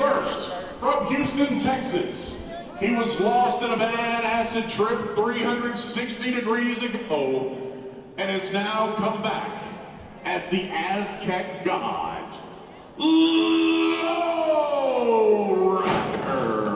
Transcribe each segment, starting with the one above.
first from Houston, Texas. He was lost in a bad acid trip 360 degrees ago and has now come back as the Aztec god, Low Rider.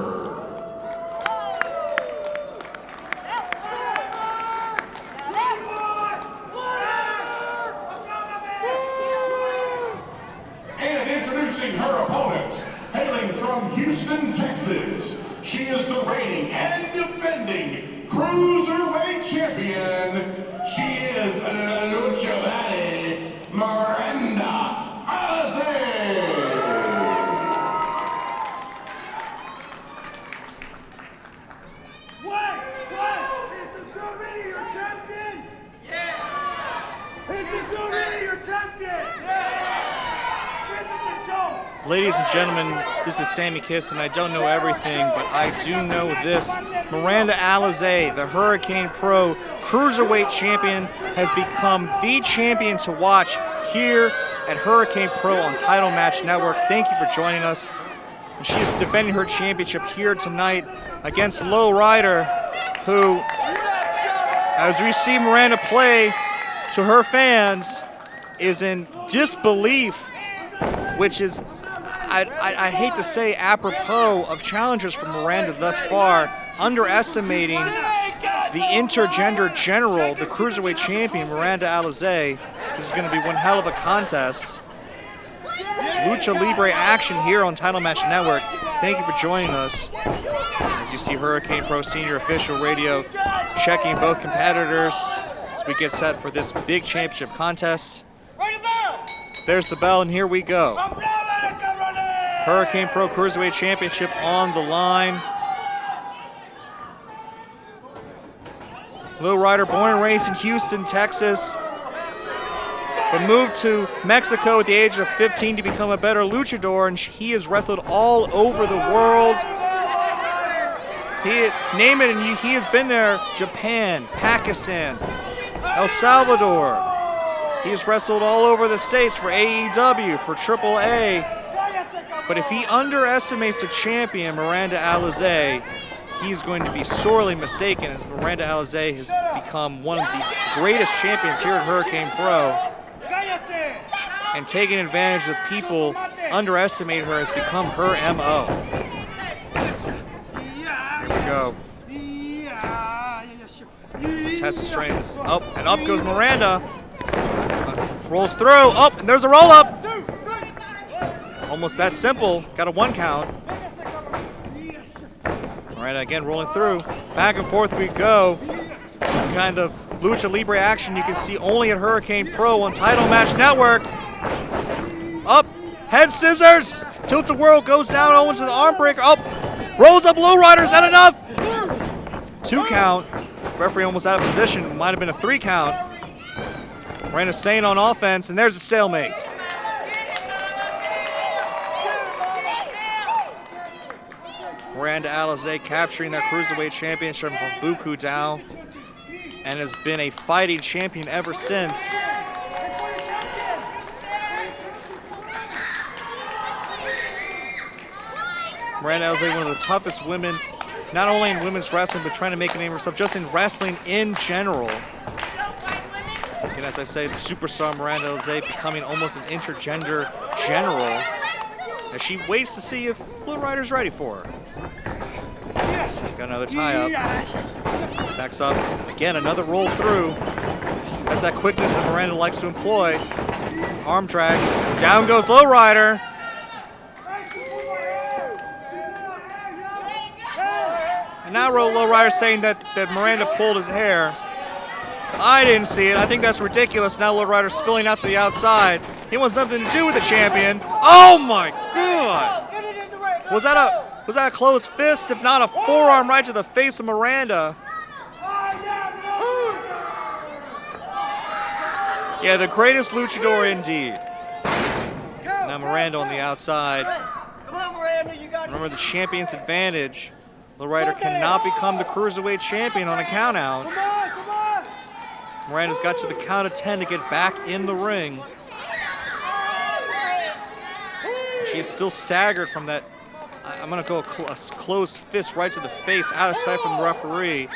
And introducing her opponents, hailing from Houston, Texas, she is the reigning and defending Cruiserweight Champion. She is Lucha Lady Miranda. What? Is the girl really your champion? Yeah! Is the girl really your champion? Yeah! This is a joke! Ladies and gentlemen, this is Sammy Kiss, and I don't know everything, but I do know this. Miranda Alize, the Hurricane Pro Cruiserweight Champion, has become the champion to watch here at Hurricane Pro on Title Match Network. Thank you for joining us. And she is defending her championship here tonight against Low Rider, who, as we see Miranda play to her fans, is in disbelief, which is, I hate to say, apropos of challenges from Miranda thus far, underestimating the intergender general, the Cruiserweight Champion, Miranda Alize. This is going to be one hell of a contest. Lucha Libre action here on Title Match Network. Thank you for joining us. As you see Hurricane Pro Senior Official Radio checking both competitors as we get set for this big championship contest. There's the bell, and here we go. Hurricane Pro Cruiserweight Championship on the line. Low Rider, born and raised in Houston, Texas, but moved to Mexico at the age of 15 to become a better luchador, and he has wrestled all over the world. Name it, and he has been there: Japan, Pakistan, El Salvador. He has wrestled all over the States for AEW, for AAA. But if he underestimates the champion, Miranda Alize, he's going to be sorely mistaken, as Miranda Alize has become one of the greatest champions here at Hurricane Pro. And taking advantage of people underestimate her has become her MO. Here we go. It's a test of strength. Up and up goes Miranda. Rolls through. Up, and there's a roll up. Almost that simple. Got a 1 count. Miranda again rolling through. Back and forth we go. This kind of Lucha Libre action you can see only at Hurricane Pro on Title Match Network. Up, head scissors. Tilt-a-whirl goes down, Owens to the arm breaker. Up, rolls up Low Rider. Is that enough? 2 count. Referee almost out of position. Might have been a 3 count. Miranda staying on offense, and there's a stalemate. Miranda Alize capturing that Cruiserweight Championship from Buku Dao, and has been a fighting champion ever since. Miranda Alize, one of the toughest women, not only in women's wrestling, but trying to make a name for herself just in wrestling in general. And as I say, the superstar Miranda Alize becoming almost an intergender general, as she waits to see if Low Rider's ready for her. Got another tie-up. Backs up. Again, another roll through. Has that quickness that Miranda likes to employ. Arm drag. Down goes Low Rider. And now Low Rider saying that Miranda pulled his hair. I didn't see it. I think that's ridiculous. Now Low Rider spilling out to the outside. He wants nothing to do with the champion. Oh my God! Was that a closed fist? If not, a forearm right to the face of Miranda. Yeah, the greatest luchador indeed. Now Miranda on the outside. Remember the champion's advantage. Low Rider cannot become the Cruiserweight champion on a count out. Miranda's got to the count of 10 to get back in the ring. She is still staggered from that I'm gonna go a closed fist right to the face, out of sight from the referee.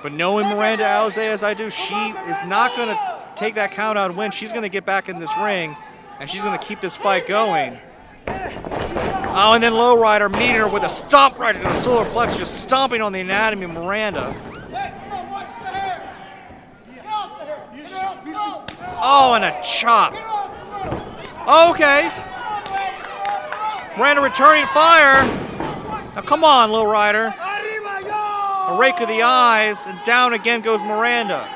But knowing Miranda Alize as I do, she is not gonna take that count out and win. She's gonna get back in this ring, and she's gonna keep this fight going. Oh, and then Lowrider meeting her with a stomp right into the solar plexus, just stomping on the anatomy of Miranda. Oh, and a chop. Okay. Miranda returning fire. Now come on, Lowrider. A rake of the eyes, and down again goes Miranda.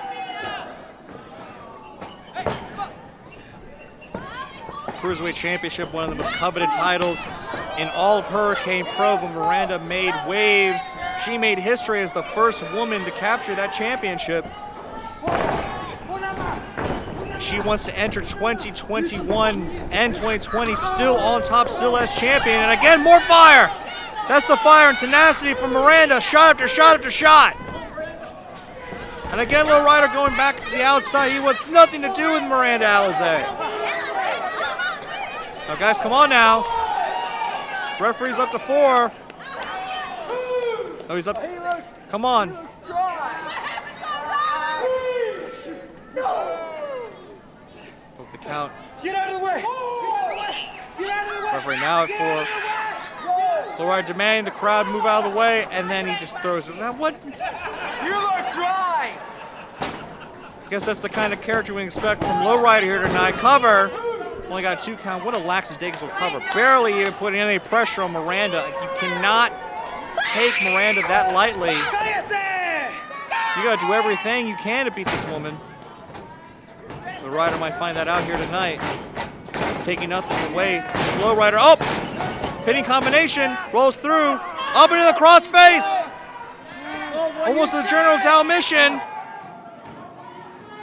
Cruiserweight Championship, one of the most coveted titles in all of Hurricane Pro, but Miranda made waves. She made history as the first woman to capture that championship. She wants to enter 2021 and 2020 still on top, still as champion. And again, more fire. That's the fire and tenacity from Miranda, shot after shot after shot. And again, Lowrider going back to the outside. He wants nothing to do with Miranda Alize. Now, guys, come on now. Referee's up to 4. Oh, he's up. Come on. Hope the count. Get out of the way! Get out of the way! Referee now at 4. Lowrider demanding the crowd move out of the way, and then he just throws it. Now, what? You look dry! I guess that's the kind of character we expect from Lowrider here tonight. Cover. Only got 2 count. What a lackadaisical cover. Barely even putting any pressure on Miranda. You cannot take Miranda that lightly. You gotta do everything you can to beat this woman. Lowrider might find that out here tonight. Taking nothing away. Lowrider. Oh! Hitting combination. Rolls through. Up into the crossface. Almost a general Dalmatian.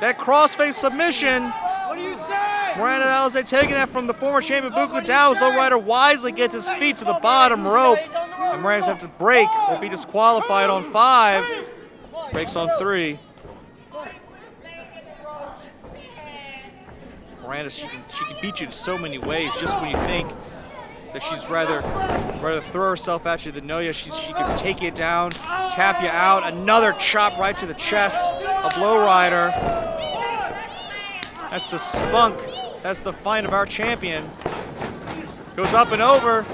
That crossface submission. What do you say? Miranda Alize taking that from the former champion Buku Dow. Lowrider wisely gets his feet to the bottom rope. And Miranda's have to break or be disqualified on 5. Breaks on 3. Miranda, she can beat you in so many ways. Just when you think that she's rather throw herself at you than know you, she can take you down, tap you out. Another chop right to the chest of Lowrider. That's the spunk. That's the fight of our champion. Goes up and over.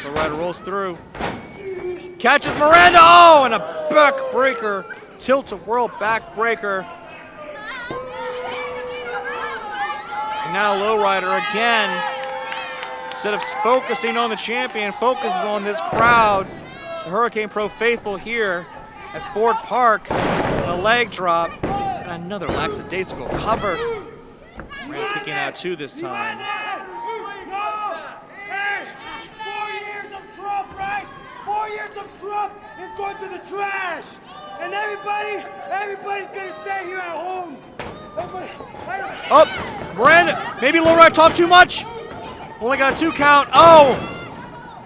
Lowrider rolls through. Catches Miranda. Oh, and a backbreaker. Tilt-a-whirl backbreaker. And now Lowrider again, instead of focusing on the champion, focuses on this crowd. The Hurricane Pro faithful here at Ford Park. A leg drop. And another lackadaisical cover. Miranda kicking out 2 this time. No! Hey! 4 years of Trump, right? 4 years of Trump is going to the trash! And everybody's gonna stay here at home! Oh! Miranda! Maybe Lowrider talked too much! Only got a 2 count. Oh!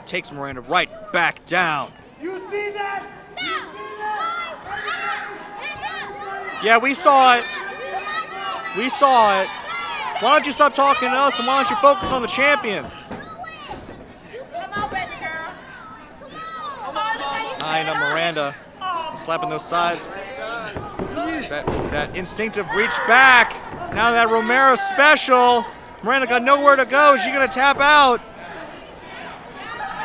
Takes Miranda right back down. You see that? You see that? Yeah, we saw it. We saw it. Why don't you stop talking to us and why don't you focus on the champion? Tying up Miranda. Slapping those sides. That instinctive reach back. Now that Romero special. Miranda got nowhere to go. Is she going to tap out?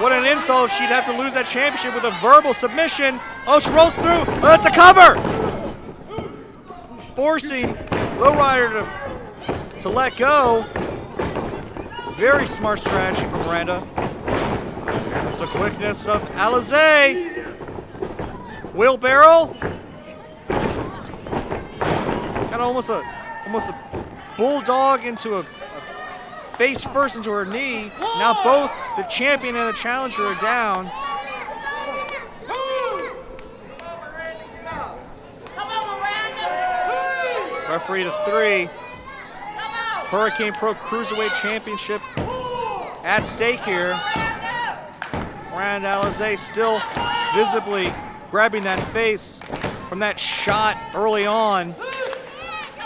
What an insult. She'd have to lose that championship with a verbal submission. Oh, she rolls through. Oh, that's a cover. Forcing Lowrider to let go. Very smart strategy from Miranda. There's the quickness of Alize. Wheelbarrow. Got almost a bulldog into a face first into her knee. Now both the champion and the challenger are down. Referee to 3. Hurricane Pro Cruiserweight Championship at stake here. Miranda Alize still visibly grabbing that face from that shot early on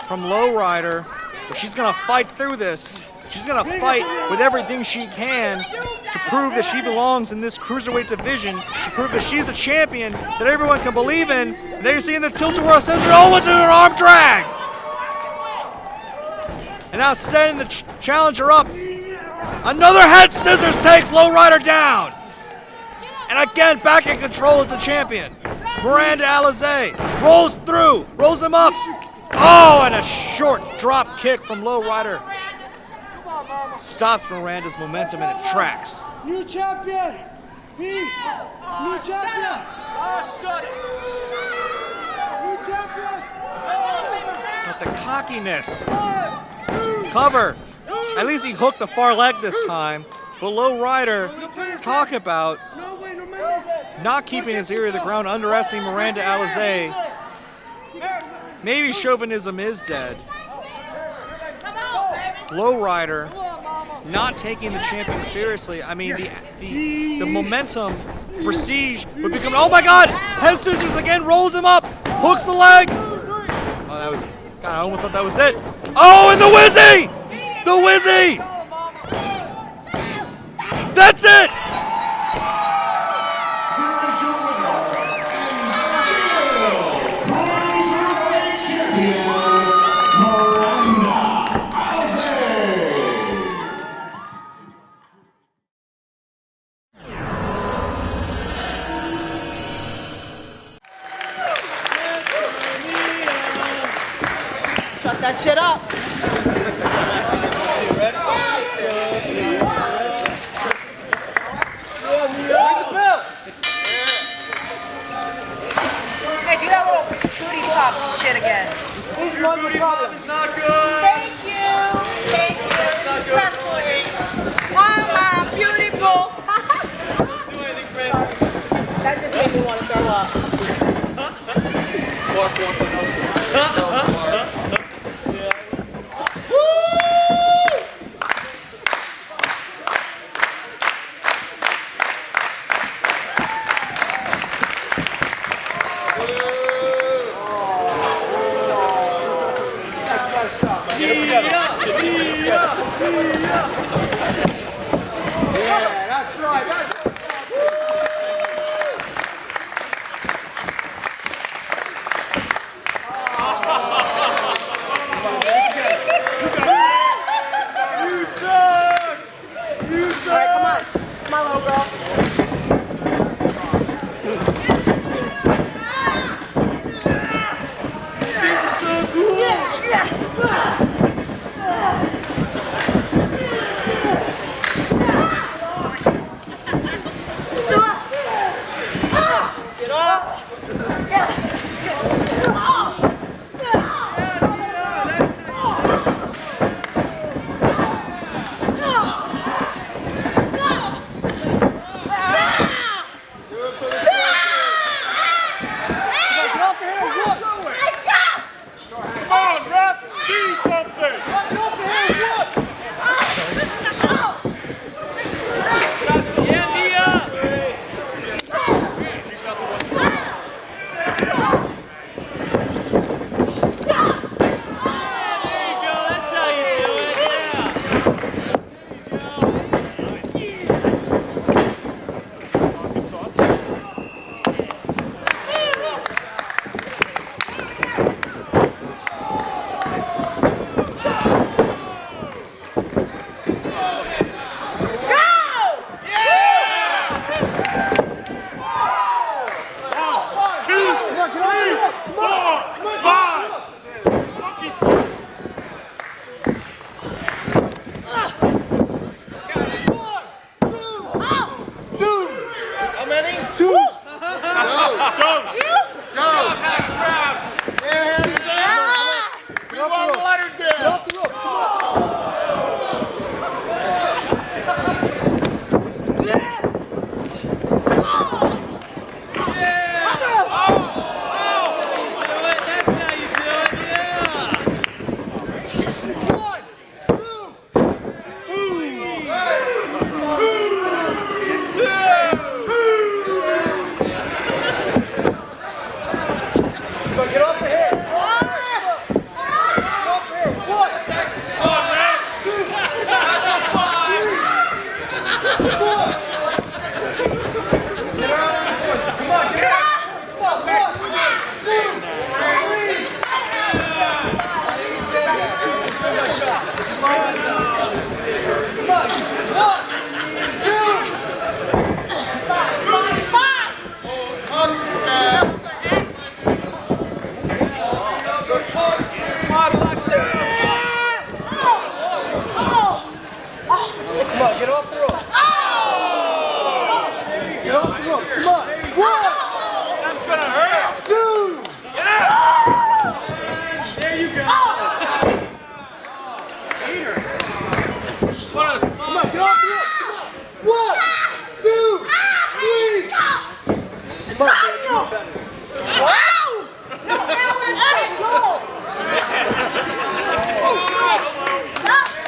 from Lowrider. But she's gonna fight through this. She's gonna fight with everything she can to prove that she belongs in this cruiserweight division, to prove that she's a champion that everyone can believe in. And there you see in the tilt-a-whirl scissors, almost in an arm drag. And now setting the challenger up. Another head scissors takes Lowrider down. And again, back in control as the champion. Miranda Alize rolls through, rolls him up. Oh, and a short drop kick from Lowrider. Stops Miranda's momentum in its tracks. New champion! Peace! New champion! Shut it! New champion! But the cockiness. Cover. At least he hooked the far leg this time. But Lowrider, talk about not keeping his ear to the ground, underestimating Miranda Alize. Maybe chauvinism is dead. Lowrider not taking the champion seriously. I mean, the momentum, prestige would become. Oh my God! Head scissors again, rolls him up, hooks the leg. Oh, that was. God, I almost thought that was it. Oh, and the Wizzy! The Wizzy! That's it! Here is your winner, and still cruiserweight champion, Miranda Alize. Shut that shit up. Hey, do that little booty pop shit again. Who's won the problem? Thank you. Thank you. This is wrestling. I'm beautiful. That just made me want to throw up. Come on, get off the ropes. Get off the ropes. Come on. 1. That's gonna hurt. 2. Yeah. There you go. Come on, get off the ropes. 1, 2, 3. Come on, baby. Wow! No, now let's go!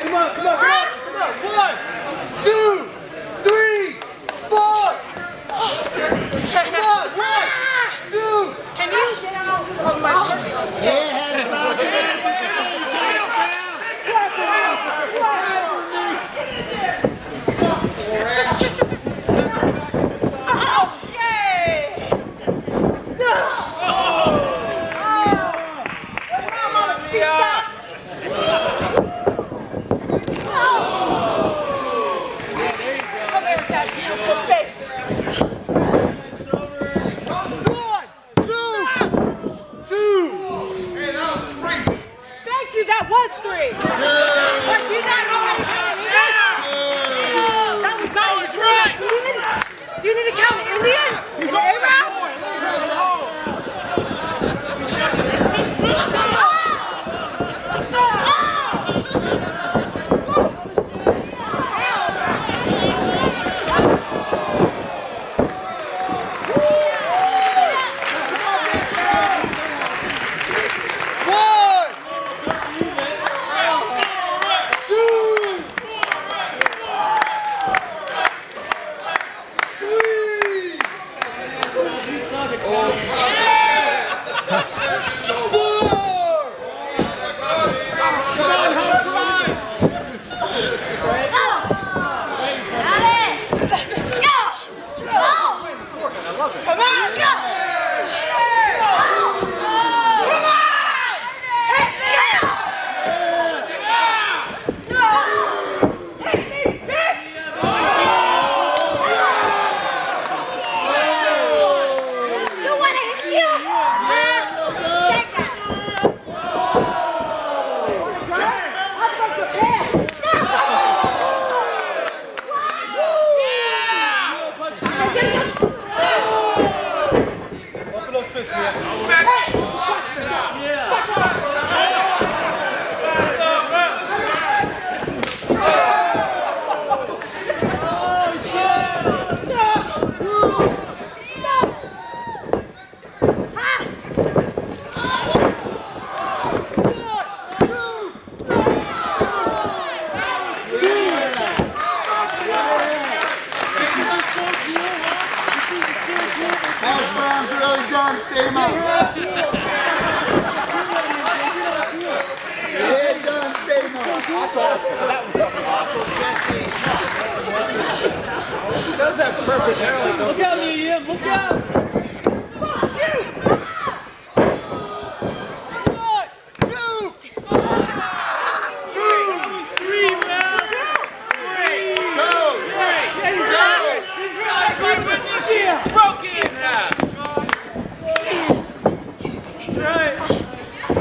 Come on, come on, come on, come on. 1, 2, 3, 4. Come on, 1, 2. Can you get out of my personal space? That was 3. What, do you not know how to count in English? That was right. Do you need to count in Indian? Is it Arab?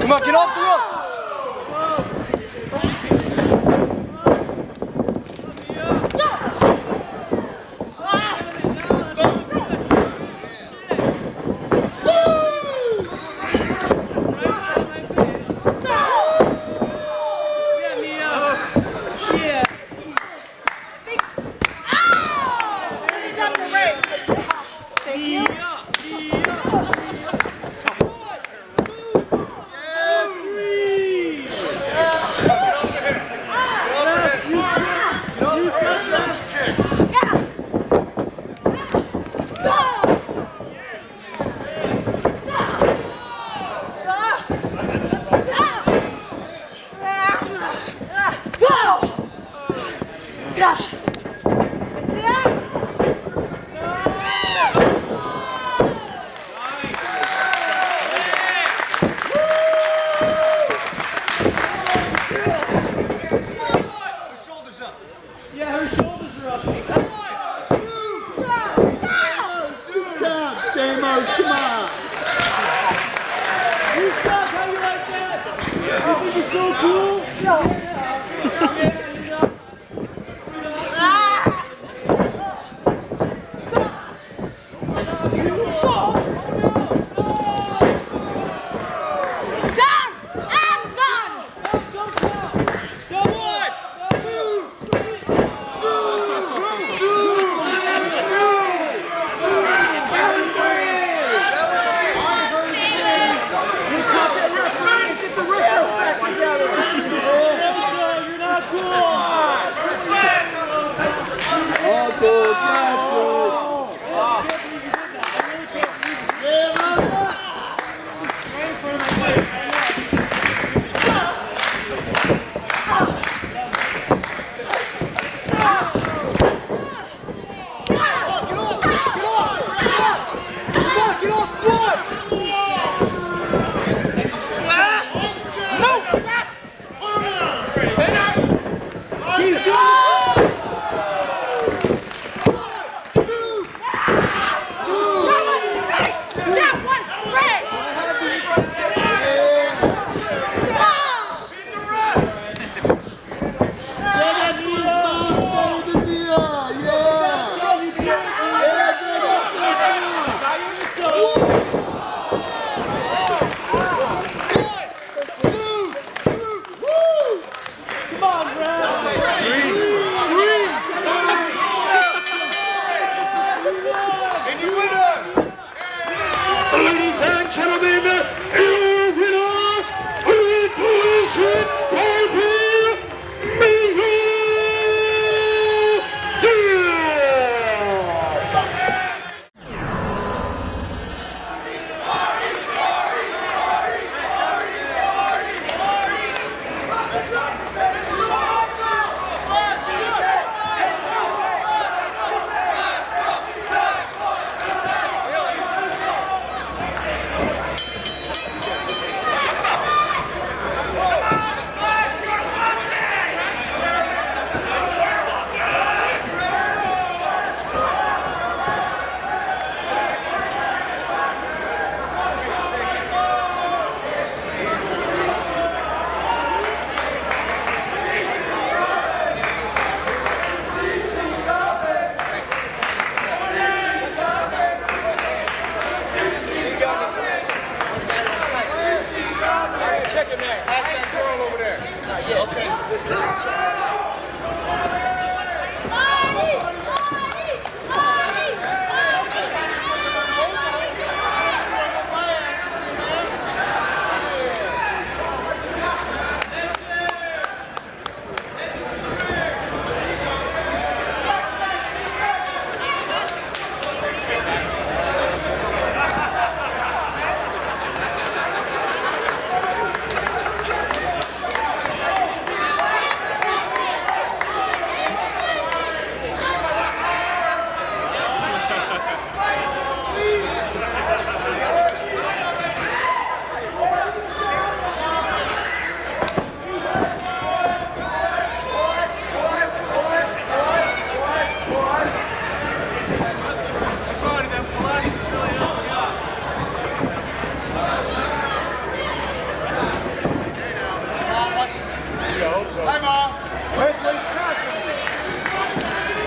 Come on, get off the ropes.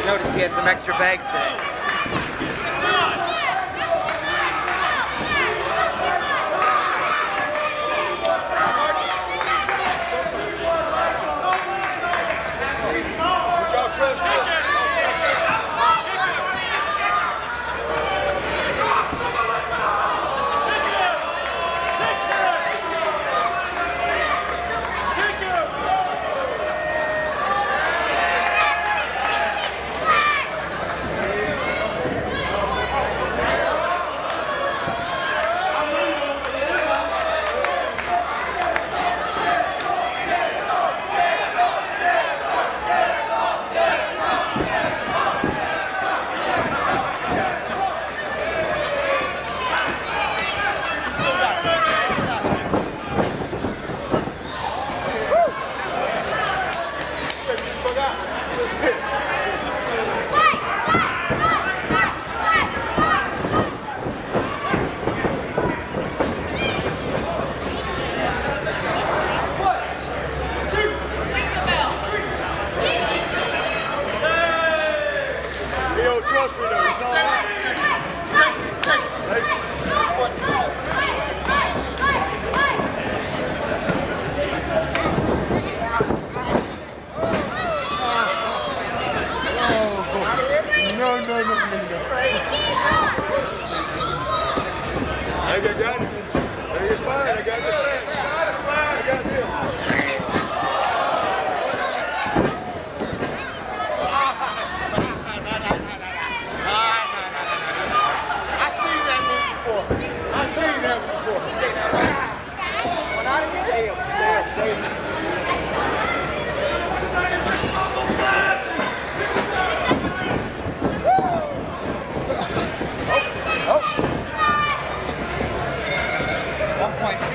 Noticed he had some extra bags today.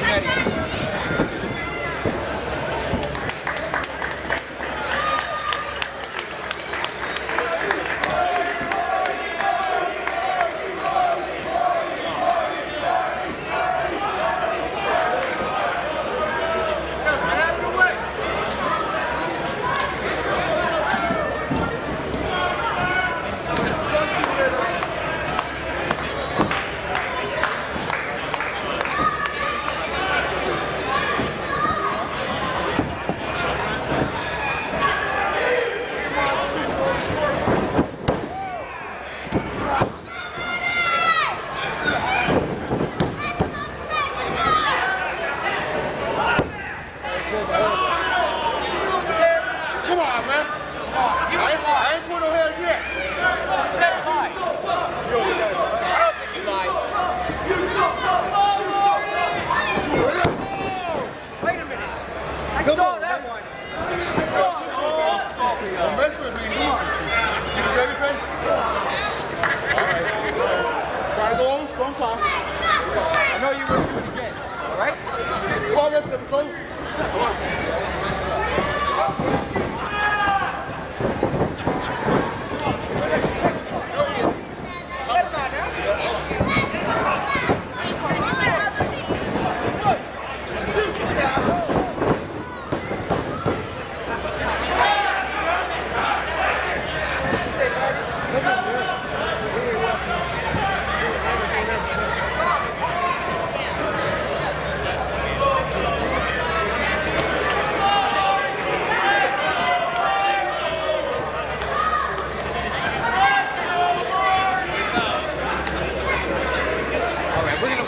Ready. I ain't put no hair yet. Step side. I don't think you lied. Wait a minute. I saw that one. I saw it. Don't mess with me. Keep a baby face. All right. Try to go old school. I'm sorry. I know you will do it again. All right? Come on, rest of the close. Come on.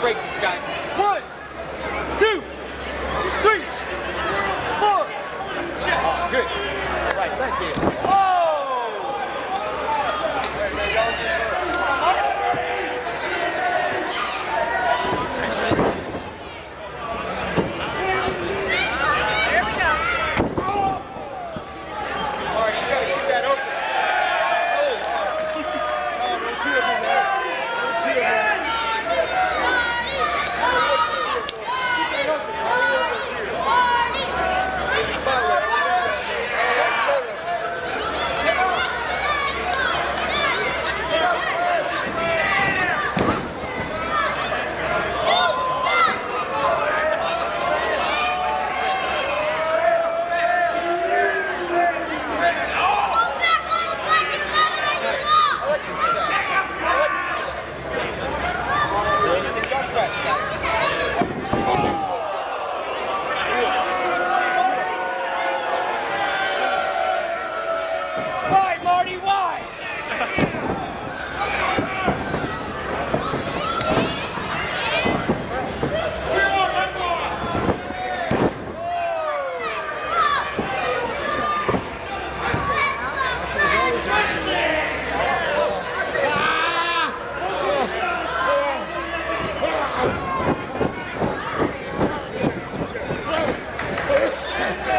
Break these guys. 1, 2, 3, 4. Oh, good. All right, thank you. Here we go. Marty, you gotta keep that open. Oh, don't cheer me, man. Don't cheer me. Why, Marty, why?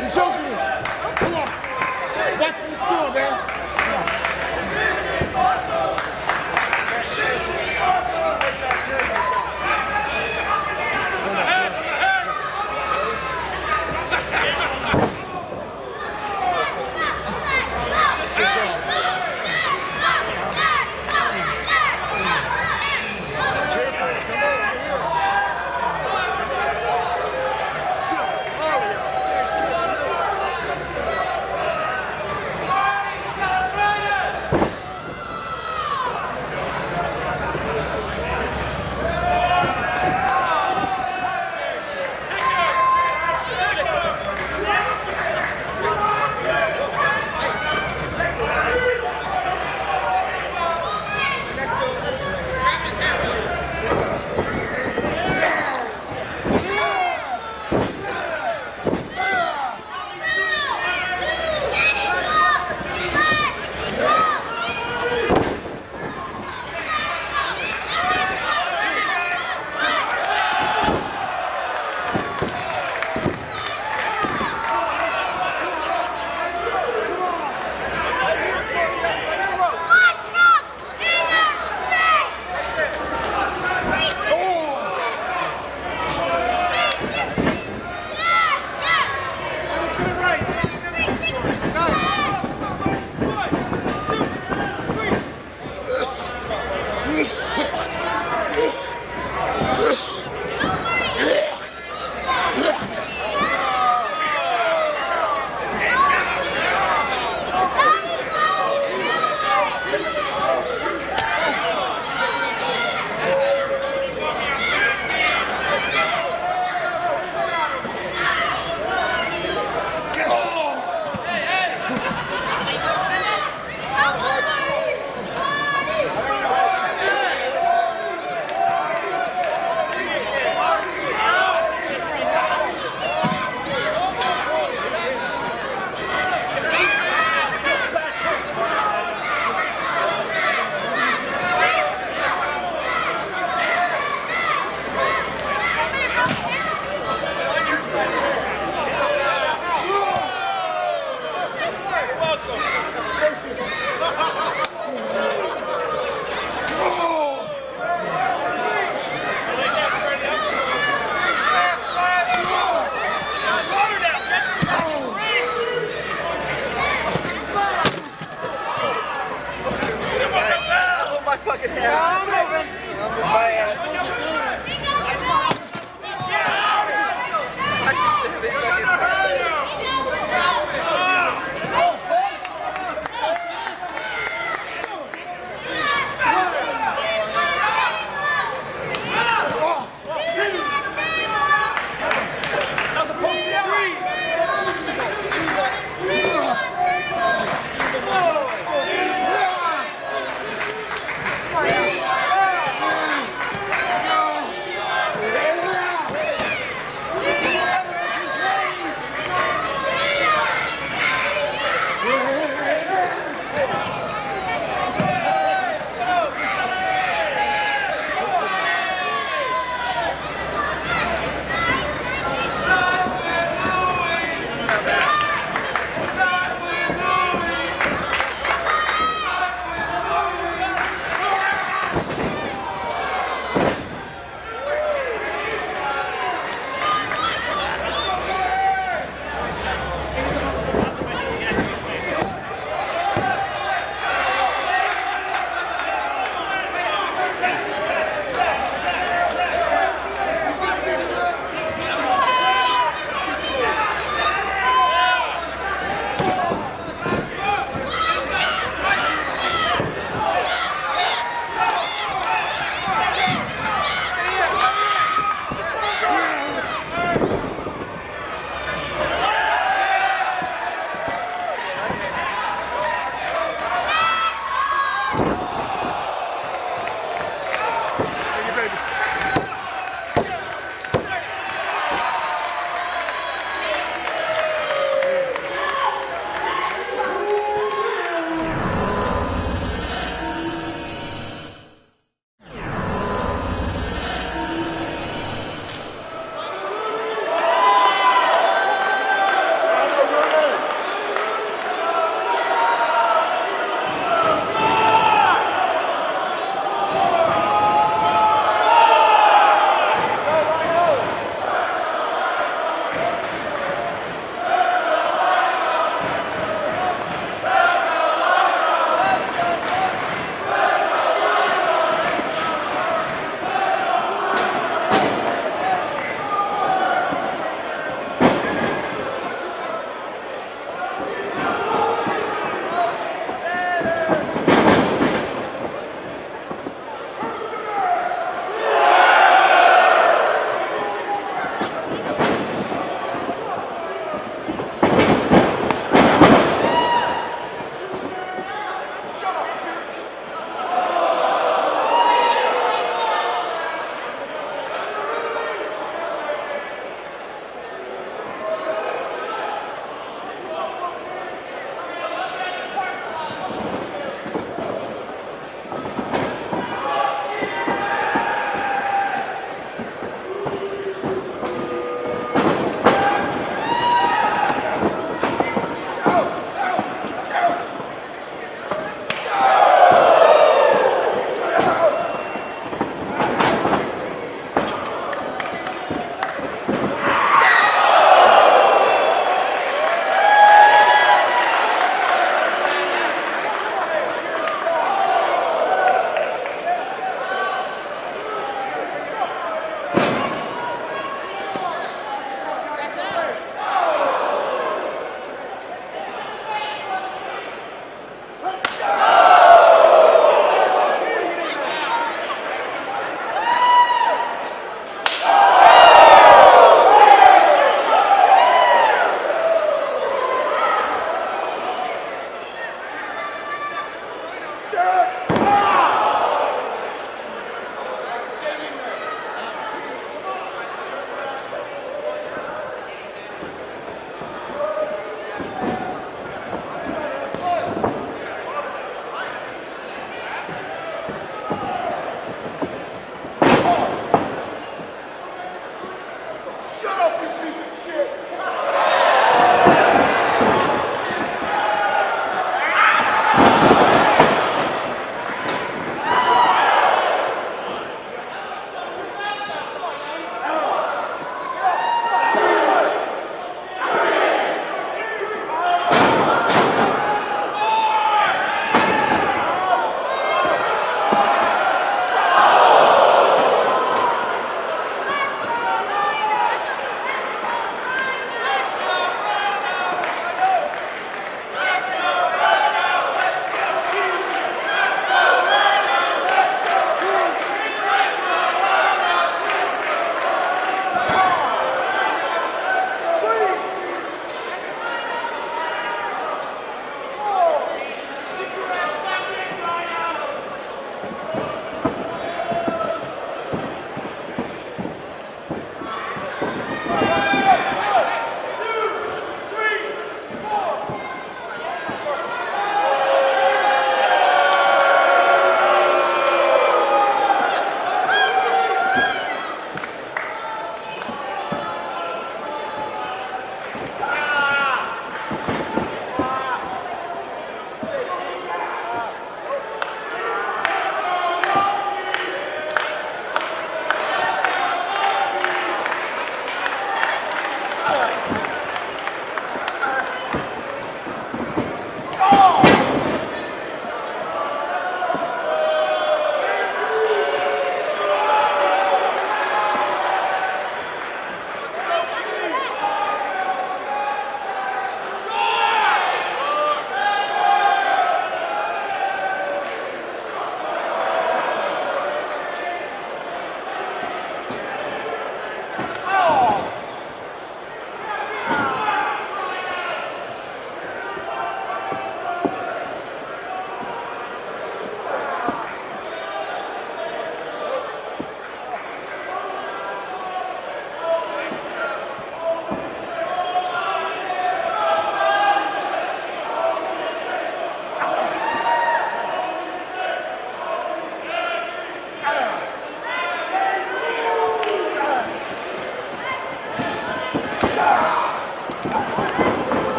You're choking me. Come on. Watch this door, man.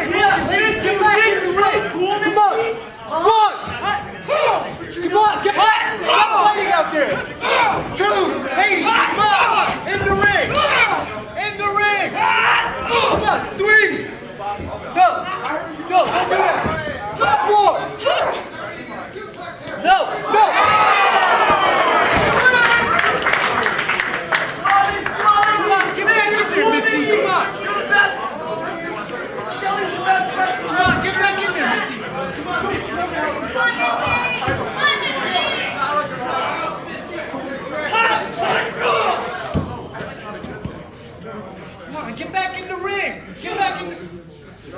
Ladies, get back in the ring. Come on. One. Come on, get back. Stop fighting out there. Two. Ladies, come on. In the ring. In the ring. Come on. Three. No. No, don't do that. Four. No. No. Come on, get back in there, Missy. Come on. You're the best. Shelly's the best wrestler. Come on, get back in there, Missy. Come on, get back in the ring. Get back in the...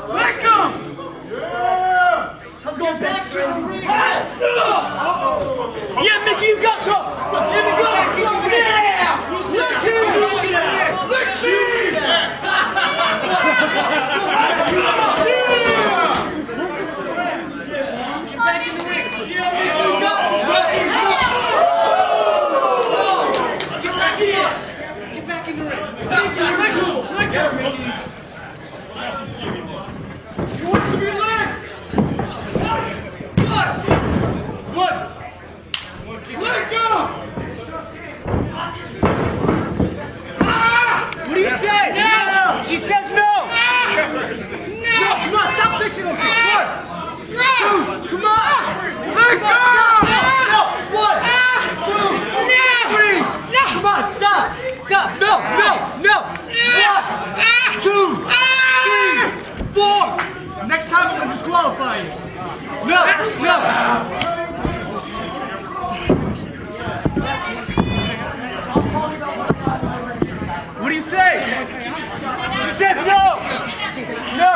Let go! Yeah! Let's go back in the ring. Yeah, Mickie, you got go. Give me go. Yeah! You see that? You see that? You see that? Get back in the ring. Get back in the ring. Let go, Mickie. He wants to be led. Good. Let go. What do you say? No. She says no. No, come on, stop fishing over here. One. Two. Come on. Let go. No. One. Two. Three. Come on, stop. Stop. No. One. Two. Three. Four. Next time I'm going to disqualify you. No. What do you say? She says no. No.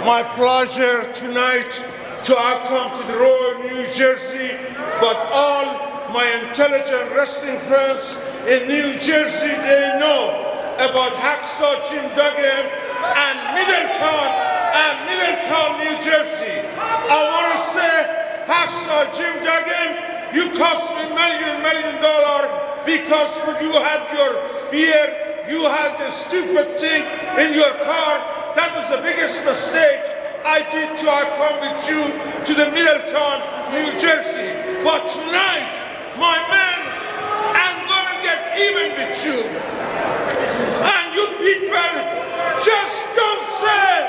My pleasure tonight to come to the Royal New Jersey, but all my intelligent wrestling friends in New Jersey, they know about Hacksaw Jim Duggan and Middletown, New Jersey. I want to say, Hacksaw Jim Duggan, you cost me $million because when you had your beer, you had the stupid thing in your car. That was the biggest mistake I did till I come with you to the Middletown, New Jersey. But tonight, my man, I'm gonna get even with you. And you people, just don't say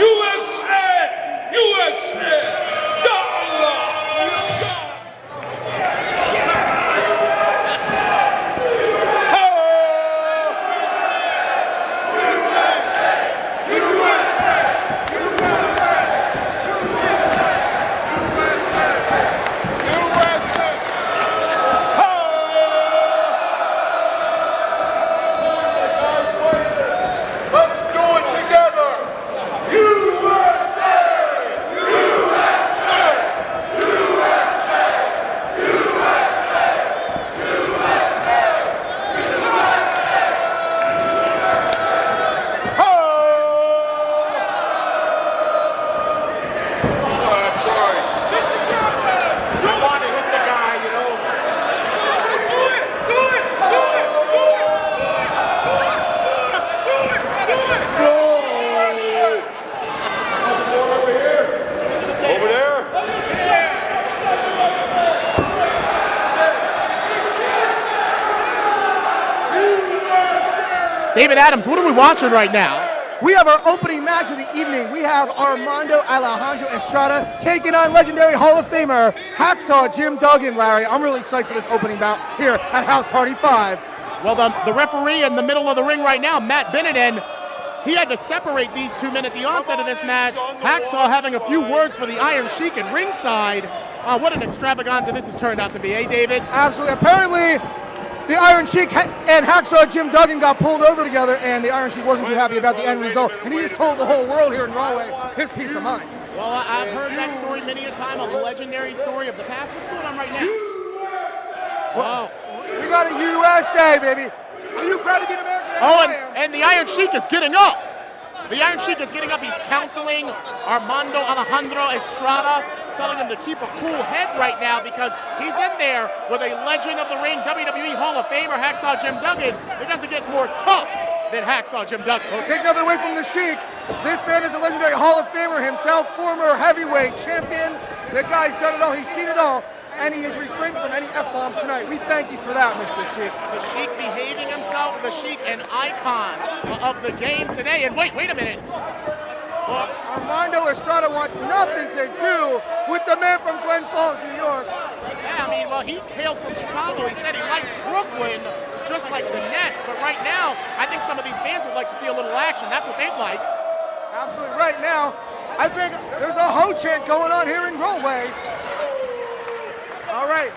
USA, USA. Ya Allah, ya David Adams, what are we watching right now? We have our opening match of the evening. We have Armando Estrada taking on legendary Hall of Famer Hacksaw Jim Duggan, Larry. I'm really excited for this opening bout here at House Party 5. Well, the referee in the middle of the ring right now, Matt Beneden, he had to separate these two men at the onset of this match. Hacksaw having a few words for the Iron Sheik at ringside. What an extravaganza this has turned out to be, eh, David? Absolutely. Apparently, the Iron Sheik and Hacksaw Jim Duggan got pulled over together, and the Iron Sheik wasn't too happy about the end result, and he just told the whole world here in Galway his peace of mind. Well, I've heard that story many a time, a legendary story of the past. What's going on right now? Wow. We got a USA, baby. Are you proud to be an American? Oh, and the Iron Sheik is getting up. The Iron Sheik is getting up. He's counseling Armando Estrada. telling him to keep a cool head right now because he's in there with a legend of the ring, WWE Hall of Famer, Hacksaw Jim Duggan. It doesn't get more tough than Hacksaw Jim Duggan. Well, take nothing away from the Sheik. This man is a legendary Hall of Famer himself, former heavyweight champion. The guy's done it all. He's seen it all. And he has refrained from any F-bombs tonight. We thank you for that, Mr. Sheik. The Sheik behaving himself. The Sheik, an icon of the game today. And wait a minute. Well, Armando Estrada wants nothing to do with the man from Glen Falls, New York. Yeah, I mean, well, he hailed from Chicago. He said he likes Brooklyn just like the Nets. But right now, I think some of these fans would like to see a little action. That's what they'd like. Absolutely. Right now, I think there's a ho chant going on here in Rollway. All right.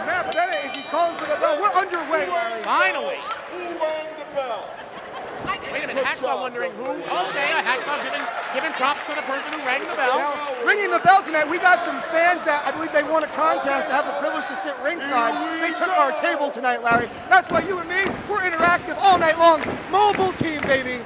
Matt Bennett, is he calling for the bell? We're underway, Larry. Finally. Who rang the bell? Wait a minute, Hacksaw wondering who. Okay, Hacksaw giving props to the person who rang the bell. Now, ringing the bell tonight, we got some fans that I believe they won a contest to have the privilege to sit ringside. They took our table tonight, Larry. That's why you and me, we're interactive all night long. Mobile team, baby.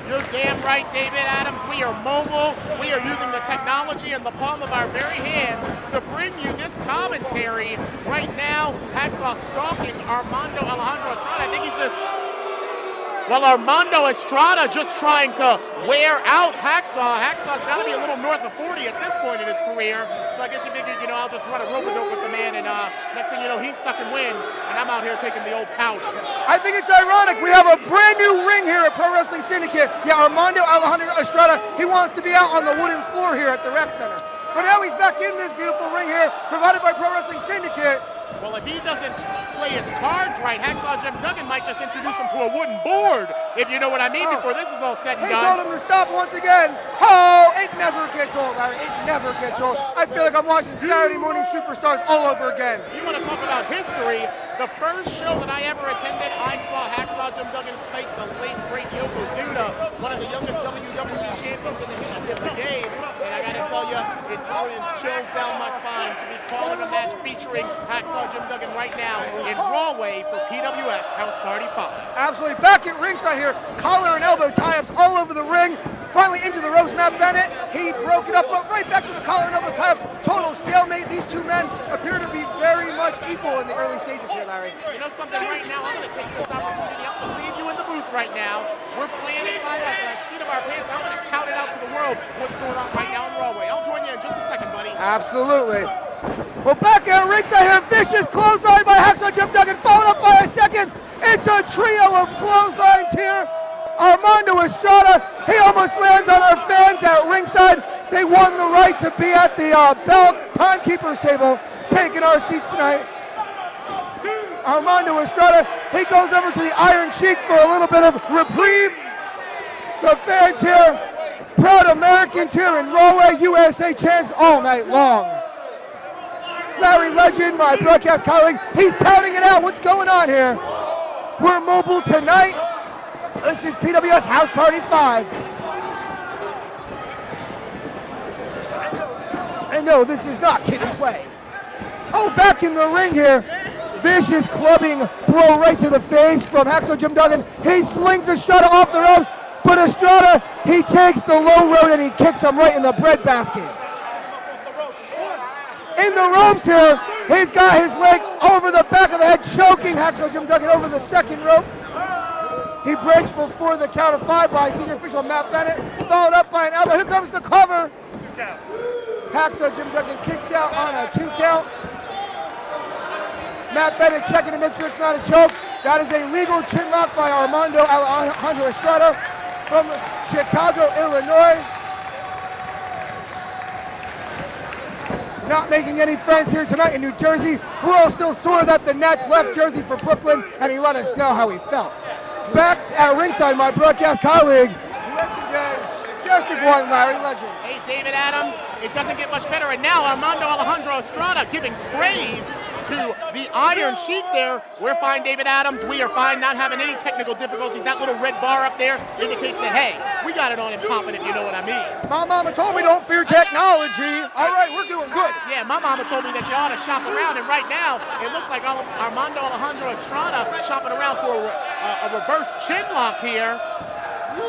You're damn right, David Adams. We are mobile. We are using the technology in the palm of our very hand to bring you this commentary. Right now, Hacksaw stalking Armando Alejandro Estrada. I think he's just... Well, Armando Estrada just trying to wear out Hacksaw. Hacksaw's got to be a little north of 40 at this point in his career. So I guess he figured, I'll just run a rope-a-dope with the man, and next thing you know, he's stuck in wind, and I'm out here taking the old powder. I think it's ironic. We have a brand new ring here at Pro Wrestling Syndicate. Yeah, Armando Alejandro Estrada, he wants to be out on the wooden floor here at the rec center. But now he's back in this beautiful ring here, provided by Pro Wrestling Syndicate. Well, if he doesn't play his cards right, Hacksaw Jim Duggan might just introduce him to a wooden board, if you know what I mean, before this is all said and He done. told him to stop once again. Oh, it never gets old, Larry. It never gets old. I feel like I'm watching Saturday Morning Superstars all over again. You want to talk about history? The first show that I ever attended, I saw Hacksaw Jim Duggan face the late, great Yokozuna, one of the youngest WWE champions in the history of the game. And I got to tell you, it chills down my spine to be calling a match featuring Hacksaw Jim Duggan right now in Rawway for PWS House Party 5. Absolutely. Back at ringside here, collar and elbow tie-ups all over the ring. Finally into the ropes, Matt Bennett. He broke it up, but right back to the collar and elbow tie-up. Total stalemate. These two men appear to be very much equal in the early stages here, Larry. You know something right now? I'm going to take this opportunity. I'm going to leave you in the booth right now. We're playing it by the seat of our pants. I'm going to count it out to the world what's going on right now in Rawway. I'll join you in just a second, buddy. Absolutely. Well, back at ringside here, vicious clothesline by Hacksaw Jim Duggan, followed up by a second. It's a trio of clotheslines here. Armando Estrada, he almost lands on our fans at ringside. They won the right to be at the bell timekeeper's table, taking our seats tonight. Armando Estrada, he goes over to the Iron Sheik for a little bit of reprieve. The fans here, proud Americans here in Rawway, USA chants all night long. Larry Legend, my broadcast colleague, he's counting it out. What's going on here? We're mobile tonight. This is PWS House Party 5. And no, this is not kid and play. Oh, back in the ring here. Vicious clubbing blow right to the face from Hacksaw Jim Duggan. He slings Estrada off the ropes, but Estrada, he takes the low road and he kicks him right in the breadbasket. In the ropes here, he's got his leg over the back of the head, choking Hacksaw Jim Duggan over the second rope. He breaks before the count of 5 by senior official Matt Bennett, followed up by an elbow. Here comes the cover. Hacksaw Jim Duggan kicks out on a 2 count. Matt Bennett checking to make sure it's not a choke. That is a legal chin lock by Armando Alejandro Estrada from Chicago, Illinois. Not making any friends here tonight in New Jersey. We're all still sore that the Nets left Jersey for Brooklyn, and he let us know how he felt. Back at ringside, my broadcast colleague, legendary, just as one Larry Legend. Hey, David Adams, it doesn't get much better. And now Armando Alejandro Estrada giving praise to the Iron Sheik there. We're fine, David Adams. We are fine, not having any technical difficulties. That little red bar up there indicates that, hey, we got it on him popping, if you know what I mean. My mama told me don't fear technology. All right, we're doing good. Yeah, my mama told me that you ought to shop around, and right now, it looks like Armando Alejandro Estrada shopping around for a reverse chin lock here.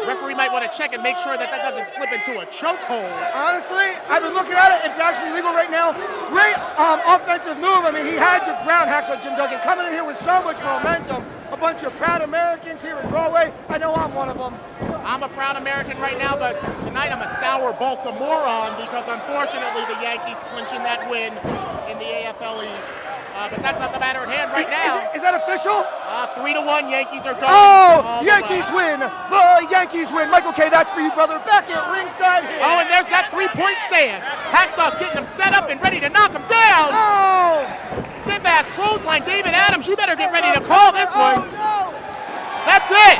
Referee might want to check and make sure that that doesn't slip into a chokehold. Honestly, I've been looking at it. It's actually legal right now. Great offensive move. I mean, he had to ground Hacksaw Jim Duggan coming in here with so much momentum. A bunch of proud Americans here in Broadway. I know I'm one of them. I'm a proud American right now, but tonight I'm a sour Baltimorean because unfortunately the Yankees clinching that win in the AFL East. But that's not the matter at hand right now. Is that official? 3-1 Yankees are going. Oh, Yankees win. The Yankees win. Michael K., that's for you, brother. Back at ringside here. Oh, and there's that three-point stand. Hacksaw's getting him set up and ready to knock him down. Oh! Sit back, clothesline. David Adams, you better get ready to call this one. No. That's it.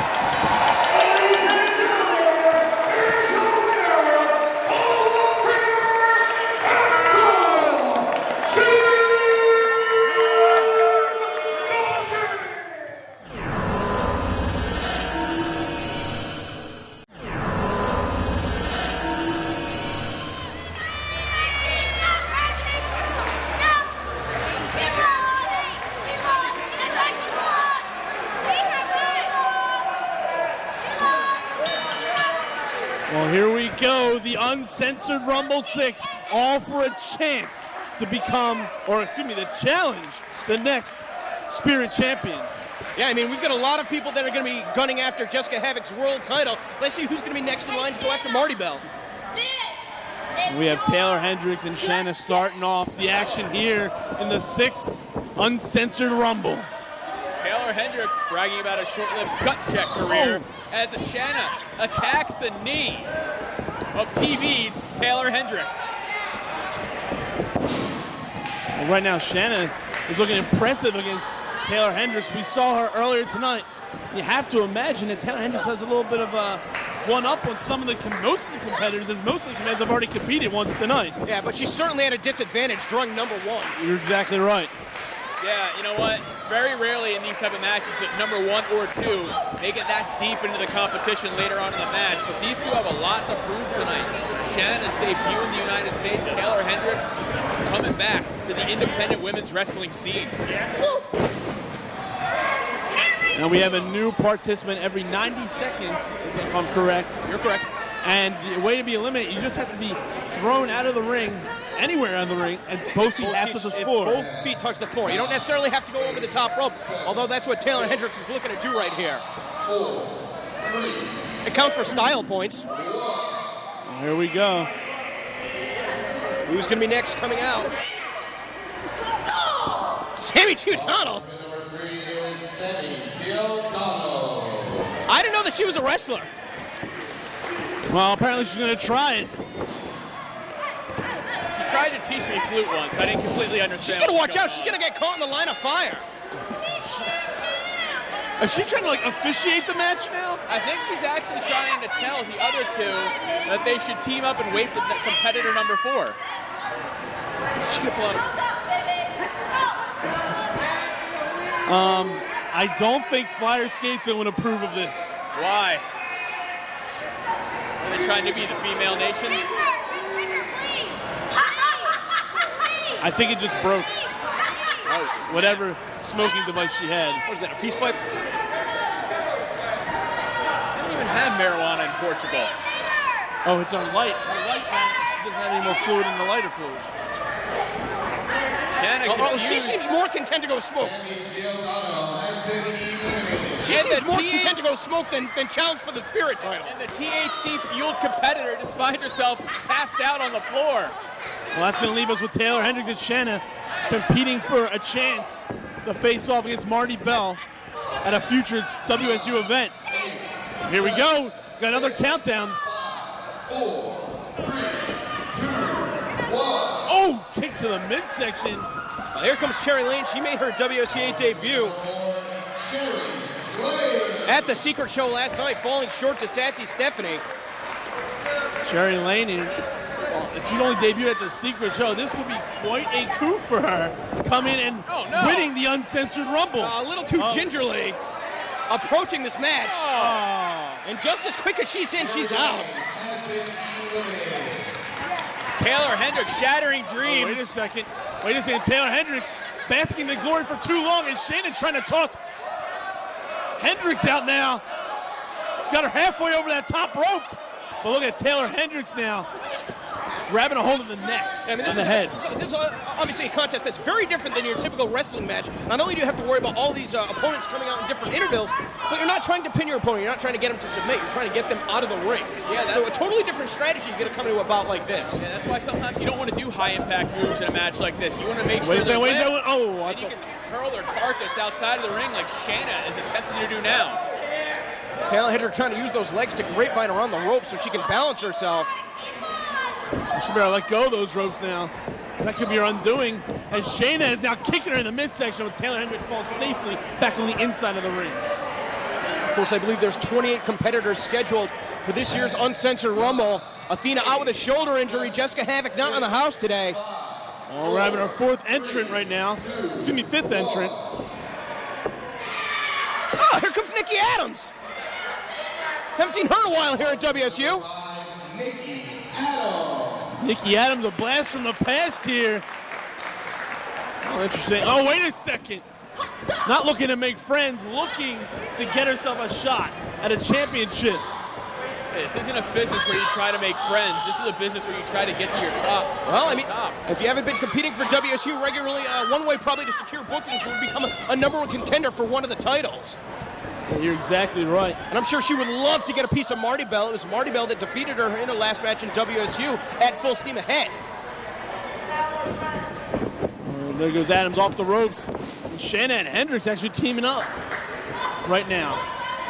Well, here we go, the Uncensored Rumble 6, all for a chance to become, or excuse me, to challenge the next Spirit Champion. Yeah, I mean, we've got a lot of people that are going to be gunning after Jessica Havoc's world title. Let's see who's going to be next in line to go after Marty Bell. We have Taeler Hendrix and Shanna starting off the action here in the 6th Uncensored Rumble. Taeler Hendrix bragging about a short-lived gut check career as Shanna attacks the knee of TV's Taeler Hendrix. Well, right now, Shanna is looking impressive against Taeler Hendrix. We saw her earlier tonight. You have to imagine that Taeler Hendrix has a little bit of a one-up on most of the competitors, as most of the competitors have already competed once tonight. Yeah, but she's certainly at a disadvantage, drawing number 1. You're exactly right. Yeah, you know what? Very rarely in these type of matches that number 1 or 2 make it that deep into the competition later on in the match, but these two have a lot to prove tonight. Shanna's debut in the United States, Taeler Hendrix coming back to the independent women's wrestling scene. Now we have a new participant every 90 seconds, if I'm correct. You're correct. And the way to be eliminated, you just have to be thrown out of the ring, anywhere on the ring, and both feet have to touch the floor. Both feet touch the floor. You don't necessarily have to go over the top rope, although that's what Taeler Hendrix is looking to do right here. It counts for style points. Here we go. Who's going to be next coming out? Sammy Giordano. I didn't know that she was a wrestler. Well, apparently she's going to try it. She tried to teach me flute once. I didn't completely understand. She's going to watch out. She's going to get caught in the line of fire. Is she trying to, like, officiate the match now? I think she's actually trying to tell the other two that they should team up and wait for competitor number 4. She's going to pull out I don't think Flyer Skatesman would approve of this. Why? Are they trying to be the female nation? I think it just broke. Oh, whatever smoking device she had. What was that, a peace pipe? They don't even have marijuana in Portugal. Oh, it's our light. Her light, she doesn't have any more fluid in the lighter fluid. She seems more content to go smoke. She seems more content to go smoke than challenge for the Spirit title. And the THC-fueled competitor just finds herself passed out on the floor. Well, that's going to leave us with Taeler Hendrix and Shanna competing for a chance to face off against Marty Bell at a future WSU event. Here we go. Got another countdown. 4, 3, 2, 1. Oh, kick to the midsection. Well, here comes Cherry Lane. She made her WCA debut at the Secret Show last night, falling short to Sassy Stephanie. Cherry Lane, if she'd only debuted at the Secret Show, this could be quite a coup for her. Coming and winning the Uncensored Rumble. A little too gingerly approaching this match. And just as quick as she's in, she's out. Taeler Hendrix shattering dreams. Wait a second. Taeler Hendrix basking in glory for too long, and Shannon's trying to toss Hendrix out now. got her halfway over that top rope. But look at Taeler Hendrix now, grabbing a hold of the neck and the head. This is obviously a contest that's very different than your typical wrestling match. Not only do you have to worry about all these opponents coming out in different intervals, but you're not trying to pin your opponent. You're not trying to get them to submit. You're trying to get them out of the ring. Yeah, that's so a totally different strategy you got to come to a bout like this. Yeah, that's why sometimes you don't want to do high-impact moves in a match like this. You want to make sure and you can hurl their carcass outside of the ring like Shayna is attempting to do now. Taeler Hendrix trying to use those legs to grapevine around the rope so she can balance herself. She better let go of those ropes now. That could be her undoing. As Shayna is now kicking her in the midsection, with Taeler Hendrix falls safely back on the inside of the ring. Of course, I believe there's 28 competitors scheduled for this year's Uncensored Rumble. Athena out with a shoulder injury. Jessica Havoc not on the house today. Oh, we're having our fourth entrant right now. Excuse me, fifth entrant. Oh, here comes Nikki Adams. Haven't seen her in a while here at WSU. Nikki Adams, a blast from the past here. Oh, interesting. Oh, wait a second. Not looking to make friends, looking to get herself a shot at a championship. This isn't a business where you try to make friends. This is a business where you try to get to your top. Well, I mean, if you haven't been competing for WSU regularly, one way probably to secure bookings would become a number one contender for one of the titles. Yeah, you're exactly right. And I'm sure she would love to get a piece of Marty Bell. It was Marty Bell that defeated her in her last match in WSU at Full Steam Ahead. There goes Adams off the ropes. And Shayna and Hendrix actually teaming up right now.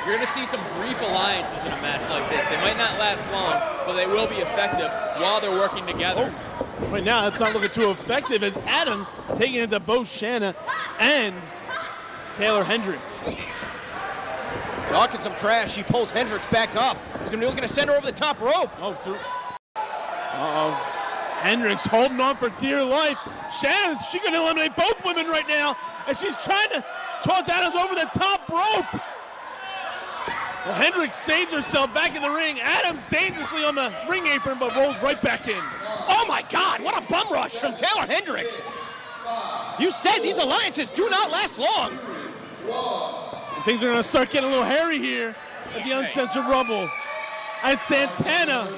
You're going to see some brief alliances in a match like this. They might not last long, but they will be effective while they're working together. Oh. Right now, that's not looking too effective as Adams taking it to both Shayna and Taeler Hendrix. Talking some trash, she pulls Hendrix back up. He's going to be looking to send her over the top rope. Oh, Hendrix holding on for dear life. Shayna's, she's going to eliminate both women right now, and she's trying to toss Adams over the top rope. Well, Hendrix saves herself back in the ring. Adams dangerously on the ring apron, but rolls right back in. Oh my God, what a bum rush from Taeler Hendrix. You said these alliances do not last long. And things are going to start getting a little hairy here at the Uncensored Rumble. As Santana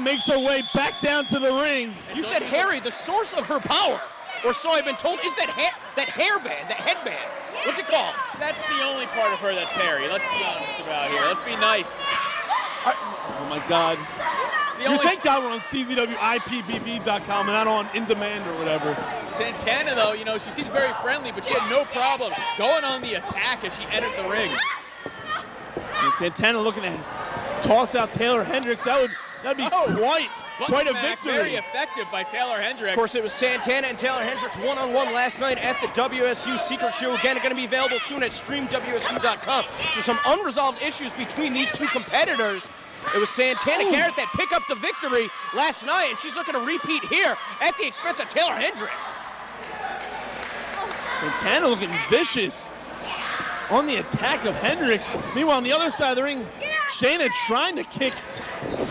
makes her way back down to the ring. You said hairy, the source of her power, or so I've been told, is that hairband, that headband. What's it called? That's the only part of her that's hairy. Let's be honest about here. Let's be nice. Oh my God. You thank God we're on CZWIPBB.com and not on In Demand or whatever. Santana, though, you know, she seemed very friendly, but she had no problem going on the attack as she entered the ring. And Santana looking to toss out Taeler Hendrix. That'd be quite a victory. Very effective by Taeler Hendrix. Of course, it was Santana and Taeler Hendrix one-on-one last night at the WSU Secret Show. Again, going to be available soon at streamwsu.com. So some unresolved issues between these two competitors. It was Santana Garrett that picked up the victory last night, and she's looking to repeat here at the expense of Taeler Hendrix. Santana looking vicious on the attack of Hendrix. Meanwhile, on the other side of the ring, Shayna trying to kick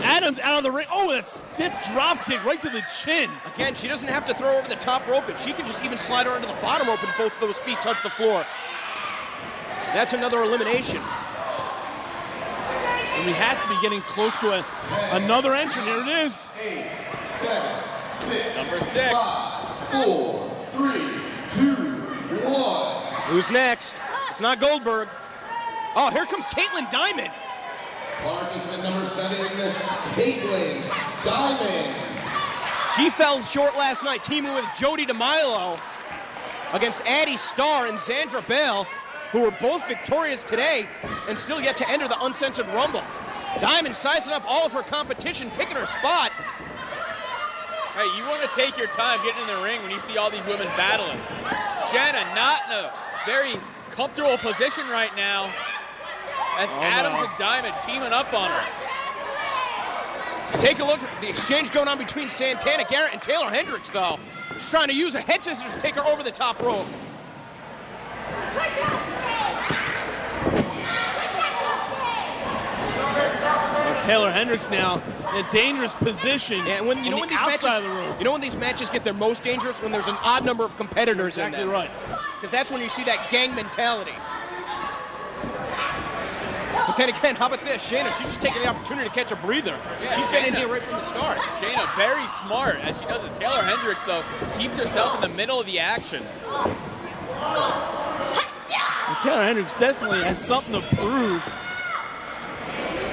Adams out of the ring. Oh, that stiff drop kick right to the chin. Again, she doesn't have to throw her over the top rope. If she can just even slide her into the bottom rope and both of those feet touch the floor. That's another elimination. And we have to be getting close to another entrant. Here it is. 8, 7, 6, number 6. 5, 4, 3, 2, 1. Who's next? It's not Goldberg. Oh, here comes Caitlin Diamond. Participant number 7, Caitlin Diamond. She fell short last night, teaming with Jody DeMilo against Addie Starr and Zandra Bell, who were both victorious today and still yet to enter the Uncensored Rumble. Diamond sizing up all of her competition, picking her spot. Hey, you want to take your time getting in the ring when you see all these women battling. Shanna not in a very comfortable position right now as Adams and Diamond teaming up on her. Take a look at the exchange going on between Santana Garrett and Taeler Hendrix, though. She's trying to use a head scissors to take her over the top rope. Taeler Hendrix now in a dangerous position. Yeah, and when these matches get their most dangerous, when there's an odd number of competitors in them. Exactly right. Because that's when you see that gang mentality. But then again, how about this? Shayna, she's just taking the opportunity to catch a breather. Yeah, she's been in here right from the start. Shayna, very smart as she does it. Taeler Hendrix, though, keeps herself in the middle of the action. And Taeler Hendrix definitely has something to prove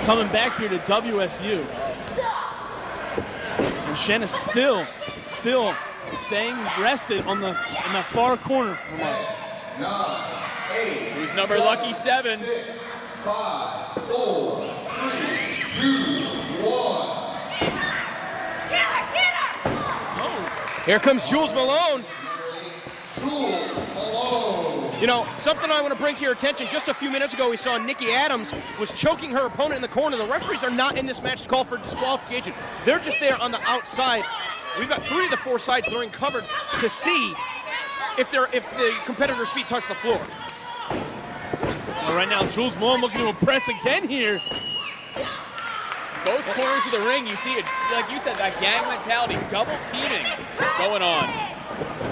coming back here to WSU. And Shayna still staying rested in the far corner from us. Who's number lucky 7? 5, 4, 3, 2, 1. Here comes Jules Malone. You know, something I want to bring to your attention, just a few minutes ago we saw Nikki Adams was choking her opponent in the corner. The referees are not in this match to call for disqualification. They're just there on the outside. We've got 3 of the 4 sides of the ring covered to see if the competitor's feet touch the floor. Well, right now, Jules Malone looking to impress again here. Both corners of the ring, you see it, like you said, that gang mentality, double teaming going on.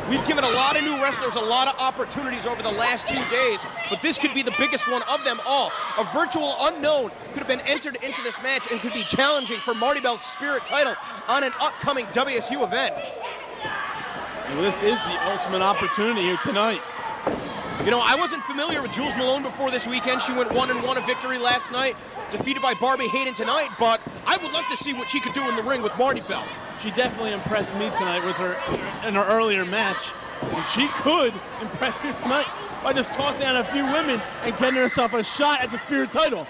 We've given a lot of new wrestlers a lot of opportunities over the last 2 days, but this could be the biggest one of them all. A virtual unknown could have been entered into this match and could be challenging for Marty Bell's Spirit title on an upcoming WSU event. Well, this is the ultimate opportunity here tonight. You know, I wasn't familiar with Jules Malone before this weekend. She went 1-1, a victory last night, defeated by Barbi Hayden tonight, but I would love to see what she could do in the ring with Marty Bell. She definitely impressed me tonight with her in her earlier match. And she could impress you tonight by just tossing out a few women and getting herself a shot at the Spirit title.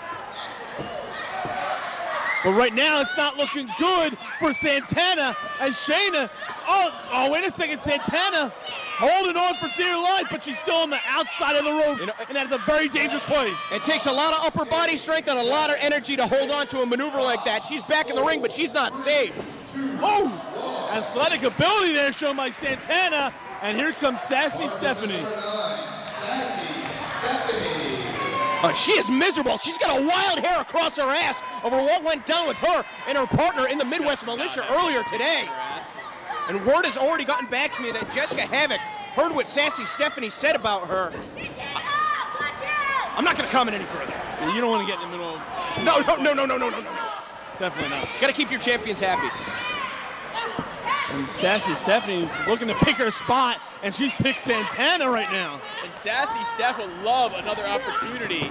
But right now, it's not looking good for Santana as Shayna. Oh, wait a second, Santana holding on for dear life, but she's still on the outside of the ropes, and that's a very dangerous place. It takes a lot of upper body strength and a lot of energy to hold on to a maneuver like that. She's back in the ring, but she's not safe. Oh, athletic ability there shown by Santana, and here comes Sassy Stephanie. She is miserable. She's got a wild hair across her ass over what went down with her and her partner in the Midwest Militia earlier today. And word has already gotten back to me that Jessica Havoc heard what Sassy Stephanie said about her. I'm not going to comment any further. You don't want to get in the middle of... No. Definitely not. Got to keep your champions happy. And Sassy Stephanie is looking to pick her spot, and she's picked Santana right now. And Sassy Steph would love another opportunity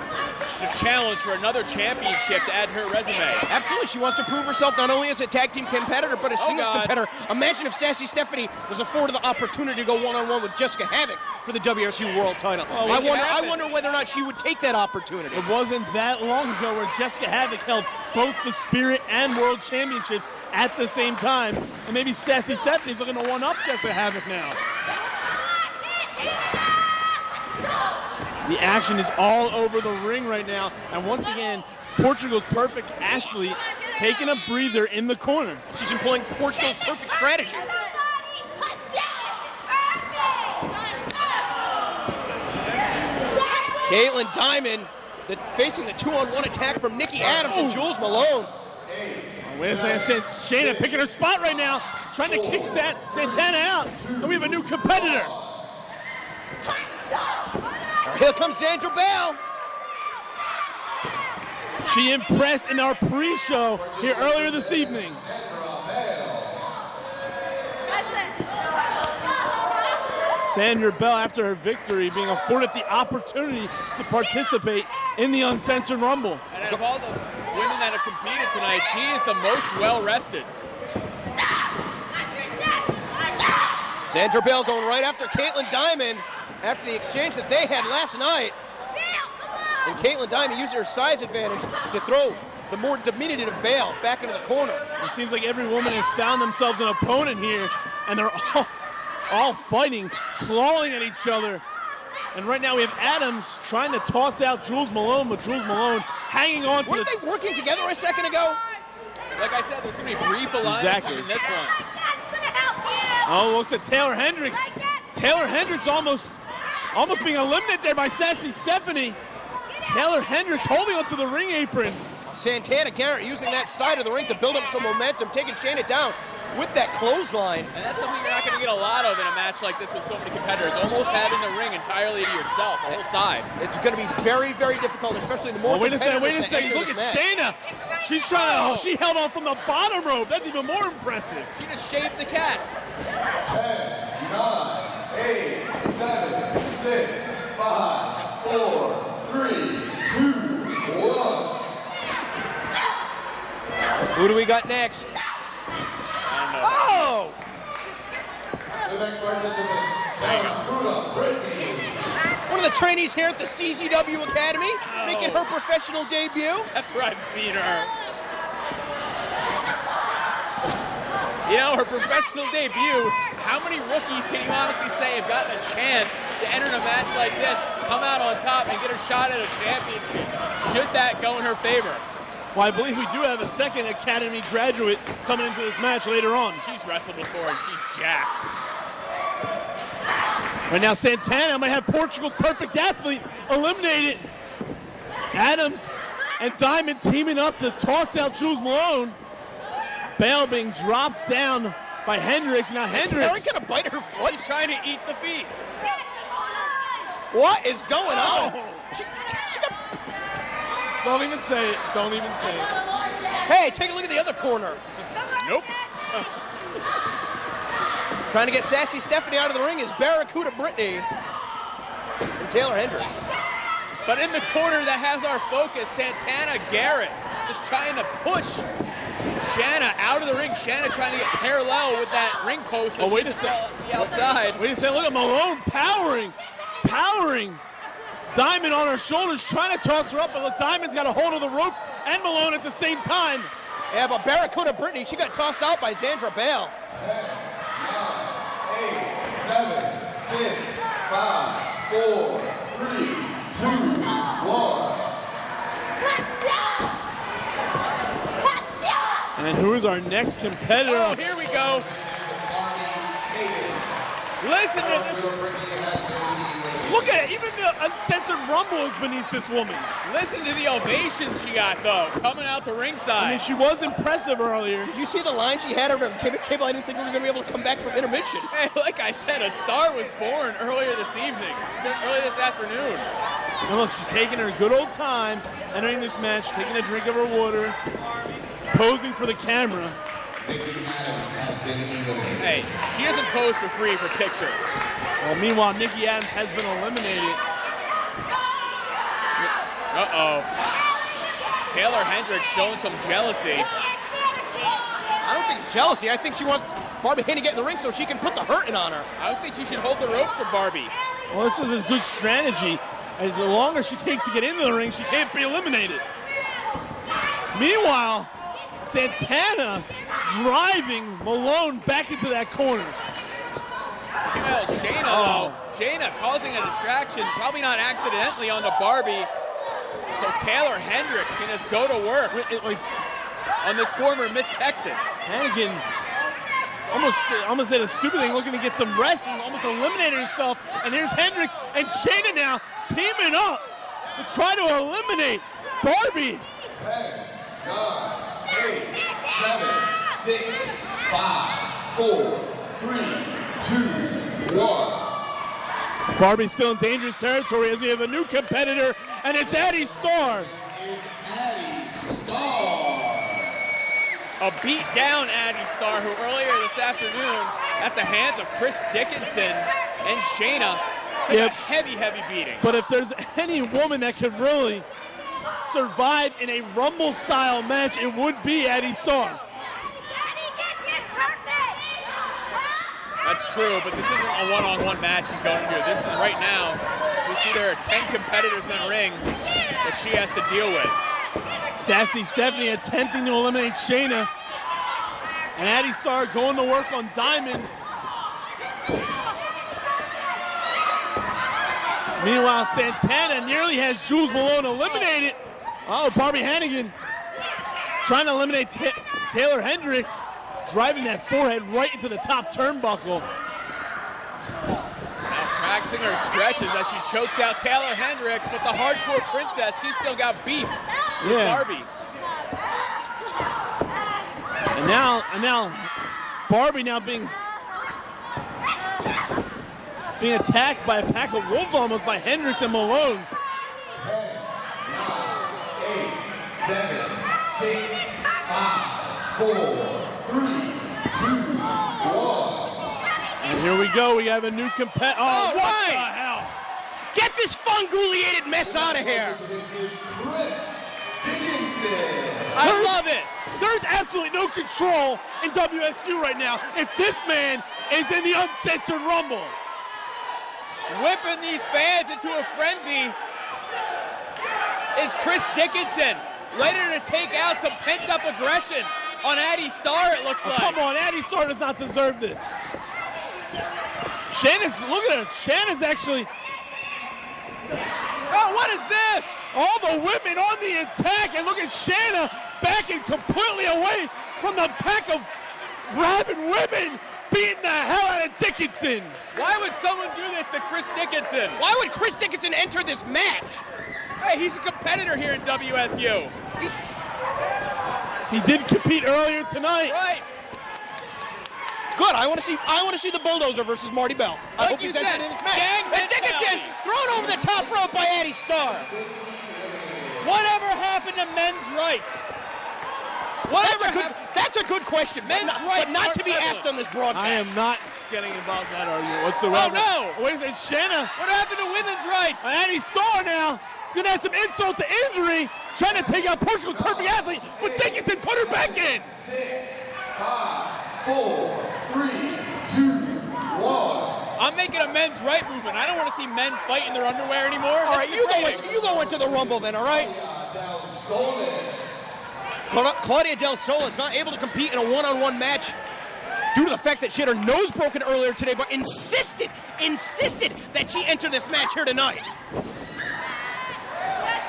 to challenge for another championship to add to her resume. Absolutely, she wants to prove herself not only as a tag team competitor, but a singles competitor. Imagine if Sassy Stephanie was afforded the opportunity to go one-on-one with Jessica Havoc for the WSU World title. I wonder whether or not she would take that opportunity. It wasn't that long ago where Jessica Havoc held both the Spirit and World Championships at the same time. And maybe Sassy Stephanie's looking to one-up Jessica Havoc now. The action is all over the ring right now. And once again, Portugal's perfect athlete taking a breather in the corner. She's employing Portugal's perfect strategy. Caitlin Diamond facing the 2-on-1 attack from Nikki Adams and Jules Malone. Wait a second, Shayna picking her spot right now, trying to kick Santana out. And we have a new competitor. Here comes Sandra Bell. She impressed in our pre-show here earlier this evening. Sandra Bell, after her victory, being afforded the opportunity to participate in the Uncensored Rumble. And out of all the women that have competed tonight, she is the most well-rested. Sandra Bell going right after Caitlin Diamond after the exchange that they had last night. And Caitlin Diamond using her size advantage to throw the more diminutive Bale back into the corner. It seems like every woman has found themselves an opponent here, and they're all fighting, clawing at each other. And right now we have Adams trying to toss out Jules Malone, but Jules Malone hanging on to Weren't they working together a second ago? Like I said, there's going to be brief alliances in this one. Oh, looks at Taeler Hendrix. Taeler Hendrix almost being eliminated there by Sassy Stephanie. Taeler Hendrix holding onto the ring apron. Santana Garrett using that side of the ring to build up some momentum, taking Shayna down. with that clothesline. And that's something you're not going to get a lot of in a match like this with so many competitors. Almost having the ring entirely to yourself, the whole side. It's going to be very, very difficult, especially the more wait a second, competitors that enter Look at this match. Shayna. She's trying to, she held on from the bottom rope. That's even more impressive. She just shaved the cat. 10, 9, 8, 7, 6, 5, 4, 3, 2, 1. Who do we got next? Oh! The next participant, Barracuda Brittany. One of the trainees here at the CZW Academy, making her professional debut. That's where I've seen her. You know, her professional debut, how many rookies can you honestly say have gotten a chance to enter in a match like this, come out on top, and get a shot at a championship? Should that go in her favor? Well, I believe we do have a second Academy graduate coming into this match later on. She's wrestled before, and she's jacked. Right now, Santana might have Portugal's perfect athlete eliminated. Adams and Diamond teaming up to toss out Jules Malone. Bale being dropped down by Hendrix. Now Hendrix. Is Karen gonna bite her foot? She's trying to eat the feet. What is going on? She got... Don't even say it. Don't even say it. Hey, take a look at the other corner. Nope. Trying to get Sassy Stephanie out of the ring is Barracuda Brittany and Taeler Hendrix. But in the corner that has our focus, Santana Garrett just trying to push Shanna out of the ring. Shanna trying to get parallel with that ring post. So wait a second. The outside. Wait a second. Look at Malone powering. Diamond on her shoulders, trying to toss her up, but look, Diamond's got a hold of the ropes and Malone at the same time. Yeah, but Barracuda Brittany, she got tossed out by Zandra Bale. 10, 9, 8, 7, 6, 5, 4, 3, 2, 1. And who is our next competitor? Oh, here we go. Listen to this. Look at it. Even the uncensored rumble is beneath this woman. Listen to the ovation she got, though, coming out the ringside. I mean, she was impressive earlier. Did you see the line she had on her pivot table? I didn't think we were going to be able to come back from intermission. Hey, like I said, a star was born earlier this afternoon. Now look, she's taking her good old time, entering this match, taking a drink of her water, posing for the camera. Hey, she doesn't pose for free for pictures. Well, meanwhile, Mickie Adams has been eliminated. Uh-oh. Taeler Hendrix showing some jealousy. I don't think it's jealousy. I think she wants Barbi to get in the ring so she can put the hurting on her. I don't think she should hold the rope for Barbi. Well, this is a good strategy. As the longer she takes to get into the ring, she can't be eliminated. Meanwhile, Santana driving Malone back into that corner. Well, Shayna, though. Shayna causing a distraction, probably not accidentally onto Barbi. So Taeler Hendrix can just go to work on this former Miss Texas. Hannigan almost did a stupid thing, looking to get some rest and almost eliminated herself. And here's Hendrix and Shayna now teaming up to try to eliminate Barbi. 10, 9, 8, 7, 6, 5, 4, 3, 2, 1. Barbi's still in dangerous territory as we have a new competitor, and it's Addie Starr. A beat down Addie Starr, who earlier this afternoon, at the hands of Chris Dickinson and Shayna, took a heavy, heavy beating. But if there's any woman that could really survive in a Rumble-style match, it would be Addie Starr. That's true, but this isn't a one-on-one match she's going to. This is right now, we see there are 10 competitors in the ring that she has to deal with. Sassy Stephanie attempting to eliminate Shayna. And Addie Starr going to work on Diamond. Meanwhile, Santana nearly has Jules Malone eliminated. Oh, Barbi Hannigan trying to eliminate Taeler Hendrix, driving that forehead right into the top turnbuckle. Now practicing her stretches as she chokes out Taeler Hendrix, but the hardcore princess, she's still got beef with Barbi. And now Barbi now being attacked by a pack of wolves almost by Hendrix and Malone. 10, 9, 8, 7, 6, 5, 4, 3, 2, 1. And here we go. We have a new competitor. Oh, what right. the hell? Get this funguliated mess out of here. I love it. There's absolutely no control in WSU right now if this man is in the uncensored rumble. Whipping these fans into a frenzy is Chris Dickinson, ready to take out some pent-up aggression on Addie Starr, it looks like. Come on, Addie Starr does not deserve this. Shannon's, look at her. Shannon's actually... Oh, what is this? All the women on the attack, and look at Shanna backing completely away from the pack of rabid women beating the hell out of Dickinson. Why would someone do this to Chris Dickinson? Why would Chris Dickinson enter this match? Hey, he's a competitor here in WSU. He did compete earlier tonight. Right. Good. I want to see the Bulldozer versus Marty Bell. I hope he's entered in this match. And Dickinson thrown over the top rope by Addie Starr. Whatever happened to men's rights? That's a good question. Men's rights, but not to be asked on this broadcast. I am not getting involved in that argument whatsoever. Oh, no. Wait a second, Shanna. What happened to women's rights? Addie Starr now. She's gonna add some insult to injury, trying to take out Portugal's perfect athlete, but Dickinson put her back in. 6, 5, 4, 3, 2, 1. I'm making a men's right movement. I don't want to see men fight in their underwear anymore. All right, you go into the Rumble then, all right? Claudia Del Sol is not able to compete in a one-on-one match due to the fact that she had her nose broken earlier today, but insisted that she enter this match here tonight.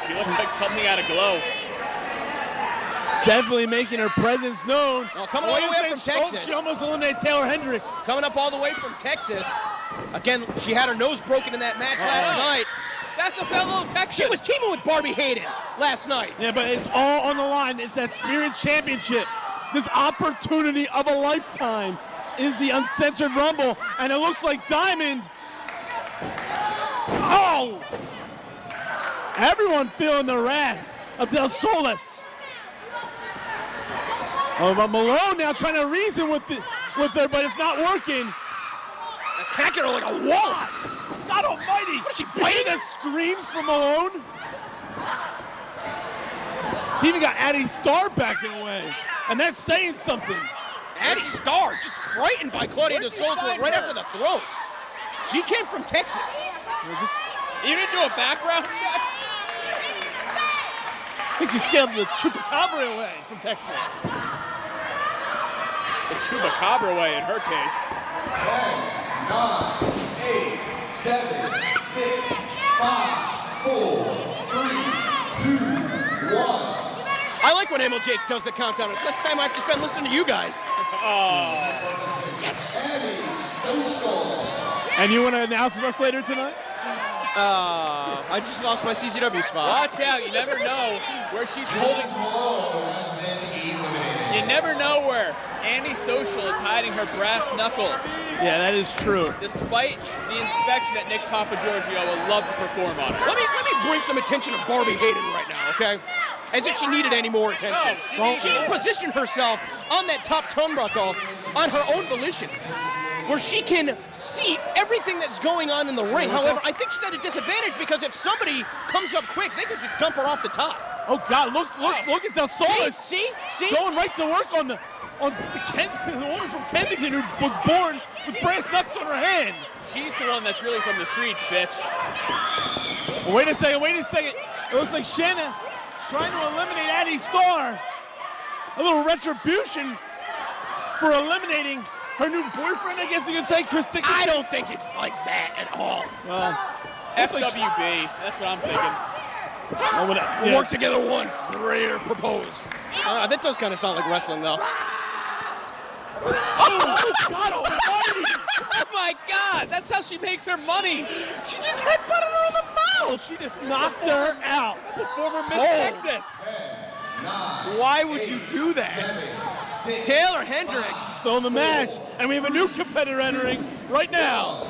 She looks like something out of Glow. Definitely making her presence known. Well, coming all the way up from Texas. She almost eliminated Taeler Hendrix. Coming up all the way from Texas. Again, she had her nose broken in that match last night. That's a fellow Texan. She was teaming with Barbi Hayden last night. Yeah, but it's all on the line. It's that Spirit Championship. This opportunity of a lifetime is the Uncensored Rumble, and it looks like Diamond. Oh! Everyone feeling the wrath of Del Solis. Oh, but Malone now trying to reason with her, but it's not working. Attacking her like a wolf. God almighty! What is she biting? The screams from Malone. She even got Addie Starr backing away, and that's saying something. Addie Starr just frightened by Claudia Del Sol right after the throat. She came from Texas. You didn't do a background check? I think she scaled the Chupacabra away from Texas. The Chupacabra way in her case. 10, 9, 8, 7, 6, 5, 4, 3, 2, 1. I like when MLJ does the countdown. It's less time I have to spend listening to you guys. Oh. Yes. And you want to announce with us later tonight? I just lost my CCW spot. Watch out, you never know where she's holding. You never know where Andy Social is hiding her brass knuckles. Yeah, that is true. Despite the inspection that Nick Papagiorgio will love to perform on her. Let me bring some attention to Barbi Hayden right now, okay? As if she needed any more attention. She's positioned herself on that top turnbuckle on her own volition, where she can see everything that's going on in the ring. However, I think she's at a disadvantage because if somebody comes up quick, they could just dump her off the top. Oh God! Look at Del Solis. See? Going right to work on the woman from Kensington who was born with brass knucks on her hand. She's the one that's really from the streets, bitch. Well, wait a second. It looks like Shanna trying to eliminate Addie Starr. A little retribution for eliminating her new boyfriend, I guess you could say, Chris Dickinson. I don't think it's like that at all. FWB, that's what I'm thinking. We'll work together once, ready to propose. That does kind of sound like wrestling, though. Oh, God almighty! Oh, my God, that's how she makes her money. She just headbutted her in the mouth. She just knocked her out. That's a former Miss Texas. 10, 9, Why would you do that? 7, Taeler Hendrix. Still in the match, and we have a new competitor entering right now.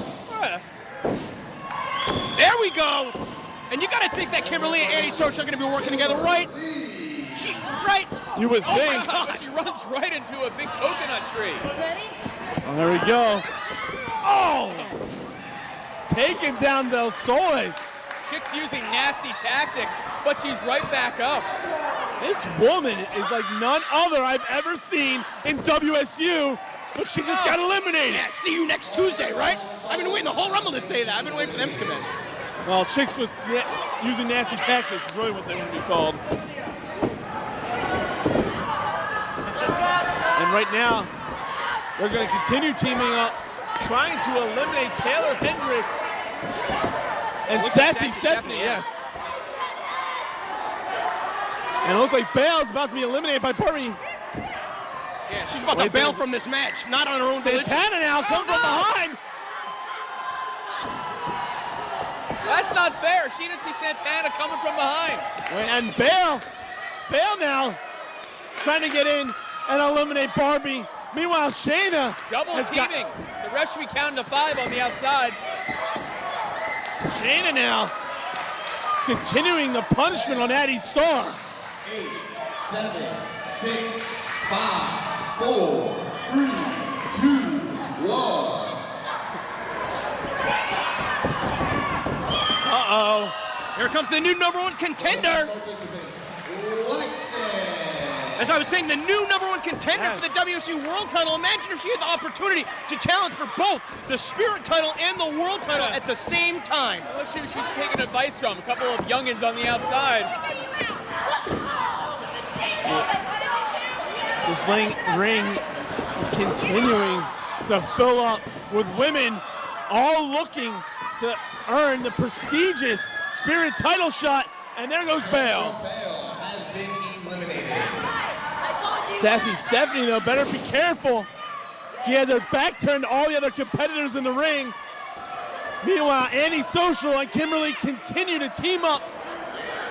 There we go. And you got to think that Kimberly and Antisocial are going to be working together, right? Right? You would Oh think. my God. She runs right into a big coconut tree. Oh, there we go. Oh! Taking down Del Solis. Chick's using nasty tactics, but she's right back up. This woman is like none other I've ever seen in WSU, but she just got eliminated. Yeah, see you next Tuesday, right? I've been waiting the whole Rumble to say that. I've been waiting for them to come in. Well, chicks with using nasty tactics is really what they want to be called. And right now, they're going to continue teaming up, trying to eliminate Taeler Hendrix and Sassy Stephanie, yes. And it looks like Bale's about to be eliminated by Barbi. Yeah, she's about to bail from this match, not on her own volition. Santana now comes from behind. That's not fair. She didn't see Santana coming from behind. And Bale now trying to get in and eliminate Barbi. Meanwhile, Shayna Double teaming. The ref should be counting to 5 on the outside. Shayna now continuing the punishment on Addie Starr. 8, 7, 6, 5, 4, 3, 2, 1. Uh-oh. Here comes the new #1 contender. As I was saying, the new #1 contender for the WSU World title. Imagine if she had the opportunity to challenge for both the Spirit title and the World title at the same time. Look, she's taking advice from a couple of youngins on the outside. This ring is continuing to fill up with women all looking to earn the prestigious Spirit title shot, and there goes Bale. Bale has been eliminated. Sassy Stephanie, though, better be careful. She has her back turned to all the other competitors in the ring. Meanwhile, Antisocial and Kimberly continue to team up,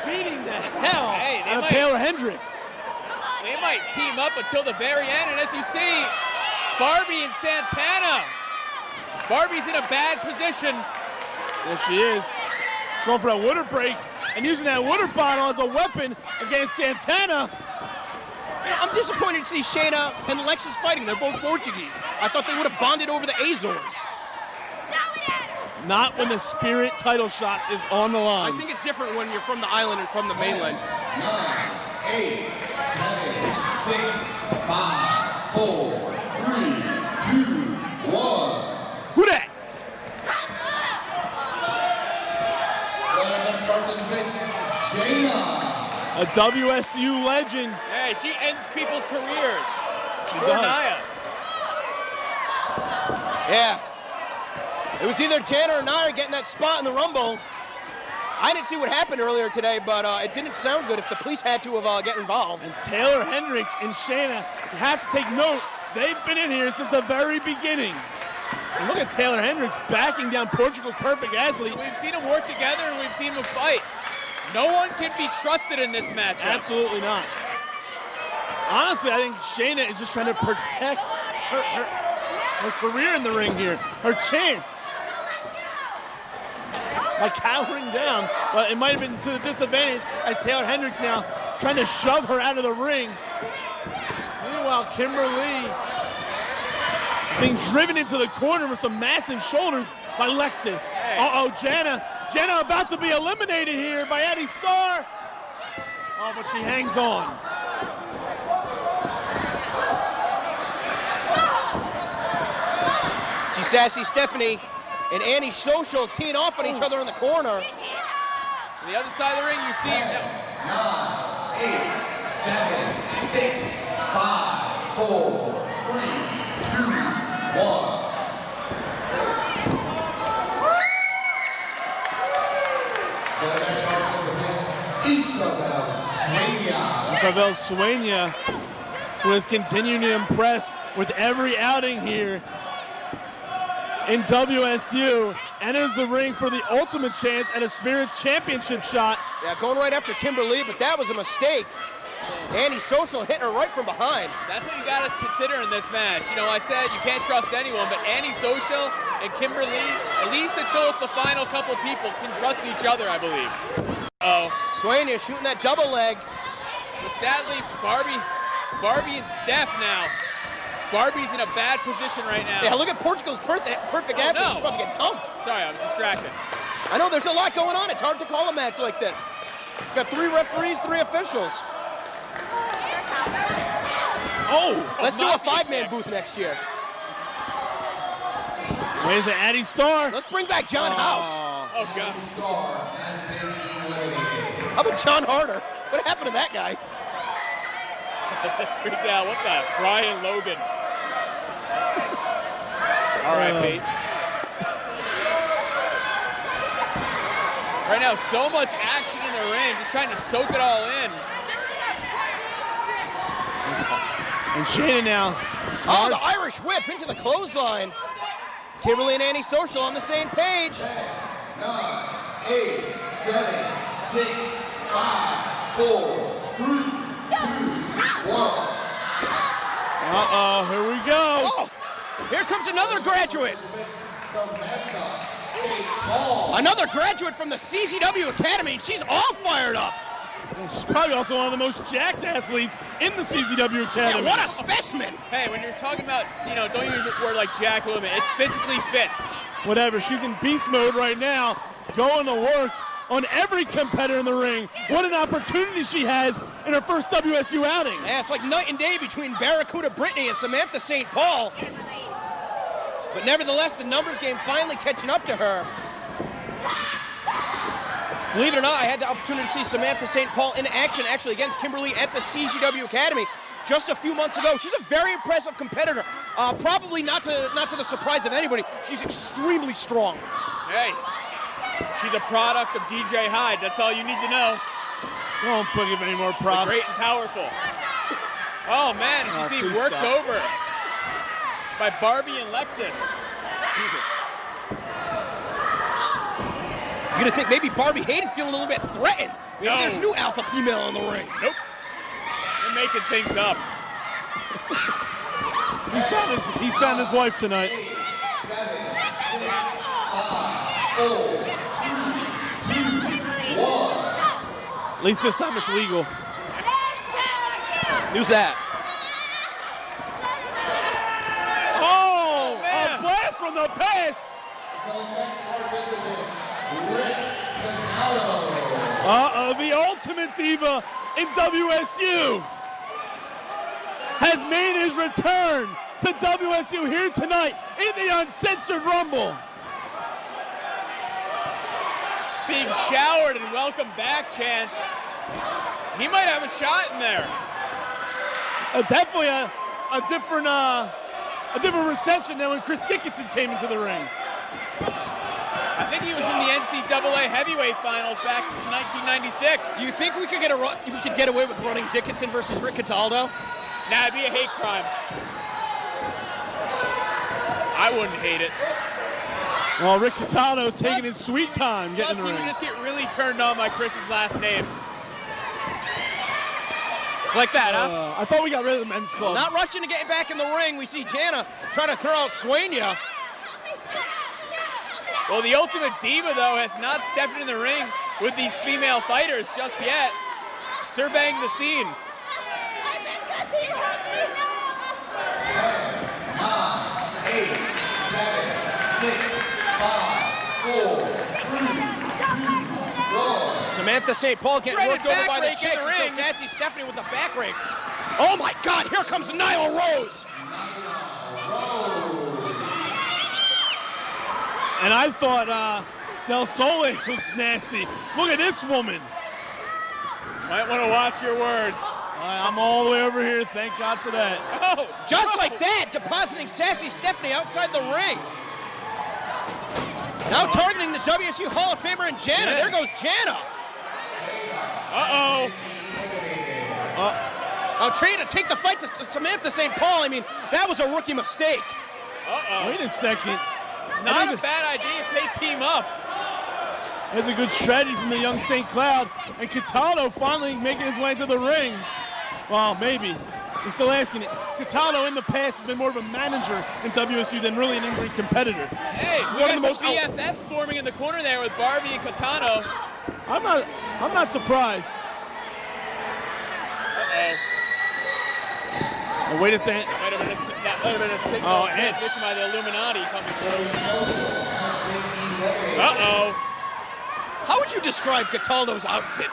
beating the hell out of Taeler Hendrix. They might team up until the very end, and as you see, Barbi and Santana. Barbi's in a bad position. Yes, she is. She's going for a water break and using that water bottle as a weapon against Santana. You know, I'm disappointed to see Shayna and Alexis fighting. They're both Portuguese. I thought they would have bonded over the Azores. Not when the Spirit title shot is on the line. I think it's different when you're from the island and from the mainland. 9, 8, 7, 6, 5, 4, 3, 2, 1. Who that? Next participant, Shayna. A WSU legend. Hey, she ends people's careers. She Poor does. Nia. Yeah. It was either Jana or Nia getting that spot in the Rumble. I didn't see what happened earlier today, but it didn't sound good if the police had to have get involved. And Taeler Hendrix and Shayna, you have to take note, they've been in here since the very beginning. And look at Taeler Hendrix backing down Portugal's perfect athlete. We've seen them work together and we've seen them fight. No one can be trusted in this matchup. Absolutely not. Honestly, I think Shayna is just trying to protect her career in the ring here, her chance. By cowering down, but it might have been to the disadvantage as Taeler Hendrix now trying to shove her out of the ring. Meanwhile, Kimberly being driven into the corner with some massive shoulders by Lexus. Uh-oh, Jana about to be eliminated here by Addie Starr. Oh, but she hangs on. See Sassy Stephanie and Antisocial teeing off on each other in the corner. On the other side of the ring, you see 9, 8, 7, 6, 5, 4, 3, 2, 1. Isabel Sueña, who has continued to impress with every outing here in WSU, enters the ring for the ultimate chance at a Spirit Championship shot. Yeah, going right after Kimberly, but that was a mistake. Antisocial hitting her right from behind. That's what you got to consider in this match. You know, I said you can't trust anyone, but Antisocial and Kimberly, at least until it's the final couple people, can trust each other, I believe. Sueña shooting that double leg. But sadly, Barbi and Steph now. Barbi's in a bad position right now. Yeah, look at Portugal's perfect athlete. No. She's about to get dunked. Sorry, I was distracted. I know there's a lot going on. It's hard to call a match like this. Got 3 referees, 3 officials. Let's do a 5-man booth next year. Where's the Addy Star? Let's bring back John House. Oh, God. How about John Harder? What happened to that guy? That's pretty down. What the? Brian Logan. R.I.P. Right now, so much action in the ring, just trying to soak it all in. And Shayna now. Oh, the Irish whip into the clothesline. Kimberly and Antisocial on the same page. 10, 9, 8, 7, 6, 5, 4, 3, 2, 1. Uh-oh, here we go. Oh, here comes another graduate. Another graduate from the CZW Academy. She's all fired up. She's probably also one of the most jacked athletes in the CZW Academy. Yeah, what a specimen. Hey, when you're talking about, you know, don't use a word like jacked woman. It's physically fit. Whatever, she's in beast mode right now, going to work on every competitor in the ring. What an opportunity she has in her first WSU outing. Yeah, it's like night and day between Barracuda Brittany and Samantha St. Paul. But nevertheless, the numbers game finally catching up to her. Believe it or not, I had the opportunity to see Samantha St. Paul in action actually against Kimberly at the CZW Academy just a few months ago. She's a very impressive competitor. Probably not to the surprise of anybody. She's extremely strong. Hey, she's a product of DJ Hyde. That's all you need to know. Don't give any more props. Great and powerful. Oh, man, she's being worked over by Barbi and Lexus. You're gonna think maybe Barbie Hayden feeling a little bit threatened. Maybe there's a new alpha female in the ring. Nope. They're making things up. He's found his wife tonight. 8, 7, 6, 5, 4, 3, 2, 1. At least this time it's legal. Who's that? Oh, a blast from the past. The Ultimate Diva in WSU has made his return to WSU here tonight in the Uncensored Rumble. Being showered and welcome back, Chance. He might have a shot in there. Definitely a different reception than when Chris Dickinson came into the ring. I think he was in the NCAA heavyweight finals back in 1996. Do you think we could get away with running Dickinson versus Rick Cataldo? Nah, it'd be a hate crime. I wouldn't hate it. Well, Rick Cataldo's taking his sweet time getting in the Plus, he ring. would just get really turned on by Chris's last name. It's like that, huh? I thought we got rid of the men's club. Not rushing to get back in the ring. We see Jana trying to throw out Sueña. Well, the Ultimate Diva, though, has not stepped in the ring with these female fighters just yet. Surveying the scene. 10, 9, 8, 7, 6, 5, 4, 3, 2, 1. Samantha St. Paul getting Dreaded worked over by the back rake in chicks the until ring. Sassy Stephanie with the back rake. Oh my God, here comes Nyla Rose. And I thought Del Solis was nasty. Look at this woman. Might want to watch your words. I'm all the way over here. Thank God for that. Oh, Just like that, depositing Sassy Stephanie outside the ring. Now targeting the WSU Hall of Famer and Jana. There goes Jana. Uh-oh. Now trying to take the fight to Samantha St. Paul. I mean, that was a rookie mistake. Uh-oh. Wait a second. Not a bad idea if they team up. There's a good strategy from the young St. Cloud. And Cataldo finally making his way into the ring. Well, maybe. He's still asking it. Cataldo in the past has been more of a manager in WSU than really an in-ring competitor. Hey, we got the most BFFs forming in the corner there with Barbi and Cataldo. I'm not surprised. Oh, wait a second. That might have been a signal transmission by the Illuminati coming through. Uh-oh. How would you describe Cataldo's outfit?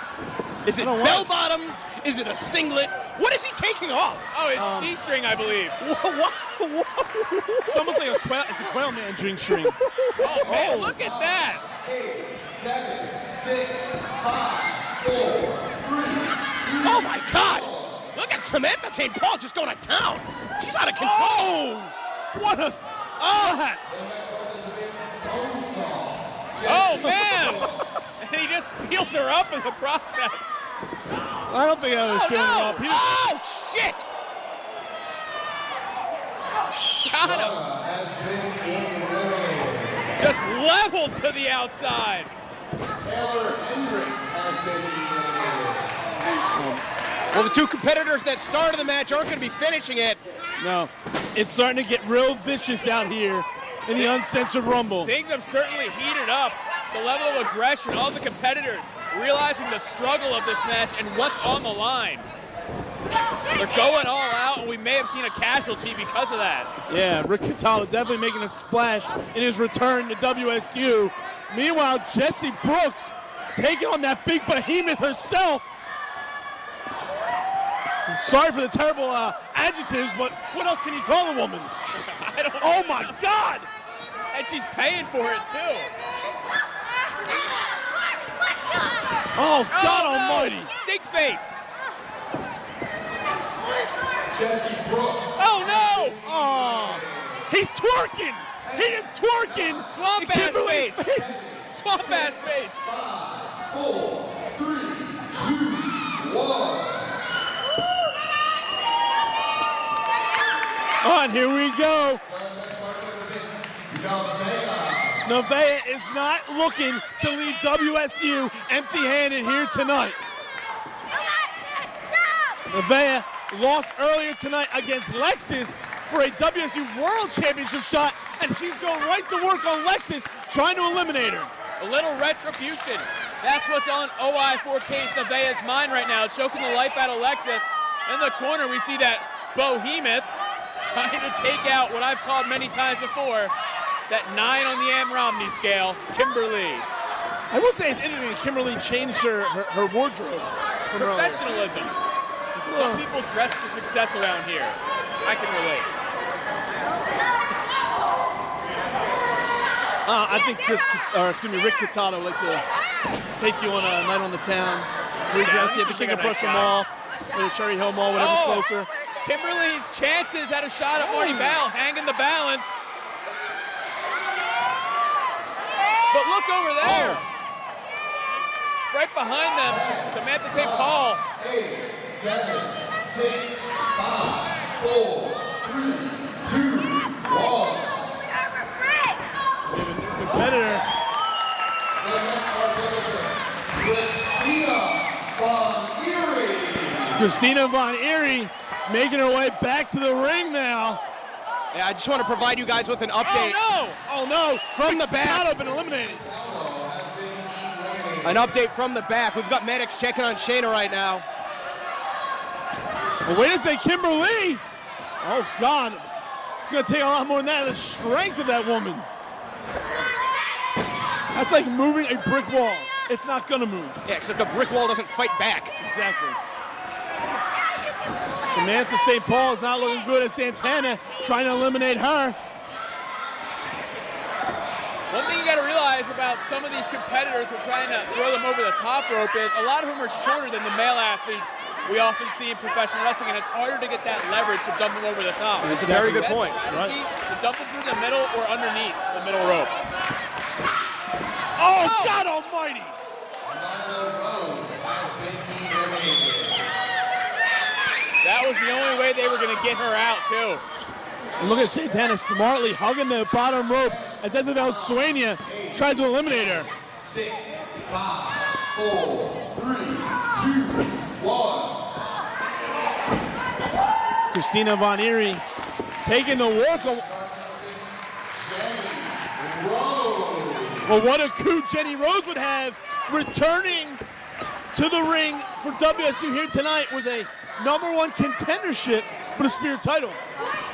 Is it bell bottoms? Is it a singlet? What is he taking off? Oh, it's C-string, I believe. It's almost like a quail man string. Oh, man, look at that. 8, 7, 6, 5, 4, 3, 2. Oh, my God. Look at Samantha St. Paul just going to town. She's out of control. Oh, what a spot. Oh, man. And he just feels her up in the process. I don't think I was feeling up. Oh, shit! Got him. Just leveled to the outside. Taeler Hendrix has been eliminated. Well, the two competitors that started the match aren't going to be finishing it. No, it's starting to get real vicious out here in the Uncensored Rumble. Things have certainly heated up. The level of aggression, all the competitors realizing the struggle of this match and what's on the line. They're going all out, and we may have seen a casualty because of that. Yeah, Rick Cataldo definitely making a splash in his return to WSU. Meanwhile, Jessie Brooks taking on that big behemoth herself. Sorry for the terrible adjectives, but what else can you call a woman? I don't know. Oh, my God! And she's paying for it, too. Oh, God almighty. Stink face. Jessie Brooks. Oh, no. Oh, he's twerking. He is twerking. Swamp ass face. Swamp ass face. 5, 4, 3, 2, 1. On, here we go. Nevaeh is not looking to leave WSU empty-handed here tonight. Nevaeh lost earlier tonight against Lexus for a WSU World Championship shot, and she's going right to work on Lexus, trying to eliminate her. A little retribution. That's what's on OI4K's Nevaeh's mind right now, choking the life out of Lexus. In the corner, we see that behemoth trying to take out what I've called many times before, that 9 on the Am Romney scale, Kimberly. I will say it's interesting that Kimberly changed her wardrobe from earlier. Professionalism. Some people dress for success around here. I can relate. I think Rick Cataldo would like to take you on a night on the town. Redress you at the King of Prussia Mall, or the Cherry Hill Mall, whatever's closer. Kimberly's chances had a shot at Marty Bell, hanging the balance. But look over there. Right behind them, Samantha St. Paul. 8, 7, 6, 5, 4, 3, 2, 1. Competitor. The next participant, Christina Von Eerie making her way back to the ring now. Yeah, I just want to provide you guys with an update. Oh no! From the back. Cataldo been eliminated. An update from the back. We've got medics checking on Shayna right now. Well, wait a second, Kimberly. Oh God, it's gonna take a lot more than that. The strength of that woman. That's like moving a brick wall. It's not gonna move. Yeah, except a brick wall doesn't fight back. Exactly. Samantha St. Paul is not looking good at Santana, trying to eliminate her. One thing you got to realize about some of these competitors who are trying to throw them over the top rope is a lot of them are shorter than the male athletes we often see in professional wrestling, and it's harder to get that leverage to dump them over the top. That's a very good point. Strategy to dump them through the middle or underneath the middle rope. Oh, God almighty! That was the only way they were going to get her out, too. And look at Santana smartly hugging the bottom rope as Isabel Sueña tries to eliminate her. 6, 5, 4, 3, 2, 1. Christina Von Eerie taking the work. Well, what a coup Jenny Rose would have returning to the ring for WSU here tonight with a #1 contendership for the Spear title.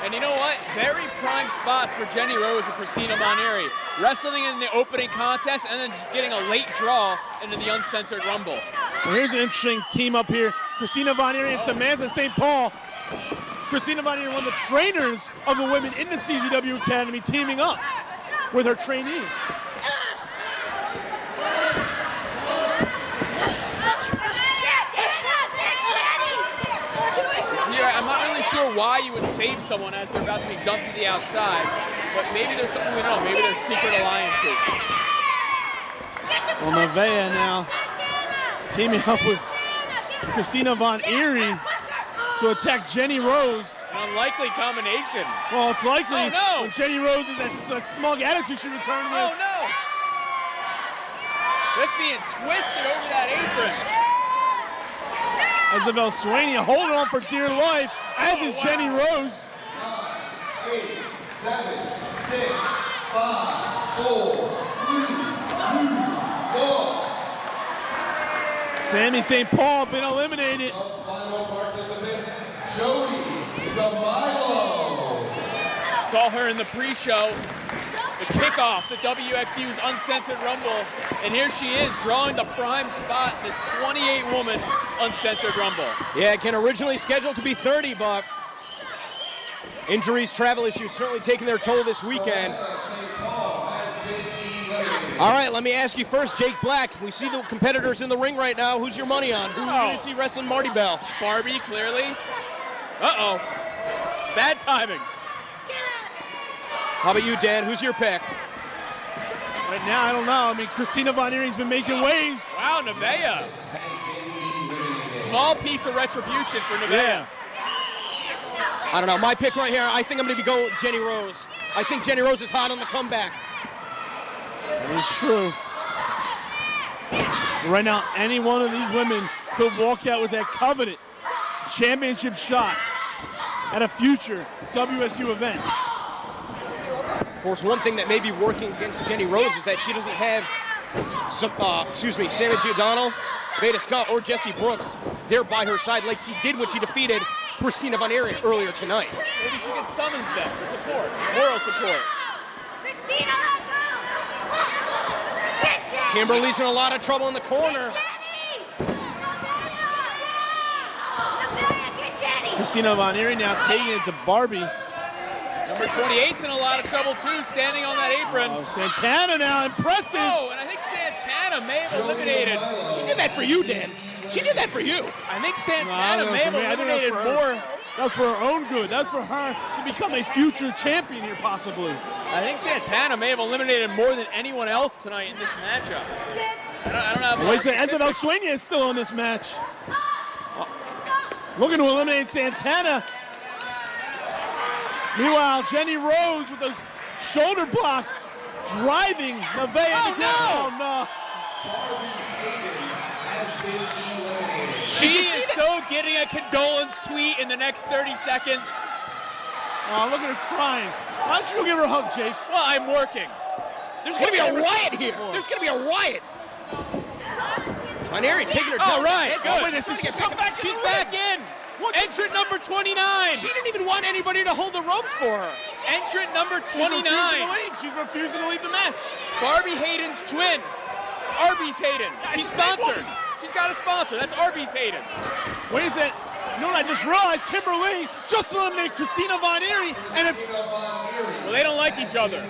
And you know what? Very prime spots for Jenny Rose and Christina Von Eerie. Wrestling in the opening contest and then getting a late draw into the Uncensored Rumble. Well, here's an interesting team up here. Christina Von Eerie and Samantha St. Paul. Christina Von Eerie, one of the trainers of the women in the CZW Academy, teaming up with her trainee. I'm not really sure why you would save someone as they're about to be dumped to the outside, but maybe there's something we know. Maybe there's secret alliances. Well, Nevaeh now teaming up with Christina Von Eerie to attack Jenny Rose. An unlikely combination. Well, it's likely when Jenny Rose is that smug attitude she returned with. Oh, no! Just being twisted over that apron. Isabel Sueña holding on for dear life, as is Jenny Rose. 8, 7, 6, 5, 4, 3, 2, 1. Sammy St. Paul been eliminated. Final participant, Jody DeMilo. Saw her in the pre-show, the kickoff, the WXU's Uncensored Rumble, and here she is drawing the prime spot in this 28-woman Uncensored Rumble. Yeah, again, originally scheduled to be 30, but injuries, travel issues certainly taking their toll this weekend. All right, let me ask you first, Jake Black. We see the competitors in the ring right now. Who's your money on? Who do you see wrestling Marty Bell? Barbi, clearly. Uh-oh. Bad timing. How about you, Dan? Who's your pick? Right now, I don't know. I mean, Christina Von Eerie's been making waves. Wow, Nevaeh. Small piece of retribution for Nevaeh. Yeah. I don't know. My pick right here, I think I'm going to be going with Jenny Rose. I think Jenny Rose is hot on the comeback. That is true. Right now, any one of these women could walk out with that coveted championship shot at a future WSU event. Of course, one thing that may be working against Jenny Rose is that she doesn't have Sarah Giordano, Veda Scott, or Jesse Brooks there by her side like she did when she defeated Christina Von Eerie earlier tonight. Maybe she can summons them for support, moral support. Kimberly's in a lot of trouble in the corner. Christina Von Eerie now taking it to Barbi. Number 28's in a lot of trouble too, standing on that apron. Oh, Santana now, impressive. Oh, and I think Santana may have eliminated. She did that for you, Dan. She did that for you. I think Santana may have eliminated more. That was for her own good. That was for her to become a future champion here, possibly. I think Santana may have eliminated more than anyone else tonight in this matchup. I don't know. Wait a second, Isabel Sueña is still in this match. Looking to eliminate Santana. Meanwhile, Jenny Rose with those shoulder blocks driving Nevaeh. Oh, no! She is so getting a condolence tweet in the next 30 seconds. Oh, look at her crying. Why don't you go give her a hug, Jake? Well, I'm working. There's going to be a riot here. There's going to be a riot. Von Eerie taking her down. All right, good. She's back in. Entrant number 29. She didn't even want anybody to hold the ropes for her. Entrant number 29. She's refusing to leave the match. Barbi Hayden's twin. Arby's Hayden. She's sponsored. She's got a sponsor. That's Arby's Hayden. Wait a second. You know what I just realized? Kimberly just eliminated Christina Von Eerie. And if well, they don't like each other.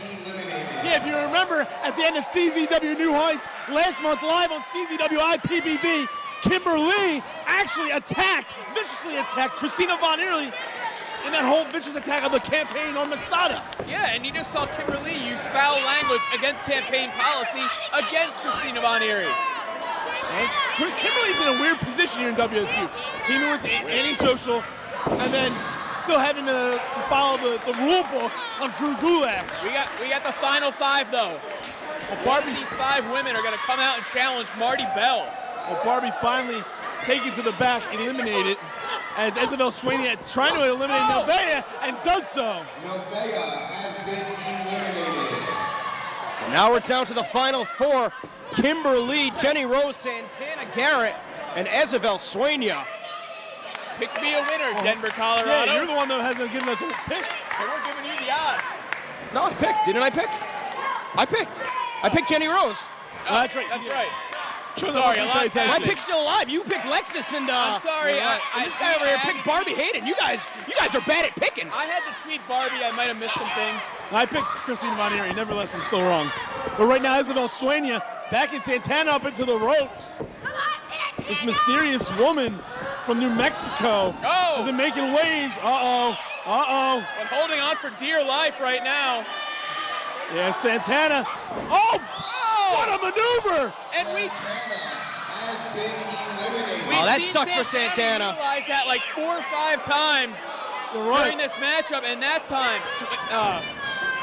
Yeah, if you remember at the end of CZW New Heights last month live on CZW IPBB, Kimberly actually viciously attacked Christina Von Eerie in that whole vicious attack on the campaign on Masada. Yeah, and you just saw Kimberly use foul language against campaign policy against Christina Von Eerie. Kimberly's in a weird position here in WSU, teaming with Antisocial, and then still having to follow the rule book on Drew Gulak. We got the final five though. Well, these 5 women are going to come out and challenge Marty Bell. Well, Barbi finally taken to the back, eliminated. as Isabel Sweeney trying to eliminate Nevaeh and does so. Nevaeh has been eliminated. And now we're down to the final four. Kimberly, Jenny Rose, Santana Garrett, and Isabel Sweeney. Pick me a winner, Denver, Colorado. Yeah, you're the one that hasn't given us a pick. And we're giving you the odds. No, I picked. Didn't I pick? I picked Jenny Rose. Oh, that's right. That's right. Sorry, my pick's still alive. You picked Lexus and I'm sorry. this guy over here picked Barbi Hayden. You guys are bad at picking. I had to tweet Barbi. I might have missed some things. I picked Christi nevertheless, I'm still wrong. But right now, Isabel Sweeney backing Santana up into the ropes. This mysterious woman from New Mexico has been making waves. And holding on for dear life right now. Yeah, Santana. Oh, what a maneuver! And we Has been eliminated. that sucks for Santana. Realized that like 4 or 5 times during this matchup, and that time.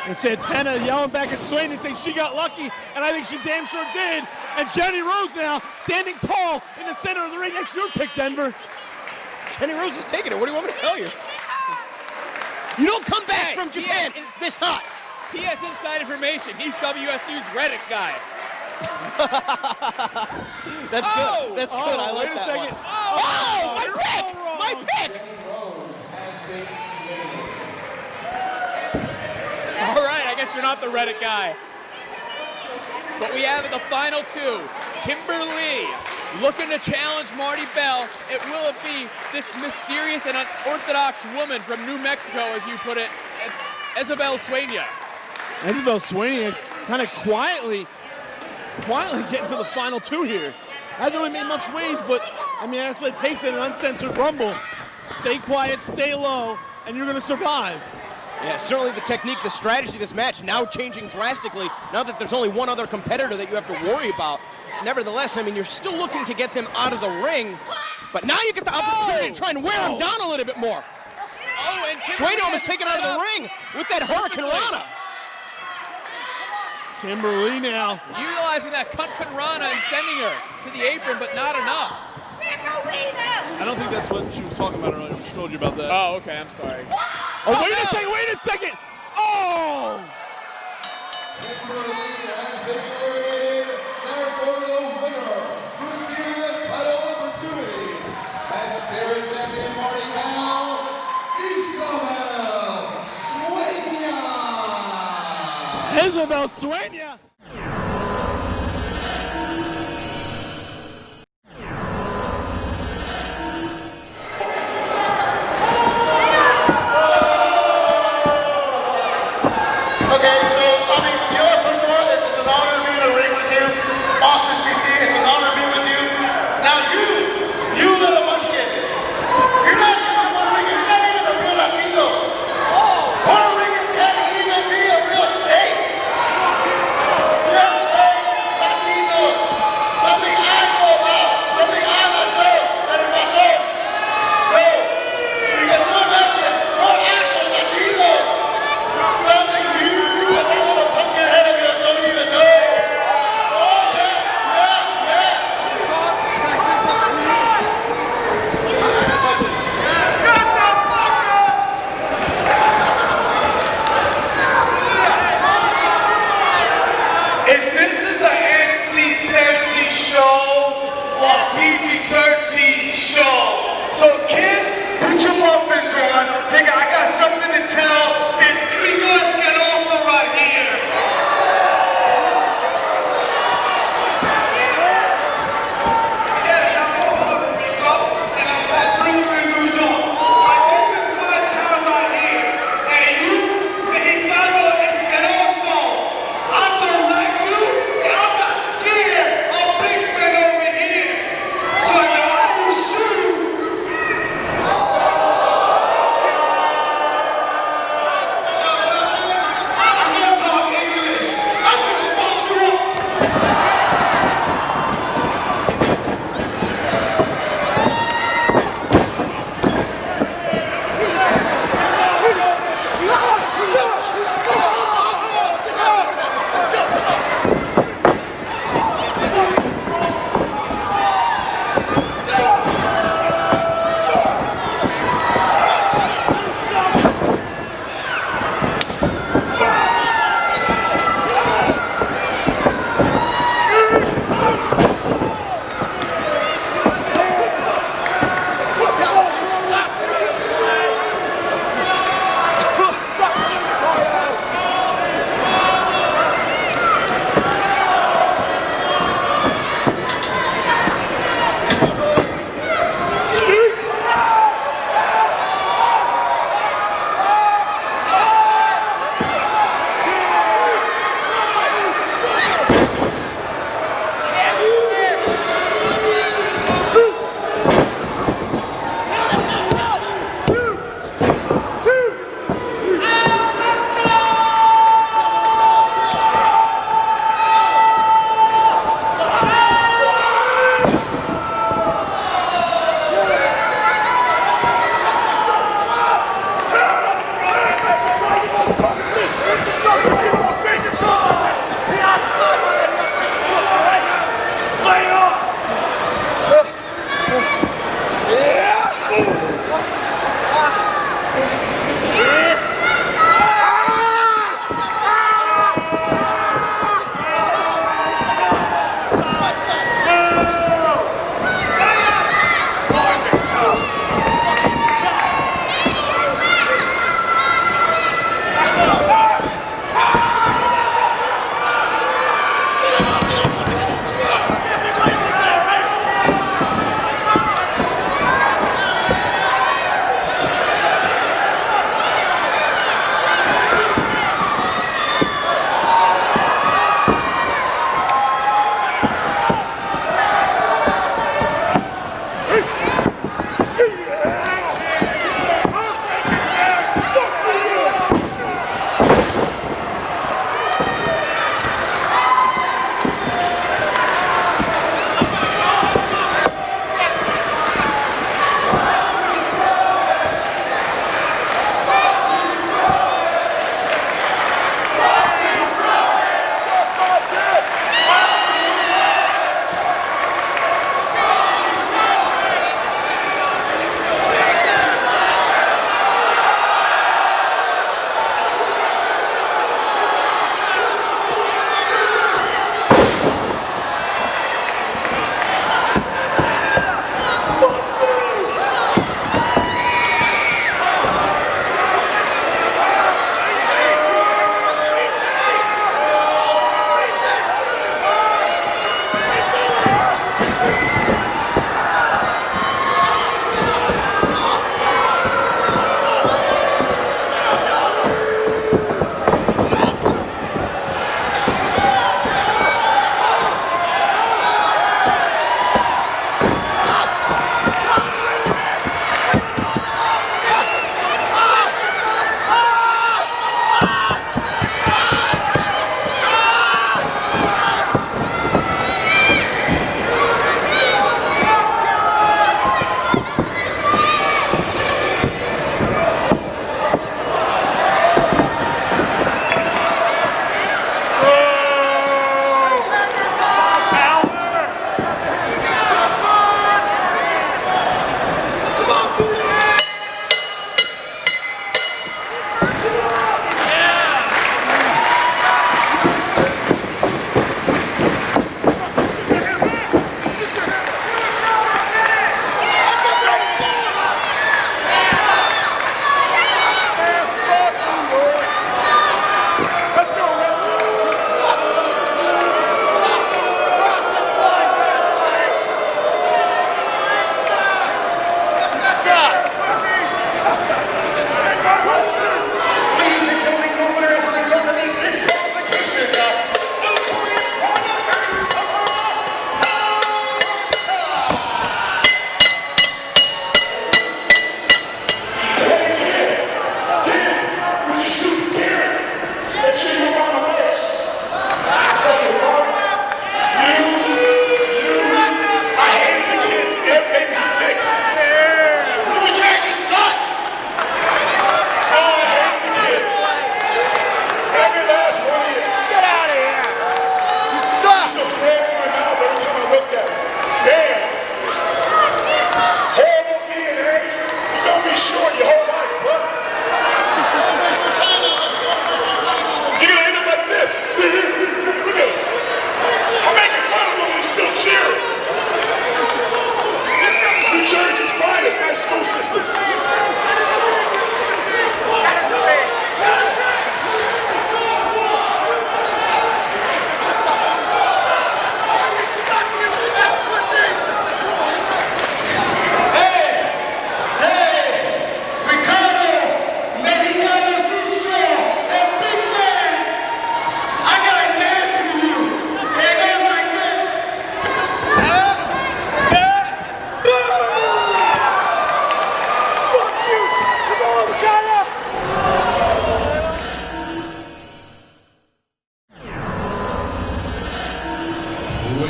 And Santana yelling back at Sweeney saying she got lucky, and I think she damn sure did. And Jenny Rose now standing tall in the center of the ring. That's your pick, Denver. Jenny Rose is taking it. What do you want me to tell you? You don't come back from Japan this hot. He has inside information. He's WSU's Reddit guy. That's good. That's good. I like that one. My pick! My pick! All right, I guess you're not the Reddit guy. But we have the final two. Kimberly looking to challenge Marty Bell. Will it be this mysterious and unorthodox woman from New Mexico, as you put it, Isabel Sweeney? Isabel Sweeney kind of quietly getting to the final two here. Hasn't really made much waves, but I mean, that's what it takes in an uncensored rumble. Stay quiet, stay low, and you're going to survive. Yeah, certainly the technique, the strategy of this match now changing drastically now that there's only one other competitor that you have to worry about. Nevertheless, I mean, you're still looking to get them out of the ring, but now you get the opportunity to try and wear them down a little bit more. And Sweeney almost taken out of the ring with that Hurricane Rana. Kimberly now utilizing that cut Rana and sending her to the apron, but not enough. I don't think that's what she was talking about earlier. She told you about that. Oh, okay, I'm sorry. Oh, wait a second! Oh! Kimberly has been eliminated. Therefore, the winner, receiving the title opportunity, and Spirit Champion Marty Bell, Isabel Sweeney.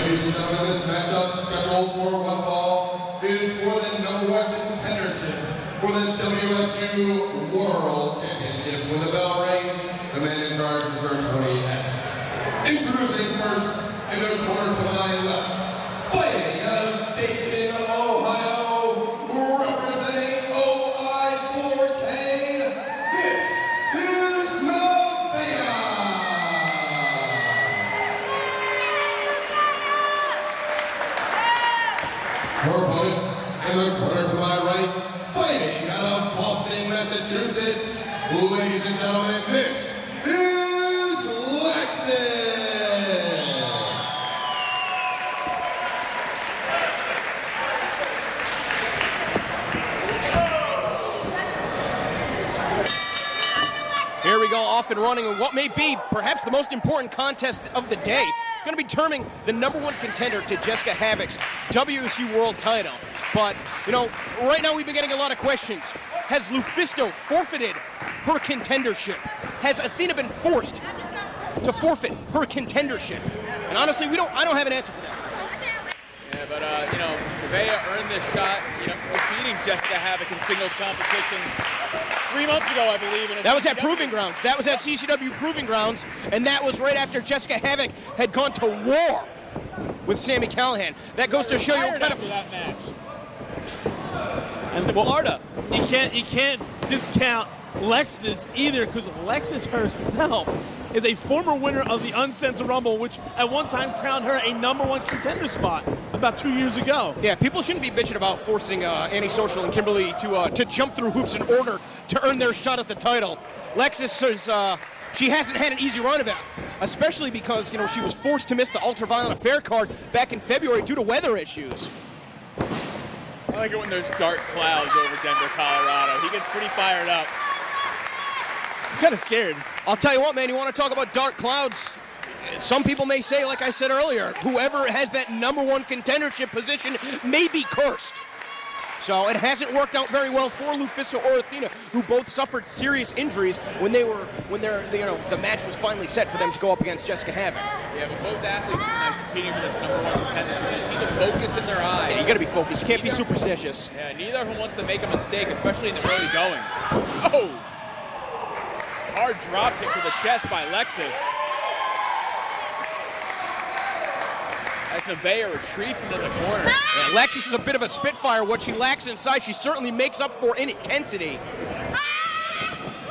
Ladies and gentlemen, this matchup scheduled for one fall is for the #1 contendership for the WSU World Championship. When the bell rings, the man in charge reserves 20X. Introducing first, in the corner to my left, fighting out of Dayton, Ohio, representing OI4K, this is Nevaeh. Her opponent in the corner to my right, fighting out of Boston, Massachusetts, ladies and gentlemen, this is Lexus. Here we go, off and running in what may be perhaps the most important contest of the day. Going to be determining the #1 contender to Jessica Havoc's WSU World title. But, you know, right now we've been getting a lot of questions. Has Lufisto forfeited her contendership? Has Athena been forced to forfeit her contendership? And honestly, I don't have an answer for that. Yeah, but, you know, Nevaeh earned this shot, you know, defeating Jessica Havoc in singles competition 3 months ago, I believe. That was at Proving Grounds. That was at CCW Proving Grounds, and that was right after Jessica Havoc had gone to war with Sami Callihan. That goes to show you what kind of that match. And to Florida. You can't discount Lexus either, because Lexus herself is a former winner of the Uncensored Rumble, which at one time crowned her a #1 contender spot about 2 years ago. Yeah, people shouldn't be bitching about forcing Antisocial and Kimberly to jump through hoops in order to earn their shot at the title. Lexus is, she hasn't had an easy run of it, especially because, you know, she was forced to miss the Ultraviolent Affair card back in February due to weather issues. I like it when there's dark clouds over Denver, Colorado. He gets pretty fired up. I'm kind of scared. I'll tell you what, man, you want to talk about dark clouds? Some people may say, like I said earlier, whoever has that #1 contendership position may be cursed. So it hasn't worked out very well for Lufisto or Athena, who both suffered serious injuries when the match was finally set for them to go up against Jessica Havoc. Yeah, but both athletes competing for this #1 contendership, you see the focus in their eyes. Yeah, you got to be focused. You can't be superstitious. Yeah, neither of them wants to make a mistake, especially in the early going. Oh! Hard drop kick to the chest by Lexus. As Nevaeh retreats into the corner. Yeah, Lexus is a bit of a spitfire. What she lacks inside, she certainly makes up for in intensity.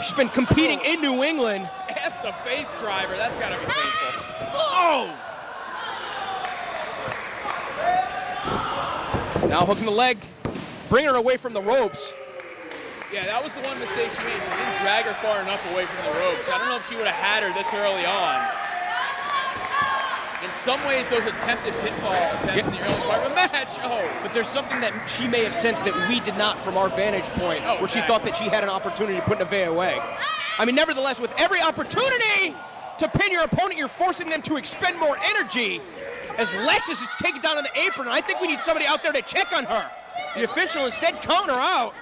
She's been competing in New England. That's the face driver. That's got to be painful. Oh! Now hooking the leg, bring her away from the ropes. Yeah, that was the one mistake she made. She didn't drag her far enough away from the ropes. I don't know if she would have had her this early on. In some ways, those attempted pinfall attempts in the early part of the match. Oh, but there's something that she may have sensed that we did not from our vantage point, where she thought that she had an opportunity to put Nevaeh away. I mean, nevertheless, with every opportunity to pin your opponent, you're forcing them to expend more energy. As Lexus is taken down on the apron, I think we need somebody out there to check on her. The official instead counting her out.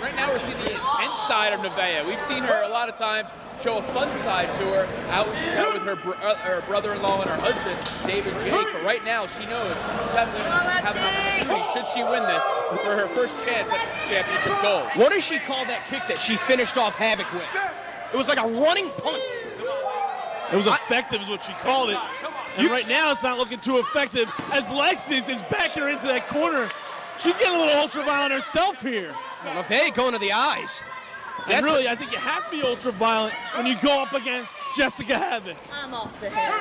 Right now we're seeing the intense side of Nevaeh. We've seen her a lot of times show a fun side to her out with her brother-in-law and her husband, David Jake. But right now she knows she's having an opportunity, should she win this, for her first chance at championship gold. What does she call that kick that she finished off Havoc with? It was like a running punt. It was effective is what she called it. And right now it's not looking too effective as Lexus is backing her into that corner. She's getting a little ultra-violent herself here. Nevaeh going to the eyes. And really, I think you have to be ultra-violent when you go up against Jessica Havoc. I'm off the head.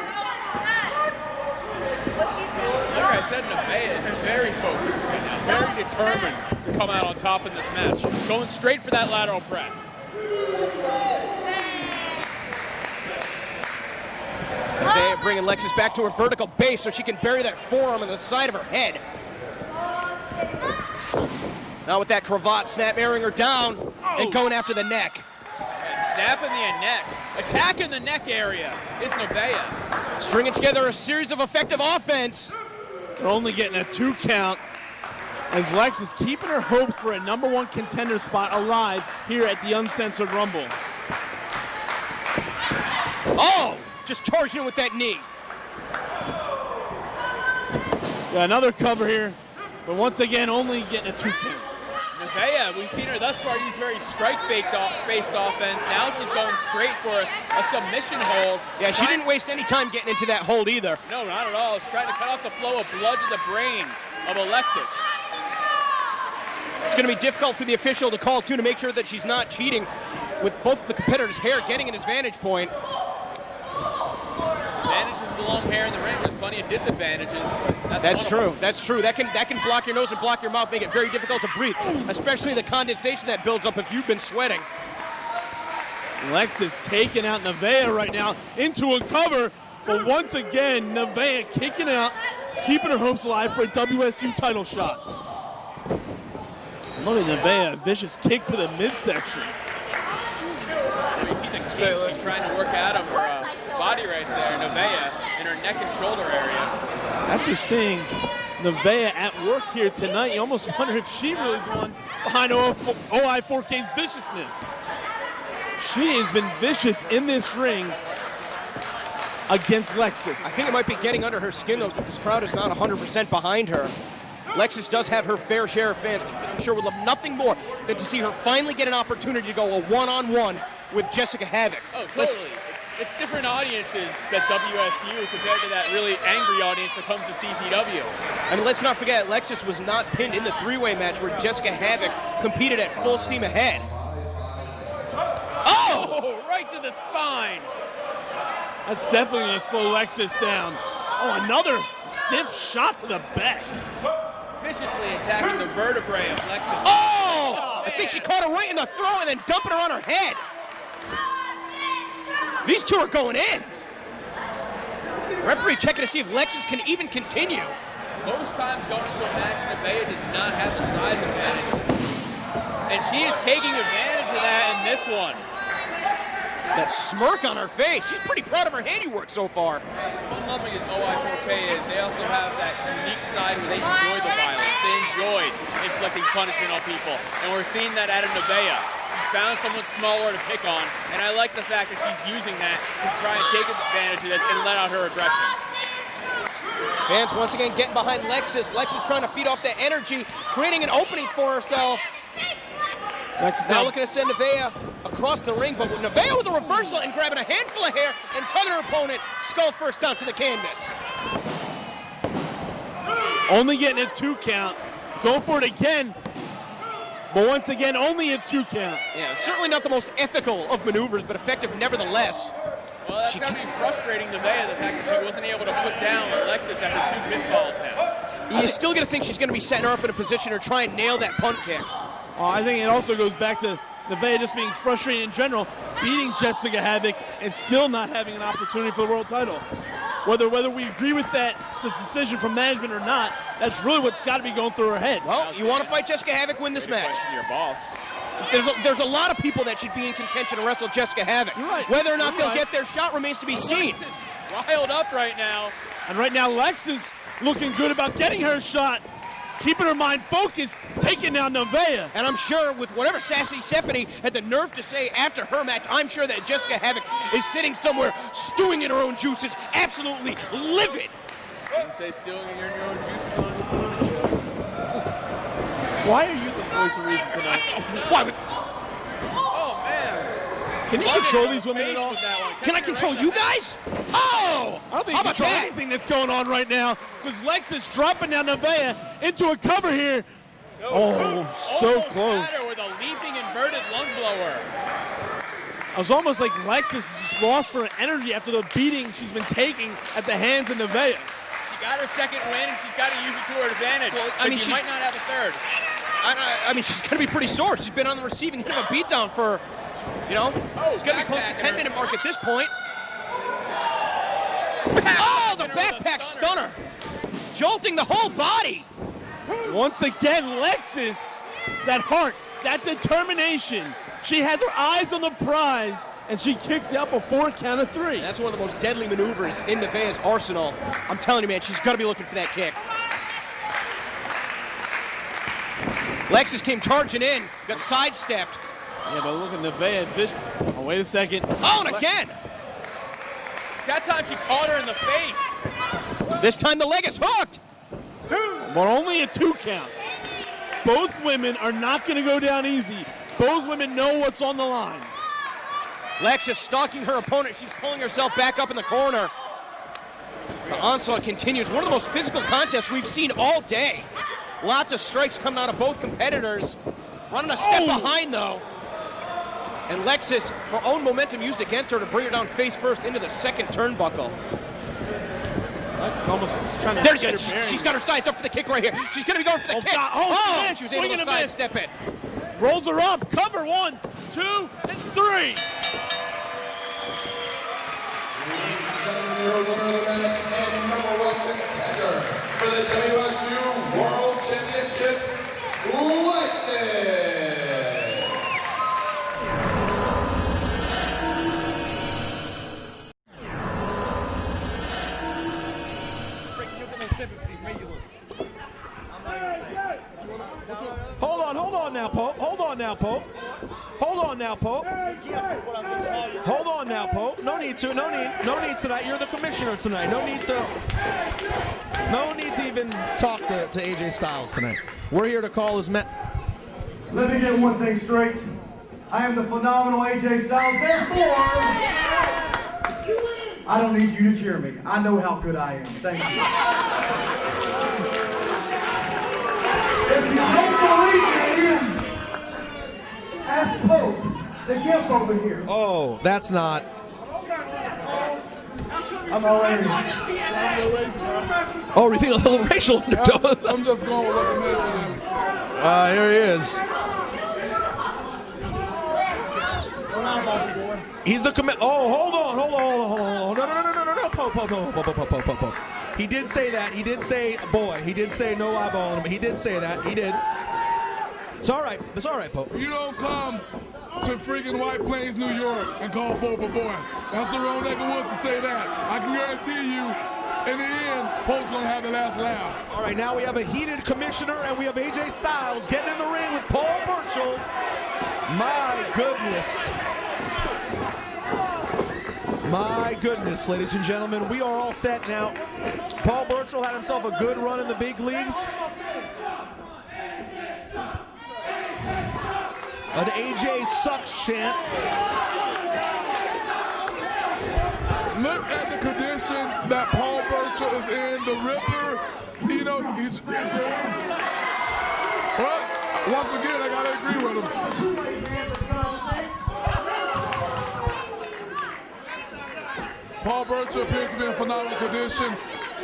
Like I said, Nevaeh is very focused right now, very determined to come out on top in this match. Going straight for that lateral press. Nevaeh bringing Lexus back to her vertical base so she can bury that forearm in the side of her head. Now with that cravat snap, airing her down and going after the neck. Yeah, snapping the neck, attacking the neck area is Nevaeh. Stringing together a series of effective offense. They're only getting a 2 count as Lexus keeping her hopes for a #1 contender spot alive here at the Uncensored Rumble. Oh, just charging with that knee. Yeah, another cover here, but once again, only getting a 2 count. Nevaeh, we've seen her thus far use very strike-based offense. Now she's going straight for a submission hold. Yeah, she didn't waste any time getting into that hold either. No, not at all. She's trying to cut off the flow of blood to the brain of Alexis. It's going to be difficult for the official to call, too, to make sure that she's not cheating with both of the competitors' hair getting in his vantage point. Advantages of the long hair in the ring. There's plenty of disadvantages. That's true. That's true. That can block your nose and block your mouth, make it very difficult to breathe, especially the condensation that builds up if you've been sweating. Alexis taking out Nevaeh right now into a cover, but once again, Nevaeh kicking out, keeping her hopes alive for a WSU title shot. Look at Nevaeh, a vicious kick to the midsection. And you see the kick she's trying to work out of her body right there, Nevaeh, in her neck and shoulder area. After seeing Nevaeh at work here tonight, you almost wonder if she really is one behind OI4K's viciousness. She has been vicious in this ring against Lexis. I think it might be getting under her skin, though, that this crowd is not 100% behind her. Lexis does have her fair share of fans. I'm sure would love nothing more than to see her finally get an opportunity to go a one-on-one with Jessica Havoc. Oh, totally. It's different audiences that WSU compared to that really angry audience that comes to CCW. I mean, let's not forget, Lexis was not pinned in the three-way match where Jessica Havoc competed at full steam ahead. Oh, right to the spine. That's definitely going to slow Lexis down. Oh, another stiff shot to the back. Viciously attacking the vertebrae of Lexis. Oh! I think she caught her right in the throat and then dumping her on her head. These two are going in. Referee checking to see if Lexis can even continue. Most times going into a match, Nevaeh does not have the size advantage. And she is taking advantage of that in this one. That smirk on her face. She's pretty proud of her handiwork so far. One loving as OI4K is they also have that unique side where they enjoy the violence. They enjoy inflicting punishment on people. And we're seeing that out of Nevaeh. She's found someone smaller to pick on, and I like the fact that she's using that to try and take advantage of this and let out her aggression. Fans once again getting behind Lexis. Lexis trying to feed off that energy, creating an opening for herself. Lexis now looking to send Nevaeh across the ring, but with Nevaeh with a reversal and grabbing a handful of hair and tugging her opponent skull first down to the canvas. Only getting a 2 count. Go for it again. But once again, only a 2 count. Yeah, certainly not the most ethical of maneuvers, but effective nevertheless. Well, that's got to be frustrating Nevaeh, the fact that she wasn't able to put down Alexis after 2 pinfall attempts. You still got to think she's going to be setting her up in a position to try and nail that punt kick. I think it also goes back to Nevaeh just being frustrated in general, beating Jessica Havoc and still not having an opportunity for the world title. Whether we agree with this decision from management or not, that's really what's got to be going through her head. Well, you want to fight Jessica Havoc, win this match. Question your boss. There's a lot of people that should be in contention to wrestle Jessica Havoc. You're right. Whether or not they'll get their shot remains to be seen. Riled up right now. And right now, Lexis looking good about getting her shot, keeping her mind focused, taking down Nevaeh. And I'm sure with whatever Sassy Stephanie had the nerve to say after her match, I'm sure that Jessica Havoc is sitting somewhere stewing in her own juices, absolutely livid. Didn't say stewing in your own juices on the opponent's show. Why are you the voice of reason tonight? Why would... Oh, man. Can you control these women at all? Can I control you guys? Oh! I don't think you control anything that's going on right now because Lexis dropping down Nevaeh into a cover here. Oh, so close. With a leaping inverted lung blower. It was almost like Lexis is just lost her energy after the beating she's been taking at the hands of Nevaeh. She got her second win and she's got to use it to her advantage. Well, I mean, she might not have a third. I mean, she's going to be pretty sore. She's been on the receiving end of a beatdown for, you know, it's going to be close to the 10-minute mark at this point. Oh, the backpack stunner. Jolting the whole body. Once again, Lexis, that heart, that determination. She has her eyes on the prize, and she kicks out a 4 count of 3. That's one of the most deadly maneuvers in Nevaeh's arsenal. I'm telling you, man, she's got to be looking for that kick. Lexis came charging in, got sidestepped. Yeah, but look at Nevaeh. Oh, wait a second. Oh, and again. That time she caught her in the face. This time the leg is hooked. But only a 2 count. Both women are not going to go down easy. Both women know what's on the line. Lexus stalking her opponent. She's pulling herself back up in the corner. The onslaught continues. One of the most physical contests we've seen all day. Lots of strikes coming out of both competitors. Running a step behind, though. And Lexus, her own momentum used against her to bring her down face first into the second turnbuckle. That's almost trying to get her. She's got her sized up for the kick right here. She's going to be going for the kick. God. She was able to sidestep it. Rolls her up. Cover. 1, 2, and 3. Your winner of the match and #1 contender for the WSU World Championship, Lexus. Hold on now, Pope. Hold on now, Pope. Hold on now, Pope. Hold on now, Pope. No need to. No need tonight. You're the commissioner tonight. No need to even talk to AJ Styles tonight. We're here to call his match. Let me get one thing straight. I am the phenomenal AJ Styles. Therefore, I don't need you to cheer me. I know how good I am. Thank you. If you don't believe me, ask Pope, the gimp over here. Oh, that's not. I'm hilarious. Oh, we think a little racial undertone. I'm just going with what the man was saying. Here he is. He's the commit. Oh, hold on. No. Pope. He did say that. He did say boy. He did say no eyeball on him. He did say that. He did. It's all right. It's all right, Pope. You don't come to freaking White Plains, New York, and call Pope a boy. That's the wrong neck of woods to say that. I can guarantee you, in the end, Pope's gonna have the last laugh. All right, now we have a heated commissioner, and we have AJ Styles getting in the ring with Paul Burchill. My goodness. My goodness, ladies and gentlemen, we are all set now. Paul Burchill had himself a good run in the big leagues. An AJ sucks chant. Look at the condition that Paul Burchill is in. The Ripper, you know, he's. Well, once again, I gotta agree with him. Paul Burchill appears to be in phenomenal condition.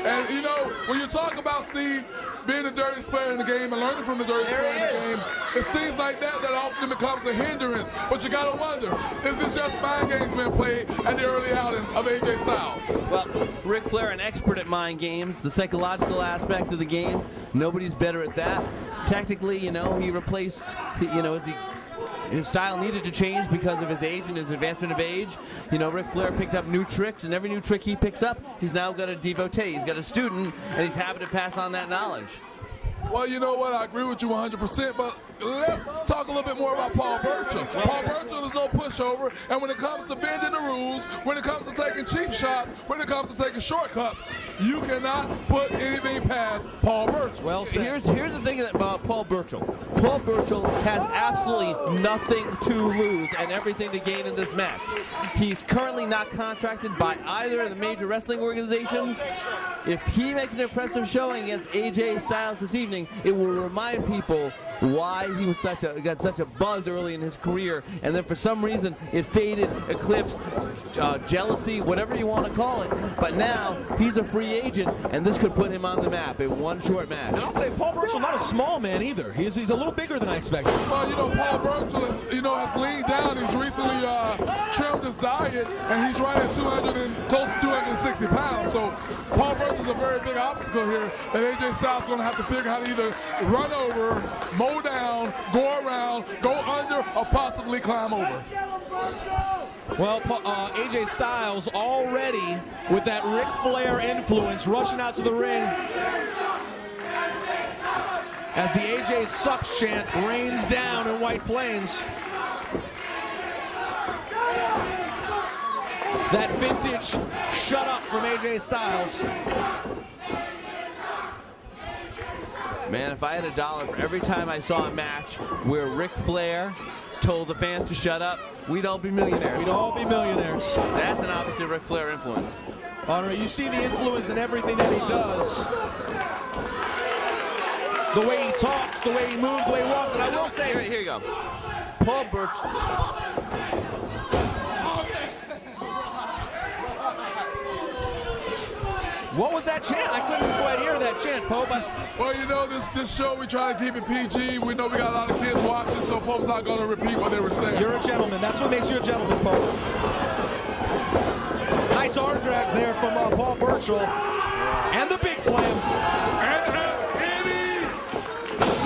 And, you know, when you talk about Steve being the dirtiest player in the game and learning from the dirtiest player in the game, it's things like that that often becomes a hindrance. But you got to wonder, is this just mind games being played at the early outing of AJ Styles? Well, Ric Flair, an expert at mind games, the psychological aspect of the game. Nobody's better at that. Technically, you know, he replaced, you know, his style needed to change because of his age and his advancement of age. You know, Ric Flair picked up new tricks, and every new trick he picks up, he's now got a devotee. He's got a student, and he's happy to pass on that knowledge. Well, you know what? I agree with you 100%, but let's talk a little bit more about Paul Burchill. Paul Burchill is no pushover, and when it comes to bending the rules, when it comes to taking cheap shots, when it comes to taking shortcuts, you cannot put anything past Paul Burchill. Well, so here's the thing about Paul Burchill. Paul Burchill has absolutely nothing to lose and everything to gain in this match. He's currently not contracted by either of the major wrestling organizations. If he makes an impressive showing against AJ Styles this evening, it will remind people why he was got such a buzz early in his career, and then for some reason it faded, eclipsed, jealousy, whatever you want to call it. But now he's a free agent, and this could put him on the map in one short match. And I'll say Paul Burchill not a small man either. He's a little bigger than I expected. Well, you know, Paul Burchill has leaned down. He's recently trimmed his diet, and he's right at close to 260 pounds. So Paul Burchill's a very big obstacle here that AJ Styles is going to have to figure out how to either run over, mow down, go around, go under, or possibly climb over. Well, AJ Styles already with that Ric Flair influence rushing out to the ring as the AJ sucks chant rains down in White Plains. That vintage shut up from AJ Styles. Man, if I had $1 for every time I saw a match where Ric Flair told the fans to shut up, we'd all be millionaires. We'd all be millionaires. That's an obviously Ric Flair influence. Honor, you see the influence in everything that he does. The way he talks, the way he moves, the way he walks. And I will say, here you go. Paul Burchill. What was that chant? I couldn't quite hear that chant, Poe. But well, you know, this show we try to keep it PG. We know we got a lot of kids watching, so Poe's not going to repeat what they were saying. You're a gentleman. That's what makes you a gentleman, Poe. Nice arm drags there from Paul Burchill, and the big slam. And Eddie,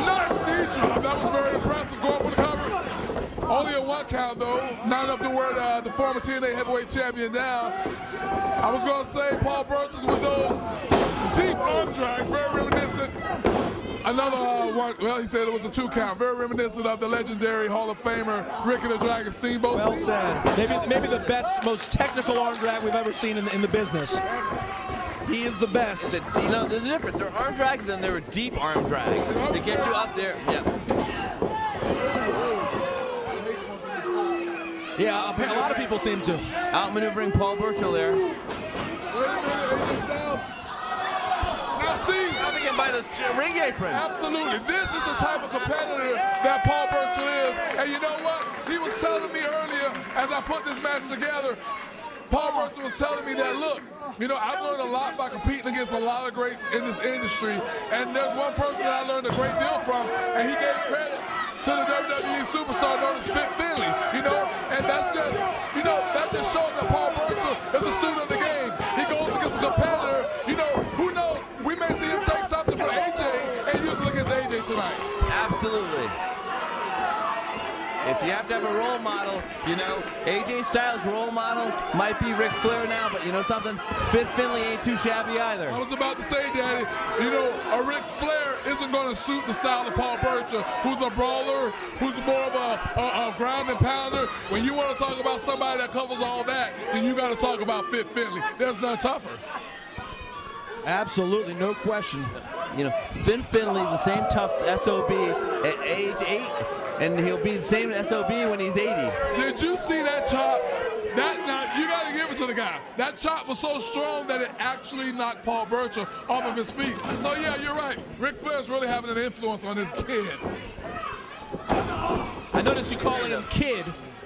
nice knee drop. That was very impressive. Going for the cover. Only a 1 count though. Not enough to wear the former TNA heavyweight champion down. I was going to say Paul Burchill with those deep arm drags, very reminiscent. Another one, well, he said it was a 2 count, very reminiscent of the legendary Hall of Famer Ricky the Dragon Steamboat. Well said. Maybe the best, most technical arm drag we've ever seen in the business. He is the best. You know, there's a difference. There are arm drags, then there are deep arm drags to get you up there. Yeah, a lot of people seem to. Outmaneuvering Paul Burchill there. Wait a minute, AJ Styles. Now see. Coming in by this ring apron. Absolutely. This is the type of competitor that Paul Burchill is. And you know what? He was telling me earlier as I put this match together, Paul Burchill was telling me that, look, you know, I've learned a lot by competing against a lot of greats in this industry. And there's one person that I learned a great deal from, and he gave credit to the WWE superstar known as Fit Finley, you know, and that's just, you know, that just shows that Paul Burchill is a student of the game. He goes against a competitor, you know, who knows, we may see him take something from AJ and use it against AJ tonight. Absolutely. If you have to have a role model, you know, AJ Styles' role model might be Ric Flair now, but you know something? Fit Finley ain't too shabby either. I was about to say, Daddy, you know, a Ric Flair isn't going to suit the style of Paul Burchill, who's a brawler, who's more of a ground and pounder. When you want to talk about somebody that covers all that, then you got to talk about Fit Finley. There's none tougher. Absolutely, no question. You know, Fit Finley's the same tough SOB at age 8. And he'll be the same SOB when he's 80. Did you see that chop? Now, you got to give it to the guy. That chop was so strong that it actually knocked Paul Burchill off of his feet. So, yeah, you're right. Ric Flair's really having an influence on this kid. I noticed you calling him kid.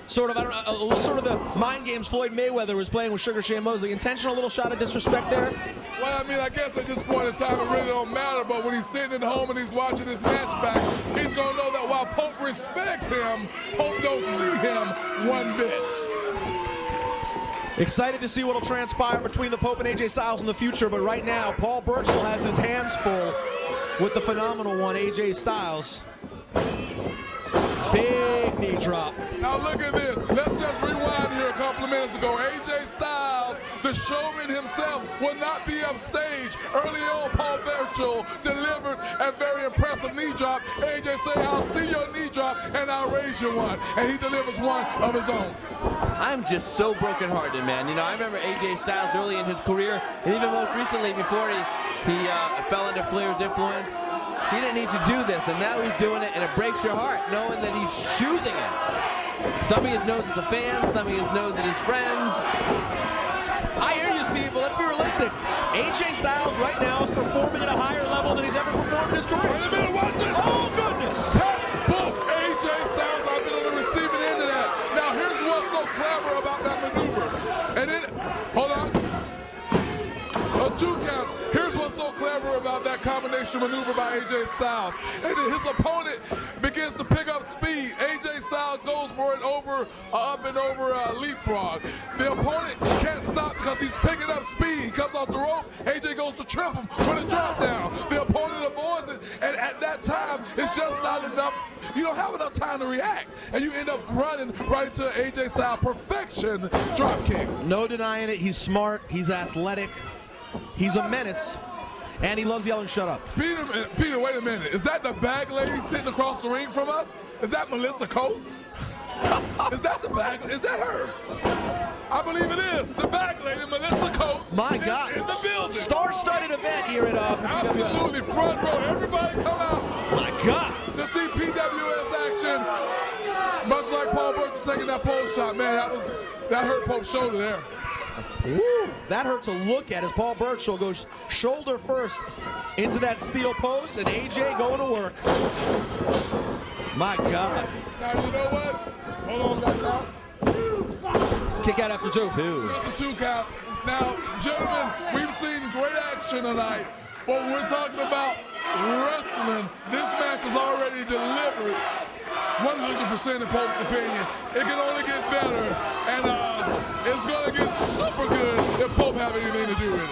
Sort of, I don't know, sort of the mind games Floyd Mayweather was playing with Sugar Shane Mosley. Intentional little shot of disrespect there? Well, I mean, I guess at this point in time, it really don't matter, but when he's sitting at home and he's watching this match back, he's going to know that while Pope respects him, Pope don't see him one bit. Excited to see what will transpire between the Pope and AJ Styles in the future, but right now, Paul Burchill has his hands full with the phenomenal one, AJ Styles. Big knee drop. Now look at this. Let's just rewind here a couple of minutes ago. AJ Styles, the showman himself, will not be upstage. Early on, Paul Burchill delivered a very impressive knee drop. AJ say, I'll see your knee drop and I'll raise you one. And he delivers one of his own. I'm just so brokenhearted, man. You know, I remember AJ Styles early in his career, and even most recently before he fell under Flair's influence. He didn't need to do this, and now he's doing it, and it breaks your heart knowing that he's choosing it. Some of his knows at the fans, some of his knows at his friends. I hear you, Steve, but let's be realistic. AJ Styles right now is performing at a higher level than he's ever performed in his career. Wait a minute, watch it! Oh, goodness! Textbook AJ Styles, I've been on the receiving end of that. Now, here's what's so clever about that maneuver. And then, hold on. A 2 count. Here's what's so clever about that combination maneuver by AJ Styles. And then his opponent begins to pick up speed. AJ Styles goes for an up and over leapfrog. The opponent can't stop because he's picking up speed. He comes off the rope. AJ goes to trip him with a drop down. The opponent avoids it. And at that time, it's just not enough. You don't have enough time to react. And you end up running right into AJ Styles' perfection drop kick. No denying it. He's smart. He's athletic. He's a menace, and he loves yelling, shut up. Peter, wait a minute. Is that the bag lady sitting across the ring from us? Is that Melissa Coates? Is that the bag? Is that her? I believe it is. The back lady, Melissa Coates. My God. In the building. Star-studded event here at Absolutely. Front row. Everybody come out. My God. To see PWS action. Much like Paul Burchill taking that pole shot. Man, that hurt Pope's shoulder there. Woo, that hurt to look at as Paul Burchill goes shoulder first into that steel post, and AJ going to work. My God. Now, you know what? Hold on, got count. Kick out after two. That's a 2 count. Now, gentlemen, we've seen great action tonight, but when we're talking about wrestling, this match is already delivered 100% in Pope's opinion. It can only get better, and it's going to get super good if Pope have anything to do with it.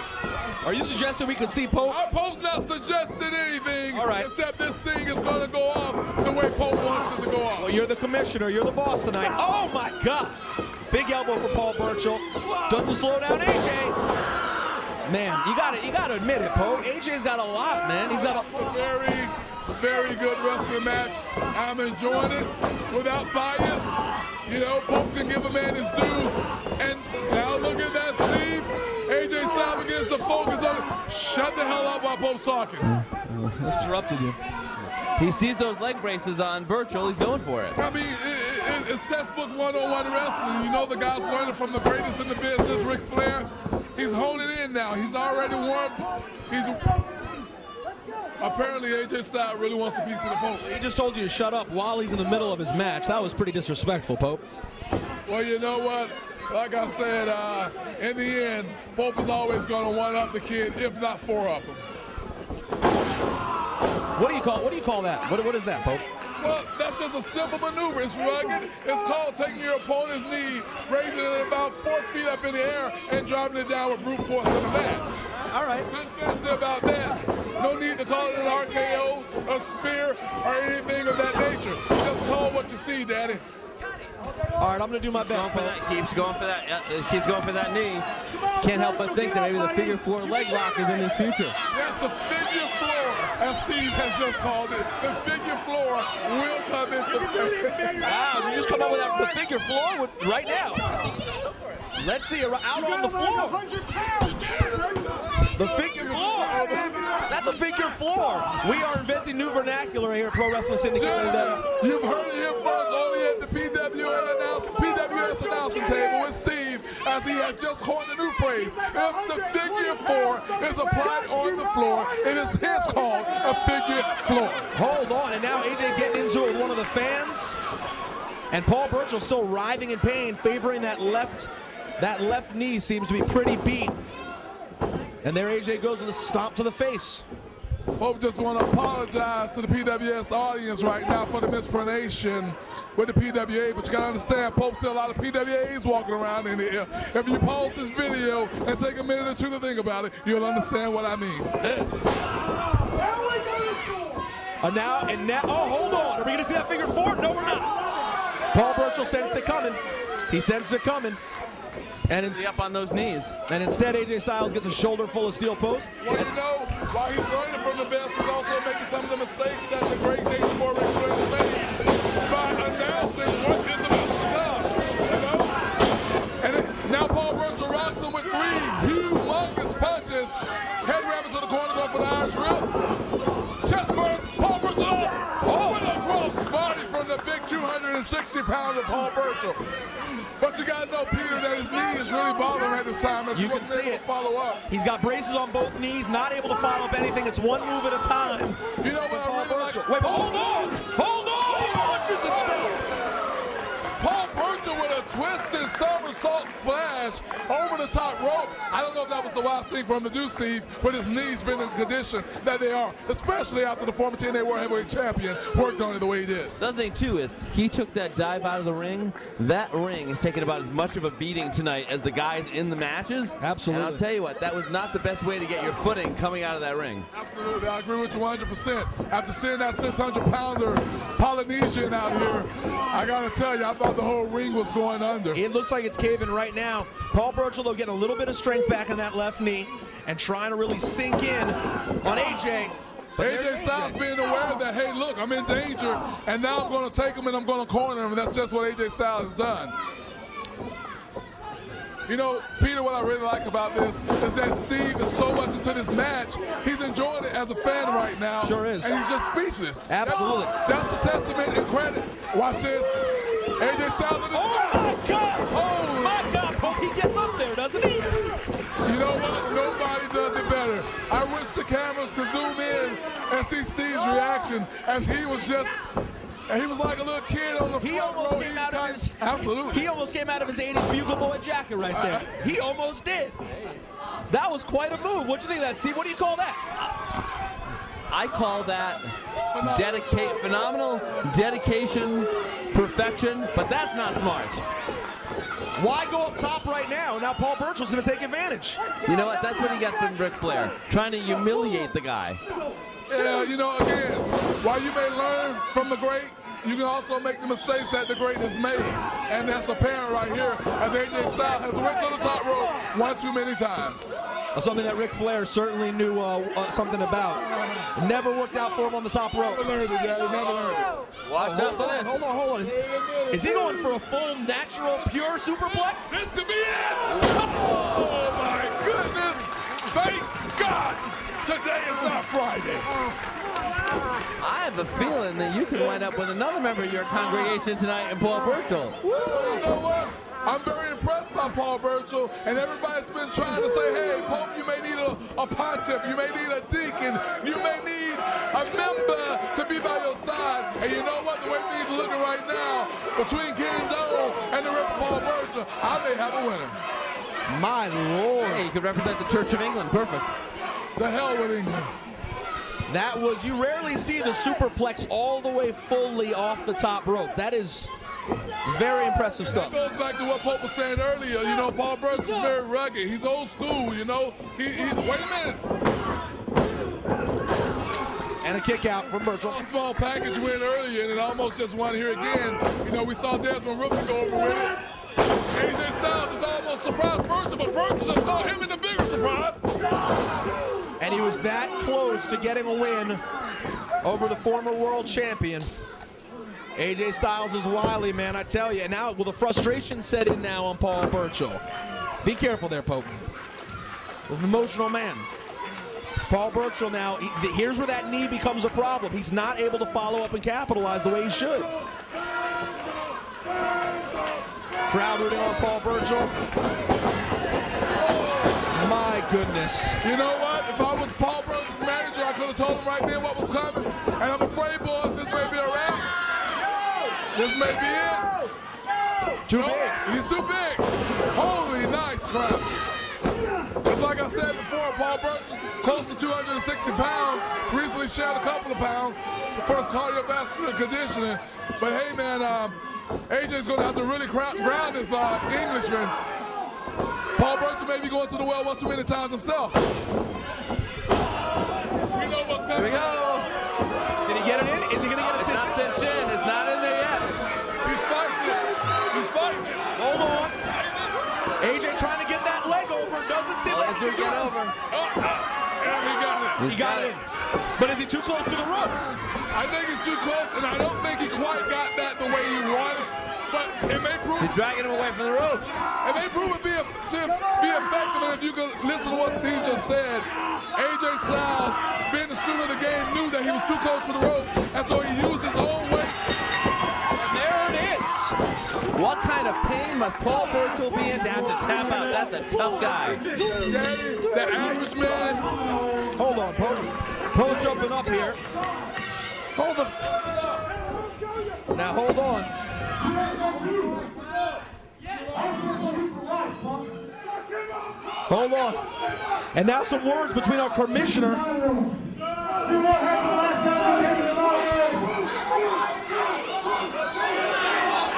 Are you suggesting we could see Pope? Pope's not suggesting anything, all right, except this thing is going to go off the way Pope wants it to go off. Well, you're the commissioner. You're the boss tonight. Oh, my God. Big elbow for Paul Burchill. Doesn't slow down AJ. Man, you got to admit it, Pope. AJ's got a lot, man. He's got a very, very good wrestling match. I'm enjoying it without bias. You know, Pope can give a man his due. And now look at that, Steve. AJ Styles begins to focus on it. Shut the hell up while Pope's talking. Interrupted you. He sees those leg braces on Burchill. He's going for it. I mean, it's textbook 101 wrestling. You know the guy's learning from the greatest in the business, Ric Flair. He's holding in now. He's already warmed. Apparently, AJ Styles really wants a piece of the Pope. He just told you to shut up while he's in the middle of his match. That was pretty disrespectful, Pope. Well, you know what? Like I said, in the end, Pope is always going to one-up the kid, if not 4-up him. What do you call that? What is that, Pope? Well, that's just a simple maneuver. It's rugged. It's called taking your opponent's knee, raising it about 4 feet up in the air, and driving it down with brute force in the mat. All right. Nothing fancy about that. No need to call it an RKO, a spear, or anything of that nature. Just call what you see, Daddy. All right, I'm going to do my best. Keeps going for that. Keeps going for that knee. Can't help but think that maybe the figure four leg lock is in his future. Yes, the figure floor, as Steve has just called it. The figure floor will come into play. Wow, you just come up with that, the figure floor right now. Let's see, out on the floor. The figure floor. That's a figure floor. We are inventing new vernacular here at Pro Wrestling Syndicate. You've heard it here first, only at the PWS announcing table with Steve, as he has just coined a new phrase. If the figure four is applied on the floor, it is hence called a figure floor. Hold on, and now AJ getting into it with one of the fans. And Paul Burchill still writhing in pain, favoring that left knee seems to be pretty beat. And there AJ goes with a stomp to the face. Pope just want to apologize to the PWS audience right now for the mispronunciation with the PWA, but you got to understand, Pope still a lot of PWAs walking around in here. If you pause this video and take a minute or two to think about it, you'll understand what I mean. Now, oh, hold on. Are we going to see that figure four? No, we're not. Paul Burchill sensed it coming. He sensed it coming. And it's up on those knees. And instead, AJ Styles gets a shoulder full of steel posts. Well, you know, while he's learning from the best, he's also making some of the mistakes that the great Nature Boy Ric Flair made by announcing what is about to come. You know? And now Paul Burchill rocks him with 3 humongous punches. Head ramming to the corner, going for the Irish rip. Chest first, Paul Burchill. Oh, with a gross body from the big 260 pounds of Paul Burchill. But you gotta know, Peter, that his knee is really bothering him at this time. You can see it. Follow up. He's got braces on both knees, not able to follow up anything. It's one move at a time. You know what I really like? Wait, hold on! Hold on! He launches himself! Paul Burchill with a twisted somersault splash over the top rope. I don't know if that was the wise thing for him to do, Steve, but his knees been in the condition that they are, especially after the former TNA World Heavyweight Champion worked on it the way he did. The other thing, too, is he took that dive out of the ring. That ring is taking about as much of a beating tonight as the guys in the matches. Absolutely. And I'll tell you what, that was not the best way to get your footing coming out of that ring. Absolutely, I agree with you 100%. After seeing that 600-pounder Polynesian out here, I gotta tell you, I thought the whole ring was going under. It looks like it's caving right now. Paul Burchill, though, getting a little bit of strength back in that left knee and trying to really sink in on AJ. AJ Styles being aware that, hey, look, I'm in danger, and now I'm going to take him and I'm going to corner him, and that's just what AJ Styles has done. You know, Peter, what I really like about this is that Steve is so much into this match. He's enjoying it as a fan right now. Sure is. And he's just speechless. Absolutely. That's the testament and credit. Watch this. AJ Styles. Oh my God! Oh my God! Pope, he gets up there, doesn't he? You know what? Nobody does it better. I wish the cameras could zoom in and see Steve's reaction as he was just. And he was like a little kid on the front row. Absolutely. He almost came out of his 80s Bugle Boy jacket right there. He almost did. That was quite a move. What do you think of that, Steve? What do you call that? I call that phenomenal dedication, perfection, but that's not smart. Why go up top right now? Now Paul Burchill's going to take advantage. You know what? That's what he got from Ric Flair, trying to humiliate the guy. Yeah, you know, again, while you may learn from the greats, you can also make the mistakes that the great has made. And that's apparent right here as AJ Styles has went to the top rope one too many times. Something that Ric Flair certainly knew something about. Never worked out for him on the top rope. Never learned it, Daddy. Never learned it. Watch out for this. Hold on. Is he going for a full, natural, pure superplex? This could be it! Oh, my goodness! Thank God! Today is not Friday. I have a feeling that you could wind up with another member of your congregation tonight in Paul Burchill. You know what? I'm very impressed by Paul Burchill, and everybody's been trying to say, hey, Pope, you may need a pontiff, you may need a deacon, you may need a member to be by your side. And you know what? The way things are looking right now, between King Dome and the Ripper Paul Burchill, I may have a winner. My Lord. Hey, you could represent the Church of England. Perfect. The hell with England. That was, you rarely see the superplex all the way fully off the top rope. That is very impressive stuff. It goes back to what Pope was saying earlier. You know, Paul Burchill is very rugged. He's old school, you know. He's wait a minute. And a kick out from Burchill. A small package win earlier, and it almost just won here again. You know, we saw Desmond Rooker go over with it. AJ Styles is almost surprised Burchill, but Burchill just caught him in the bigger surprise. And he was that close to getting a win over the former world champion. AJ Styles is wily, man, I tell you. And now, will the frustration set in now on Paul Burchill? Be careful there, Pope. An emotional man. Paul Burchill now, here's where that knee becomes a problem. He's not able to follow up and capitalize the way he should. Crowd rooting on Paul Burchill. My goodness. You know what? If I was Paul Burchill's manager, I could have told him right then what was coming. And I'm afraid, boys, this may be a wrap. This may be it. Too big. He's too big. Holy nice crap. Just like I said before, Paul Burchill, close to 260 pounds, recently shed a couple of pounds for his cardiovascular conditioning. But hey, man, AJ's going to have to really ground this Englishman. Paul Burchill may be going to the well one too many times himself. We know what's coming. Here we go. Did he get it in? Is he going to get it in? It's not cinched in. It's not in there yet. He's fighting it. He's fighting it. Hold on. AJ trying to get that leg over. Doesn't seem like he's get over. Yeah, he got it. He got it in. But is he too close to the ropes? I think he's too close, and I don't think he quite got that the way he wanted. But it may prove he's dragging him away from the ropes. It may prove to be effective, and if you could listen to what Steen just said, AJ Styles, being the student of the game, knew that he was too close to the rope, and so he used his own weight. And there it is. What kind of pain must Paul Burchill be in to have to tap out? That's a tough guy. Daddy, the average man. Hold on, Poe. Poe jumping up here. Hold the. Now hold on. Hold on. And now some words between our commissioner.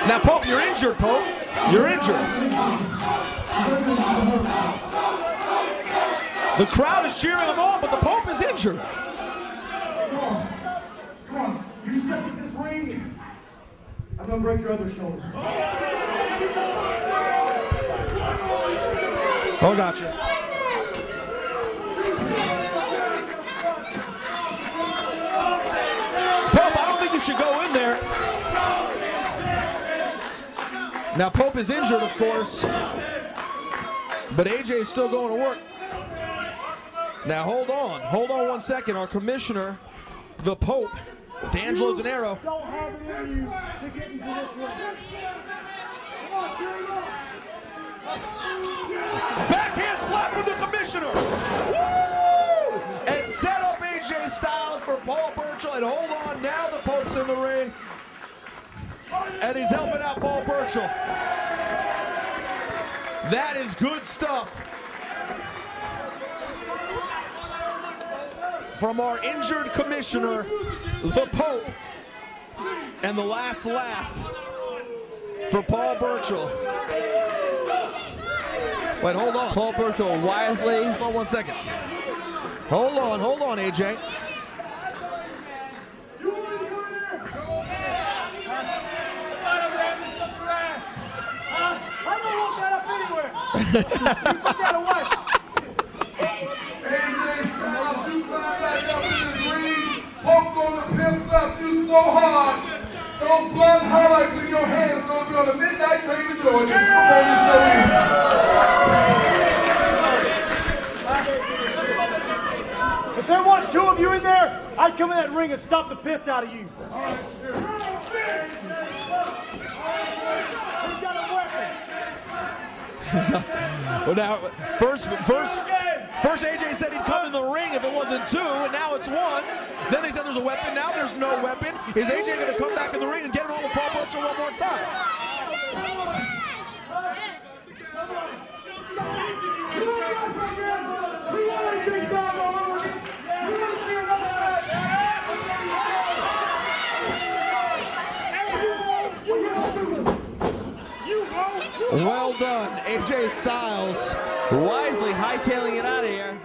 Now, Pope, you're injured, Pope. You're injured. The crowd is cheering him on, but the Pope is injured. Come on. You step in this ring, I'm going to break your other shoulder. Oh, gotcha. Pope, I don't think you should go in there. Now, Pope is injured, of course. But AJ's still going to work. Now hold on 1 second. Our commissioner, the Pope, D'Angelo Dinero. Don't have it in you to get into this ring. Backhand slap from the commissioner. Woo! And set up AJ Styles for Paul Burchill. And hold on, now the Pope's in the ring. And he's helping out Paul Burchill. That is good stuff from our injured commissioner, the Pope. And the last laugh for Paul Burchill. Wait, hold on. Paul Burchill wisely. Hold on 1 second. Hold on, AJ. I don't want that up anywhere. You put that away. AJ Styles, you climb back up in this ring. Hulk gonna pimp slap you so hard. Those blood highlights in your hands gonna be on the midnight train to Georgia before this show ends. If there weren't two of you in there, I'd come in that ring and stop the piss out of you. He's got a weapon. Well, now, first AJ said he'd come in the ring if it wasn't two, and now it's one. Then they said there's a weapon. Now there's no weapon. Is AJ going to come back in the ring and get it on with Paul Burchill one more time? Well done, AJ Styles. Wisely hightailing it out of here.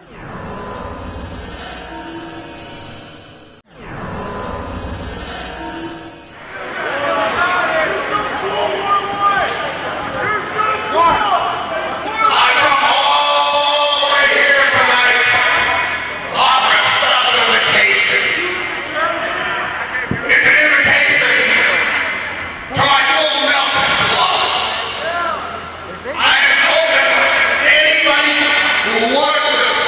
Anybody who wants to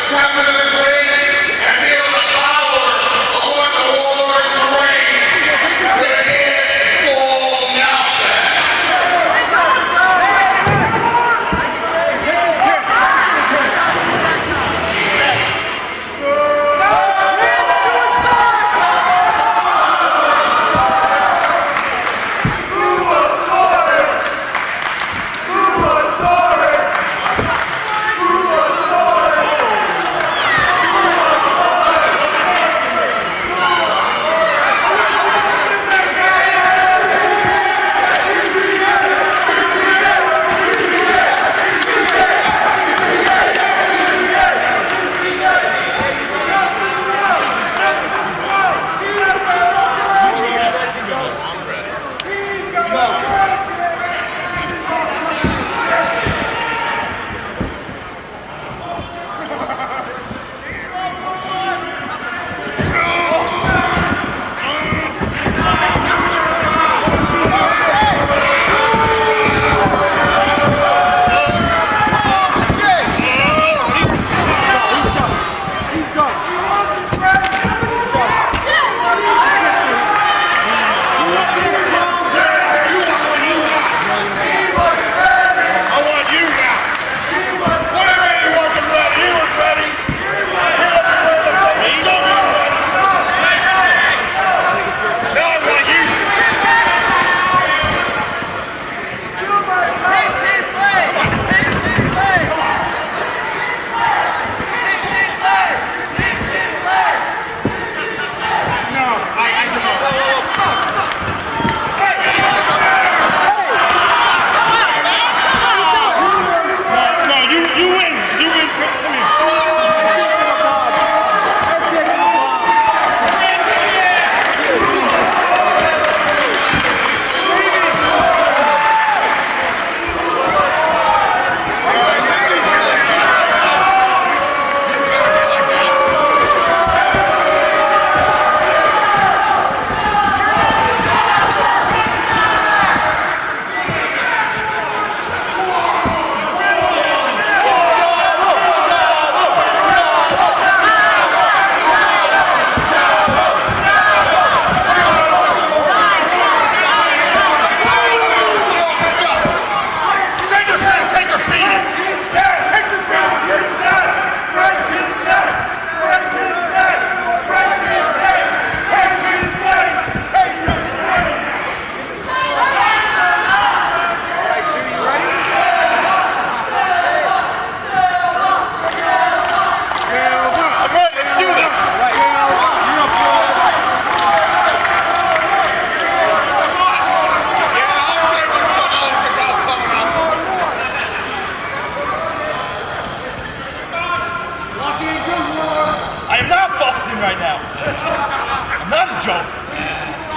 right now. I'm not a joke.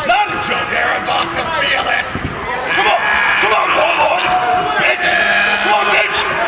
Not a joke. They're about to feel it. Come on, Warlord. Bitch. Come on, bitch.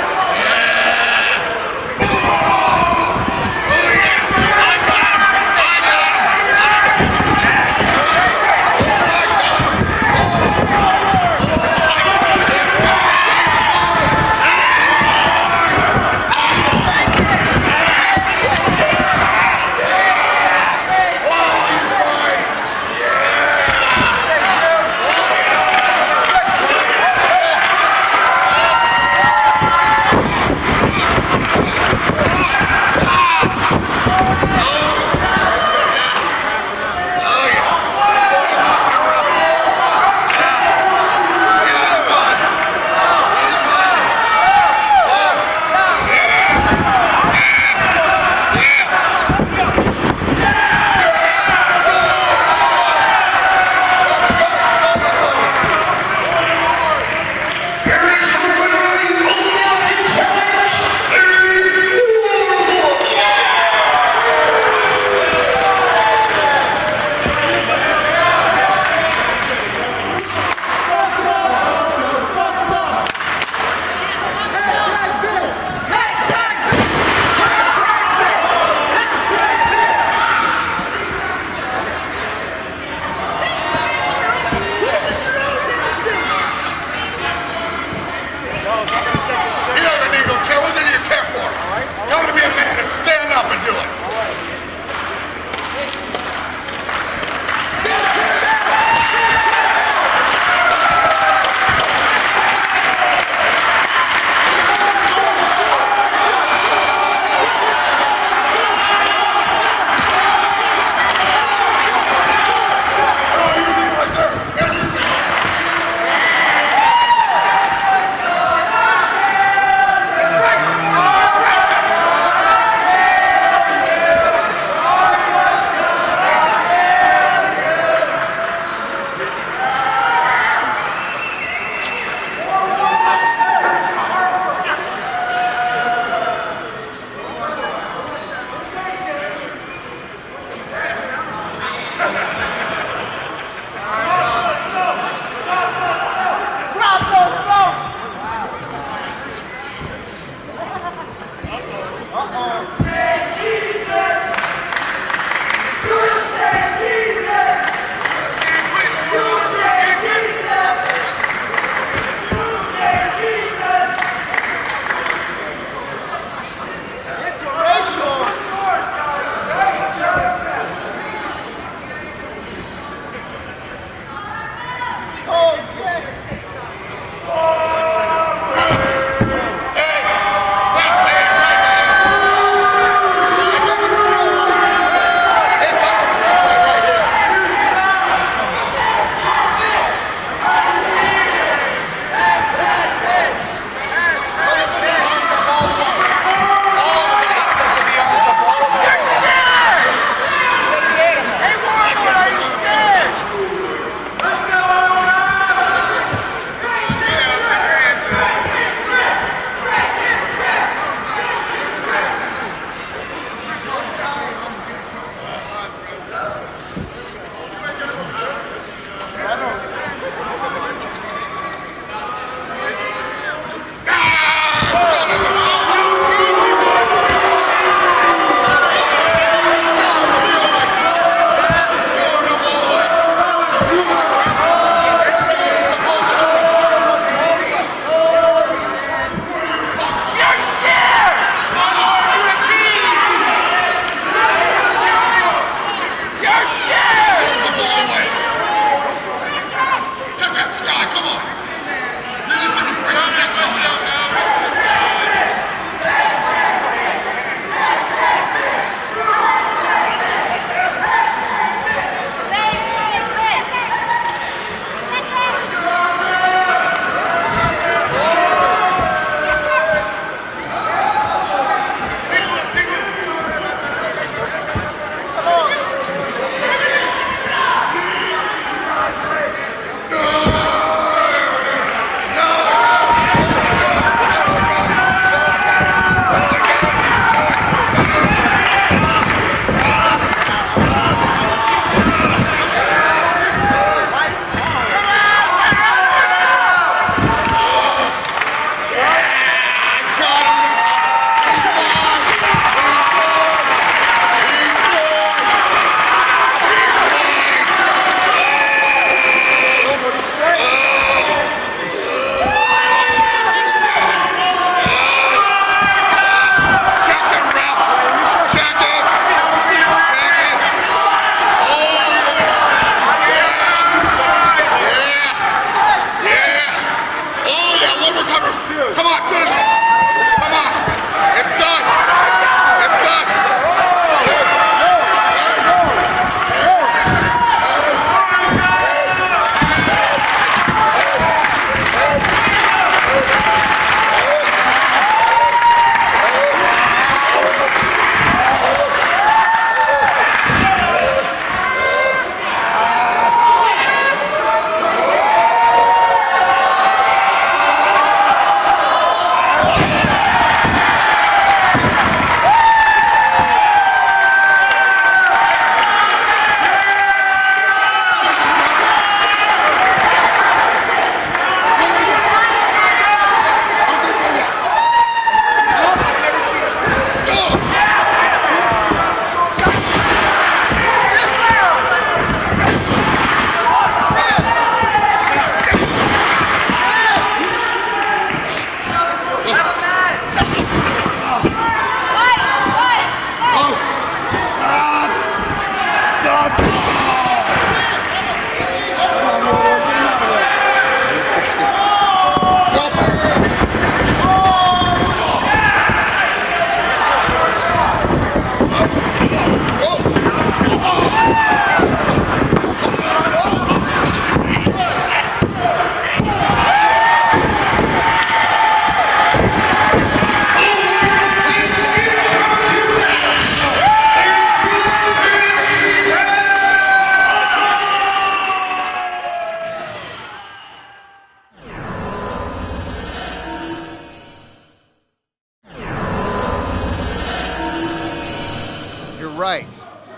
You're right.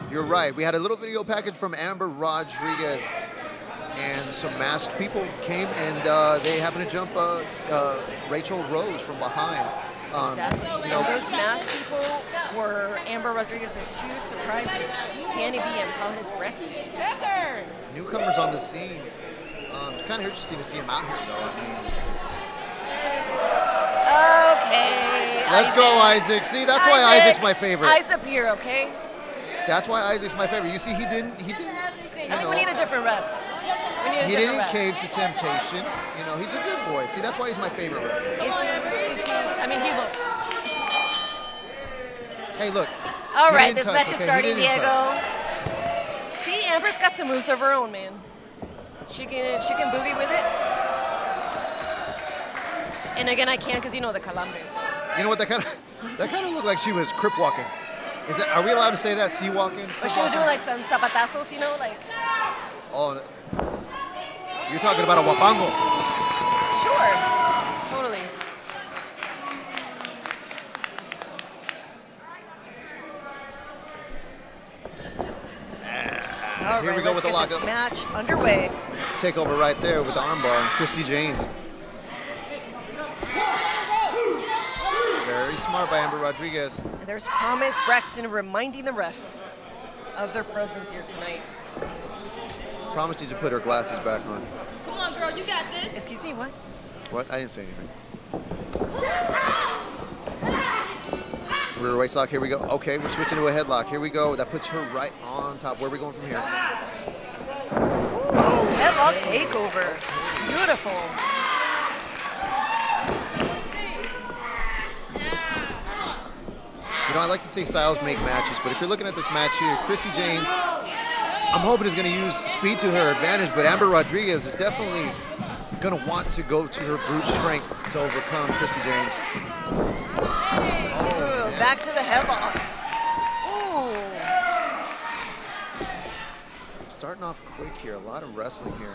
You're right. We had a little video package from Amber Rodriguez, and some masked people came, and they happened to jump Rachel Rose from behind. Exactly. You know, Those masked people were Amber Rodriguez's 2 surprises. Danny B and Thomas Brexton. newcomers on the scene. It's kind of interesting to see him out here, though. I mean, okay. let's go, Isaac. See, that's why Isaac's my favorite. Eyes up here, okay? That's why Isaac's my favorite. You see, he didn't. I think we need a different ref. He didn't cave to temptation. You know, he's a good boy. See, that's why he's my favorite ref. Is he? I mean, he looks. Hey, look. All he right, didn't this touch, match is okay? starting, He didn't Diego. touch. See, Amber's got some moves of her own, man. She can boogie with it. And again, I can't because you know the calambres. You know what? That kind of looked like she was crip walking. Are we allowed to say that? Sea walking? But she was doing like some zapatazos, you know, like. Oh, you're talking about a wapango. Sure, totally. All Here right, we go let's with the get this lockup. match underway. Takeover right there with the armbar. Christi Jaynes. Very smart by Amber Rodriguez. And there's Thomas Braxton reminding the ref of their presence here tonight. Promised you to put her glasses back on. Come on, girl, you got this. Excuse me, what? What? I didn't say anything. Rear waist lock, here we go. Okay, we're switching to a headlock. Here we go. That puts her right on top. Where are we going from here? Ooh, headlock takeover. Beautiful. You know, I like to say styles make matches, but if you're looking at this match here, Christi Jaynes, I'm hoping is going to use speed to her advantage, but Amber Rodriguez is definitely going to want to go to her brute strength to overcome Christi Jaynes. Ooh, back to the headlock. Ooh. Starting off quick here, a lot of wrestling here.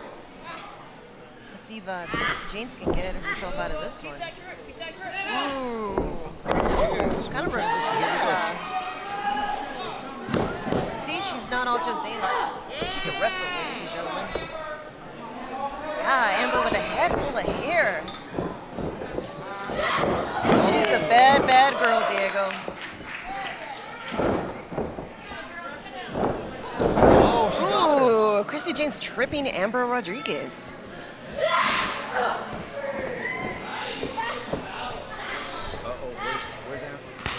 Let's see if Christi Jaynes can get herself out of this one. Ooh. Kind of See, she's not all just dance. She can wrestle, ladies and gentlemen. Ah, Amber with a head full of hair. She's a bad, bad girl, Diego. Ooh, Christi Jaynes tripping Amber Rodriguez.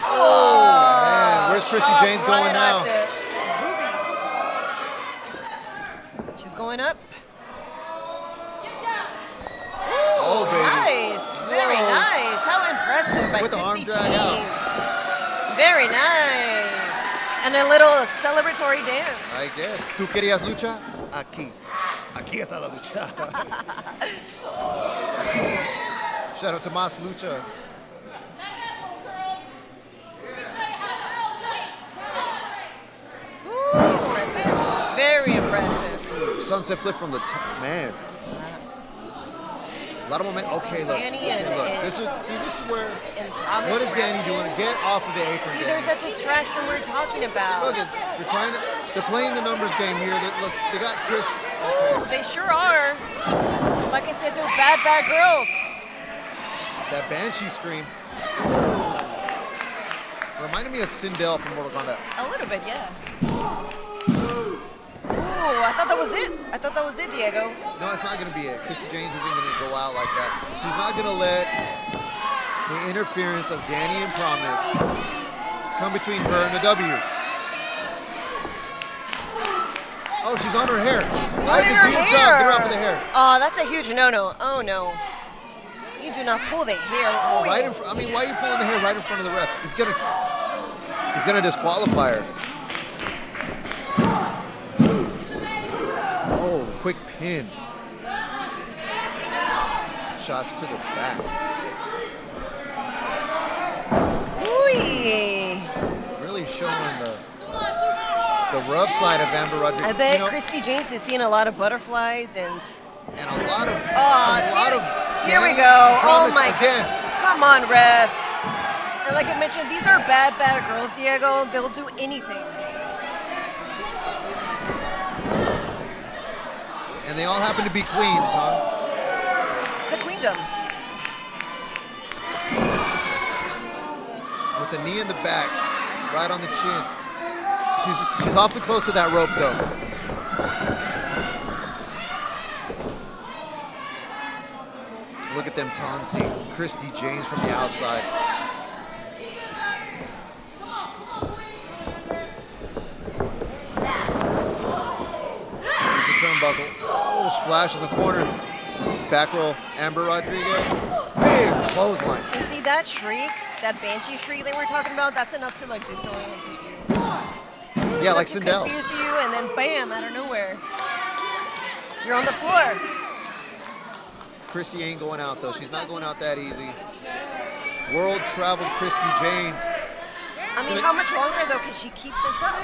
Oh, man. Where's Christi Jaynes going now? She's going up. Oh, baby. Nice. Very nice. How impressive by With the arm Christi drag out. Jaynes. Very nice. And a little celebratory dance. I guess. ¿Tú querías lucha? Aquí. Aquí está la lucha. Shout out to Mas Lucha. Ooh, impressive. Very impressive. Sunset flip from the top. Man. A lot of momentum. Okay, look. Danny Okay, and- look. This is where. And Thomas What is Danny Braxton. doing? Get off of the apron. See, Danny. there's that distraction we're talking about. Look, they're trying to. They're playing the numbers game here. Look, they got Chris. Ooh, they sure are. Like I said, they're bad, bad girls. That Banshee scream. Reminded me of Sindel from Mortal Kombat. A little bit, yeah. Ooh, I thought that was it. I thought that was it, Diego. No, it's not going to be it. Christi Jaynes isn't going to go out like that. She's not going to let the interference of Danny and Promise come between her and the W. Oh, she's on her hair. She's pulling Isaac, her do your hair. job. Get her off of the hair. Oh, that's a huge no-no. Oh, no. You do not pull the hair. Oh, right in front. I mean, why are you pulling the hair right in front of the ref? He's gonna disqualify her. Oh, quick pin. Shots to the back. Ooh. Really showing the rough side of Amber Rodriguez. I bet You know, Christi Jaynes is seeing a lot of butterflies and a lot of. Oh, a lot of here we Danny go. Oh Promise my again. Come on, ref. And like I mentioned, these are bad, bad girls, Diego. They'll do anything. And they all happen to be queens, huh? It's a queendom. With the knee in the back, right on the chin. She's awfully close to that rope, though. Look at them taunting Christi Jaynes from the outside. Here's the turnbuckle. Oh, splash in the corner. Back roll, Amber Rodriguez. Big clothesline. And see that shriek, that banshee shriek they were talking about, that's enough to like disorient you. Yeah, like to Sindel. confuse you, and then bam, out of nowhere. You're on the floor. Christi ain't going out, though. She's not going out that easy. World traveled Christi Jaynes. I mean, how much longer, though, can she keep this up?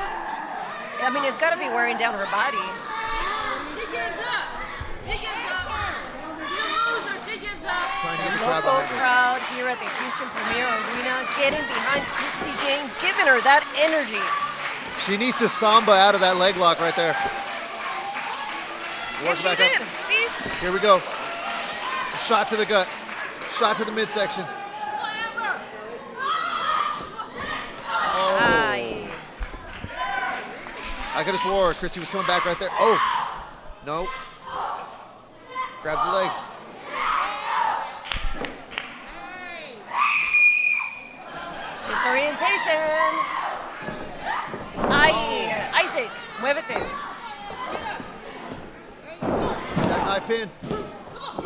I mean, it's got to be wearing down her body. The local crowd here at the Houston Premier Arena getting behind Christi Jaynes, giving her that energy. She needs to samba out of that leg lock right there. And she did. See? Here we go. Shot to the gut. Shot to the midsection. Oh. I could have swore Christi was coming back right there. Oh. No. Grabs the leg. Disorientation. Ay, Isaac, muévete. Jackknife pin.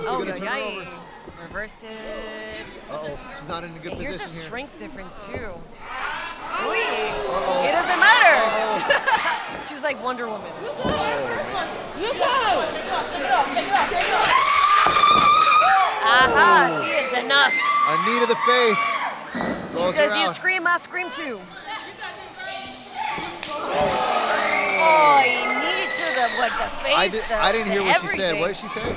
Oh, yeah. Reversed it. Uh-oh, she's not in a good position here. Here's the strength difference, too. Ooh, it doesn't matter. She was like Wonder Woman. Aha, see, it's enough. A knee to the face. She says you scream, I scream too. Oh, knee to the face. I didn't hear what she said. What did she say?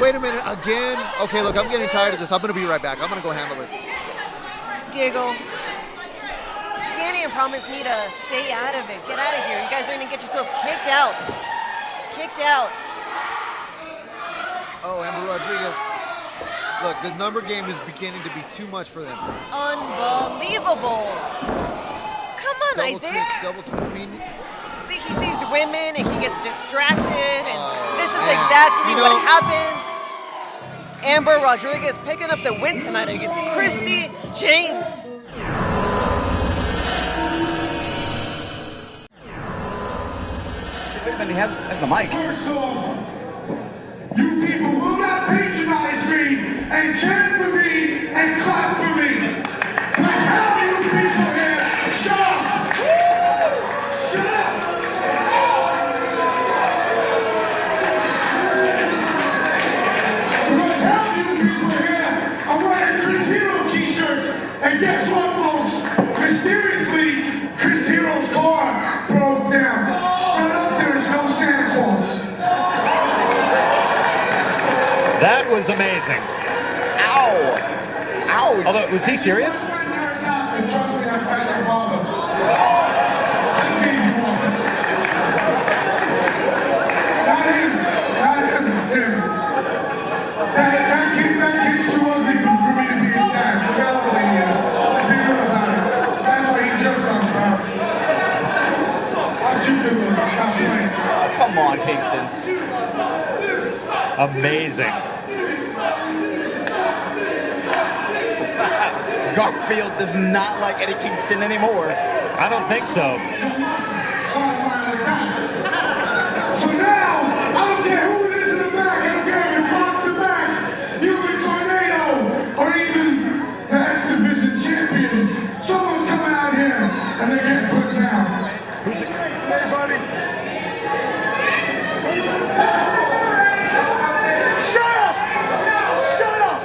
Wait a minute, again? Okay, look, I'm getting tired of this. I'm going to be right back. I'm going to go handle this. Diego, Danny and Promise need to stay out of it. Get out of here. You guys are going to get yourself kicked out. Kicked out. Oh, Amber Rodriguez. Look, the number game is beginning to be too much for them. Unbelievable. Come on, Double Isaac. kick, double kick. I mean, see, he sees women and he gets distracted, and this is exactly what happens. Amber Rodriguez picking up the win tonight against Christi Jaynes. He has the mic. First off, you people will not patronize me and chant for me and clap for me. Like half of you people here, shut up! Shut up! Because half of you people here are wearing Chris Hero t-shirts, and guess what, folks? Mysteriously, Chris Hero's car broke down. Shut up, there is no Santa Claus. That was amazing. Ow! Ouch! Although, was he serious? Trust me, I found your father. Not him. That kid's too ugly for me to be his dad. Look how ugly he is. Let's be real about it. That's why he's your son, bro. Why you do it? Stop playing. Come on, Kingston. Amazing. Garfield does not like Eddie Kingston anymore. I don't think so. So now, I don't care who it is in the back. I don't care if it's Monster Back, you and Tornado, or even the X-Division champion. Someone's coming out here and they're getting put down. Who's it? Hey, buddy. Shut up! Shut up!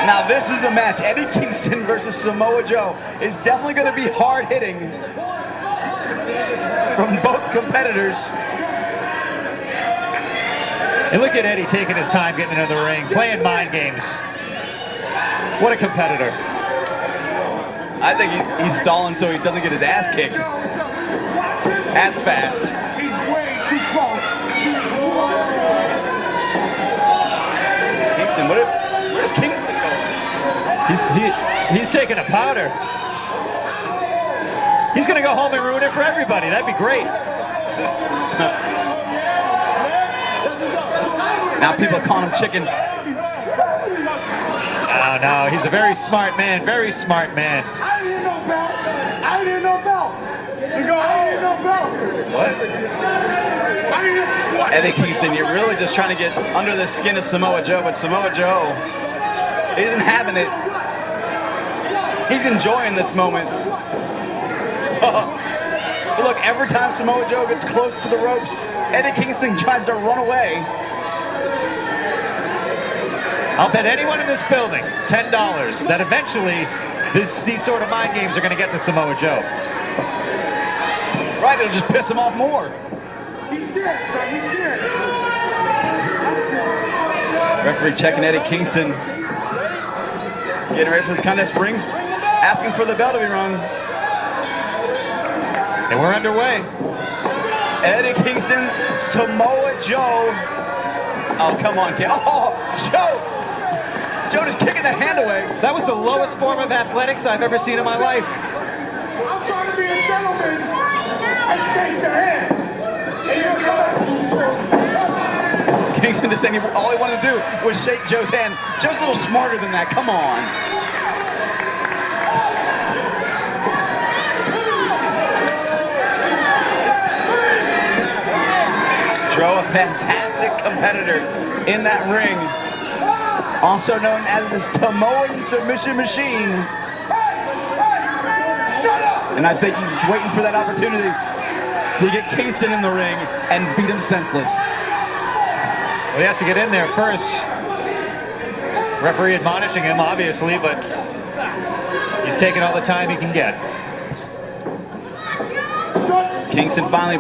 Now this is a match. Eddie Kingston versus Samoa Joe is definitely going to be hard hitting from both competitors. And look at Eddie taking his time getting into the ring, playing mind games. What a competitor. I think he's stalling so he doesn't get his ass kicked as fast. He's way too close. Kingston, where's Kingston going? He's taking a powder. He's going to go home and ruin it for everybody. That'd be great. Now people are calling him chicken. Oh, no, he's a very smart man, very smart man. I didn't know belt. I didn't know belt. You go, I didn't know belt. What? I didn't what? Eddie Kingston, you're really just trying to get under the skin of Samoa Joe, but Samoa Joe isn't having it. He's enjoying this moment. But look, every time Samoa Joe gets close to the ropes, Eddie Kingston tries to run away. I'll bet anyone in this building $10 that eventually these sort of mind games are going to get to Samoa Joe. Right, it'll just piss him off more. He's scared, son. He's scared. Referee checking Eddie Kingston. Getting ready for this contest. Rings asking for the bell to be rung. And we're underway. Eddie Kingston, Samoa Joe. Oh, come on, kid. Oh, Joe! Joe just kicking the hand away. That was the lowest form of athletics I've ever seen in my life. I'm trying to be a gentleman and shake the hand. Kingston just saying all he wanted to do was shake Joe's hand. Joe's a little smarter than that. Come on. Joe, a fantastic competitor in that ring. Also known as the Samoan Submission Machine. And I think he's waiting for that opportunity to get Kingston in the ring and beat him senseless. Well, he has to get in there first. Referee admonishing him, obviously, but he's taking all the time he can get. Kingston finally